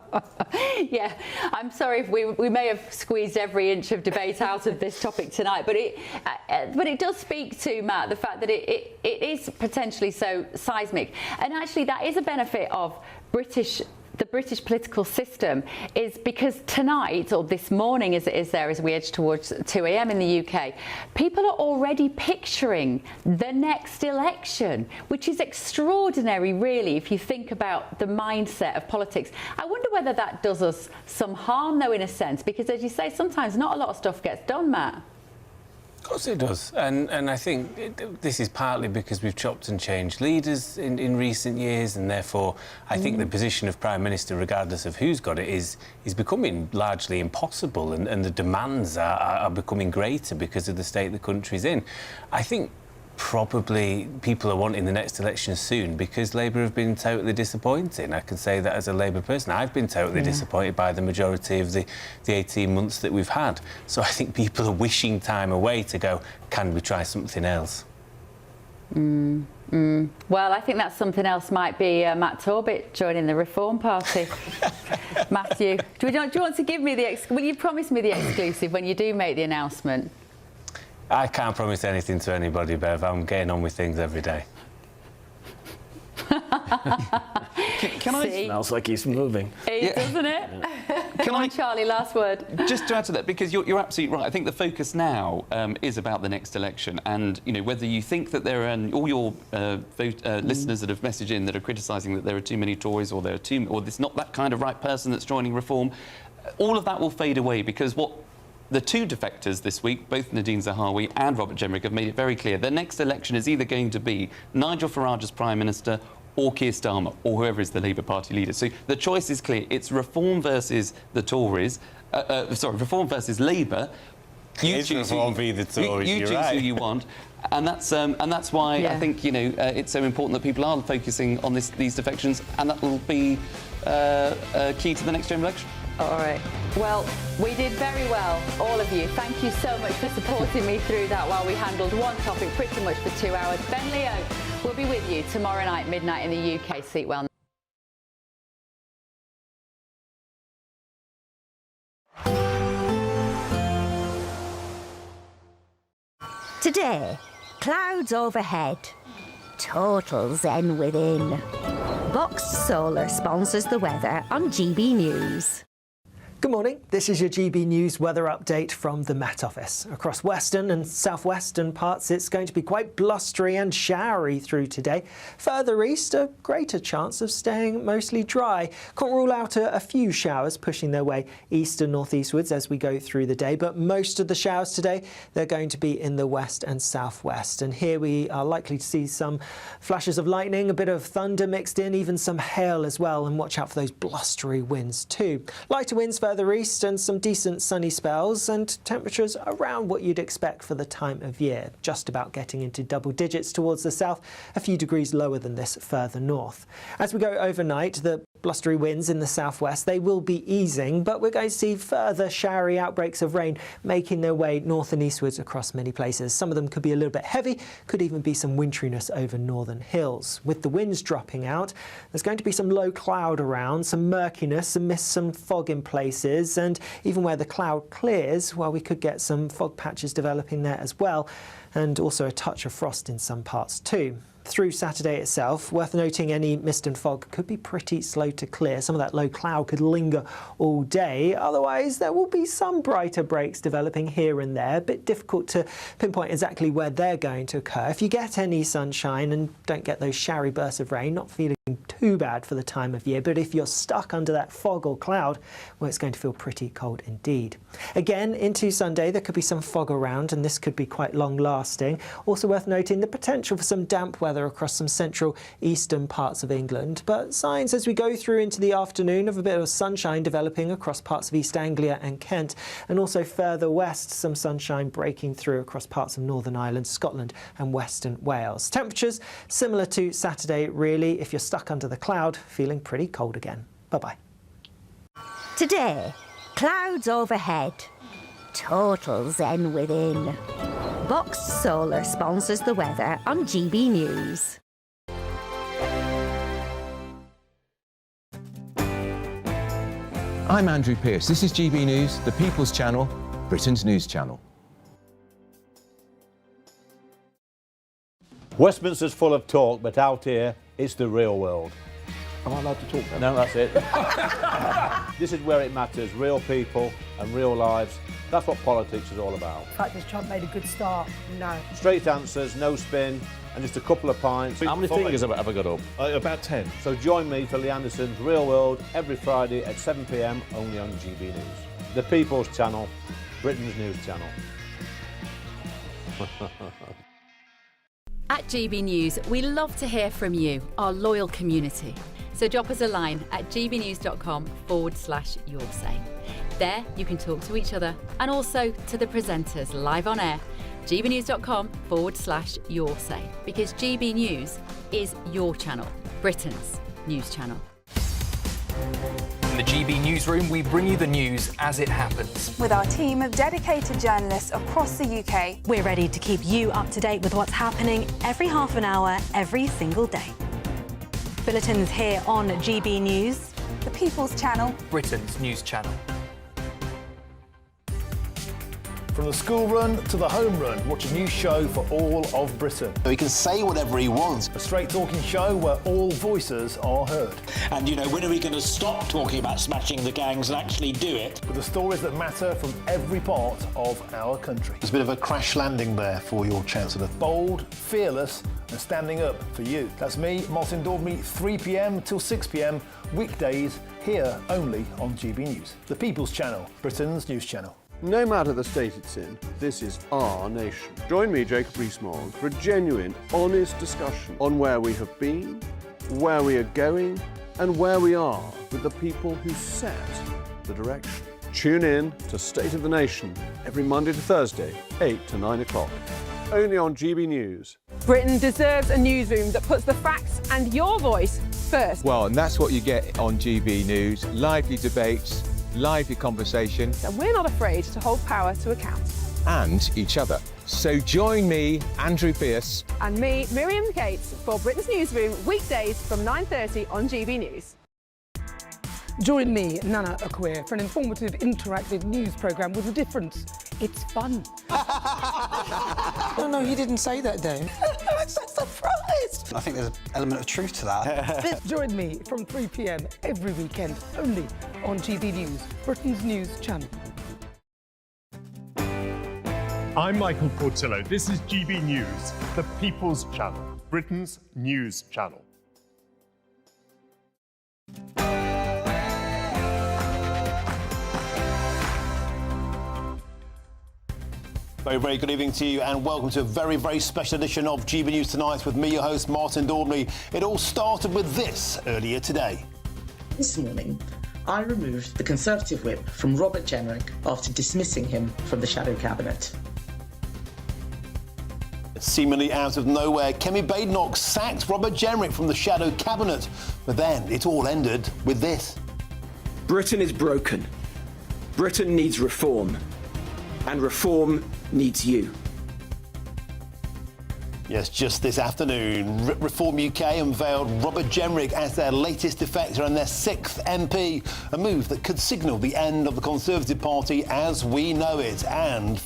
Yeah, I'm sorry if we may have squeezed every inch of debate out of this topic tonight, but it does speak to, Matt, the fact that it is potentially so seismic. And actually that is a benefit of the British political system, is because tonight, or this morning as it is there as we edge towards 2 a.m. in the UK, people are already picturing the next election, which is extraordinary, really, if you think about the mindset of politics. I wonder whether that does us some harm, though, in a sense, because, as you say, sometimes not a lot of stuff gets done, Matt. Of course it does, and I think this is partly because we've chopped and changed leaders in recent years, and therefore I think the position of Prime Minister, regardless of who's got it, is becoming largely impossible, and the demands are becoming greater because of the state the country's in. I think probably people are wanting the next election soon because Labour have been totally disappointing. I can say that as a Labour person. I've been totally disappointed by the majority of the 18 months that we've had. So I think people are wishing time away to go, can we try something else? Well, I think that something else might be Matt Torbett joining the Reform Party. Matthew, do you want to give me will you promise me the exclusive when you do make the announcement? I can't promise anything to anybody, Bev. I'm getting on with things every day. Can I? Smells like he's moving. Doesn't it? Come on, Charlie, last word. Just to add to that, because you're absolutely right. I think the focus now is about the next election, and whether you think that there are all your listeners that have messaged in that are criticising that there are too many Tories or there's not that kind of right person that's joining Reform, all of that will fade away, because what the two defectors this week, both Nadine Zahawi and Robert Jenrick, have made it very clear the next election is either going to be Nigel Farage as Prime Minister or Keir Starmer, or whoever is the Labour Party leader. So the choice is clear. It's Reform versus the Tories. Reform versus Labour. You choose Reform v the Tories. You choose who you want, and that's why I think it's so important that people are focusing on these defections, and that will be key to the next general election. All right. Well, we did very well, all of you. Thank you so much for supporting me through that while we handled one topic pretty much for 2 hours. Ben Leo will be with you tomorrow night, midnight in the UK. Sleep well. Today, clouds overhead, total zen within. Boxed Solar sponsors the weather on GB News. Good morning, this is your GB News weather update from the Met Office. Across western and southwestern parts it's going to be quite blustery and showery through today. Further east, a greater chance of staying mostly dry. Can't rule out a few showers pushing their way east and northeastwards as we go through the day, but most of the showers today, they're going to be in the west and southwest. And here we are likely to see some flashes of lightning, a bit of thunder mixed in, even some hail as well, and watch out for those blustery winds too. Lighter winds further east and some decent sunny spells, and temperatures around what you'd expect for the time of year, just about getting into double digits towards the south, a few degrees lower than this further north. As we go overnight, the blustery winds in the southwest, they will be easing, but we're going to see further showery outbreaks of rain making their way north and eastwards across many places. Some of them could be a little bit heavy, could even be some winteriness over northern hills. With the winds dropping out, there's going to be some low cloud around, some murkiness, some mist, some fog in places, and even where the cloud clears, well, we could get some fog patches developing there as well, and also a touch of frost in some parts too. Through Saturday itself, worth noting any mist and fog could be pretty slow to clear. Some of that low cloud could linger all day. Otherwise, there will be some brighter breaks developing here and there. A bit difficult to pinpoint exactly where they're going to occur. If you get any sunshine and don't get those showery bursts of rain, not feeling too bad for the time of year, but if you're stuck under that fog or cloud, well, it's going to feel pretty cold indeed. Again, into Sunday, there could be some fog around, and this could be quite long-lasting. Also worth noting the potential for some damp weather across some central eastern parts of England, but signs as we go through into the afternoon of a bit of sunshine developing across parts of East Anglia and Kent, and also further west, some sunshine breaking through across parts of Northern Ireland, Scotland and Western Wales. Temperatures similar to Saturday, really. If you're stuck under the cloud, feeling pretty cold again. Bye-bye. Today, clouds overhead, total zen within. Boxed Solar sponsors the weather on GB News. I'm Andrew Pearce. This is GB News, the People's Channel, Britain's news channel. Westminster's full of talk, but out here, it's the real world. Am I allowed to talk then? No, that's it. This is where it matters, real people and real lives. That's what politics is all about. In fact, has Trump made a good start? No. Straight answers, no spin, and just a couple of pints. How many fingers have I got up? About 10. So join me for Lee Anderson's Real World every Friday at 7 p.m. only on GB News. The People's Channel, Britain's news channel. At GB News, we love to hear from you, our loyal community. So drop us a line at gbnews.com/yoursay. There you can talk to each other and also to the presenters live on air. gbnews.com/yoursay, because GB News is your channel, Britain's news channel. In the GB Newsroom, we bring you the news as it happens. With our team of dedicated journalists across the UK, we're ready to keep you up to date with what's happening every half an hour, every single day. Bulletins here on GB News, the People's Channel, Britain's news channel. From the school run to the home run, watch a new show for all of Britain. So he can say whatever he wants. A straight talking show where all voices are heard. And, you know, when are we going to stop talking about smashing the gangs and actually do it? With the stories that matter from every part of our country. There's a bit of a crash landing there for your Chancellor. Bold, fearless and standing up for you. That's me, Martin Daubney, 3 p.m. till 6 p.m, weekdays, here only on GB News. The People's Channel, Britain's news channel. No matter the state it's in, this is our nation. Join me, Jacob Rees-Mogg, for a genuine, honest discussion on where we have been, where we are going, and where we are with the people who set the direction. Tune in to State of the Nation every Monday to Thursday, 8 to 9 o'clock. Only on GB News. Britain deserves a newsroom that puts the facts and your voice first. Well, and that's what you get on GB News. Lively debates, lively conversation. And we're not afraid to hold power to account. And each other. So join me, Andrew Pearce. And me, Miriam Gates, for Britain's Newsroom, weekdays from 9:30 on GB News. Join me, Nana Akwe, for an informative, interactive news programme with a difference. It's fun. No, he didn't say that, Dave. I'm so surprised. I think there's an element of truth to that. Join me from 3 p.m. every weekend, only on GB News, Britain's news channel. I'm Michael Portillo. This is GB News, the People's Channel, Britain's news channel. Very, very good evening to you and welcome to a very, very special edition of GB News Tonight with me, your host, Martin Daubney. It all started with this earlier today. This morning, I removed the Conservative whip from Robert Jenrick after dismissing him from the shadow cabinet. Seemingly out of nowhere, Kemi Badenoch sacked Robert Jenrick from the shadow cabinet. But then it all ended with this. Britain is broken. Britain needs reform. And reform needs you. Yes, just this afternoon, Reform UK unveiled Robert Jenrick as their latest defector and their 6th MP, a move that could signal the end of the Conservative Party as we know it. And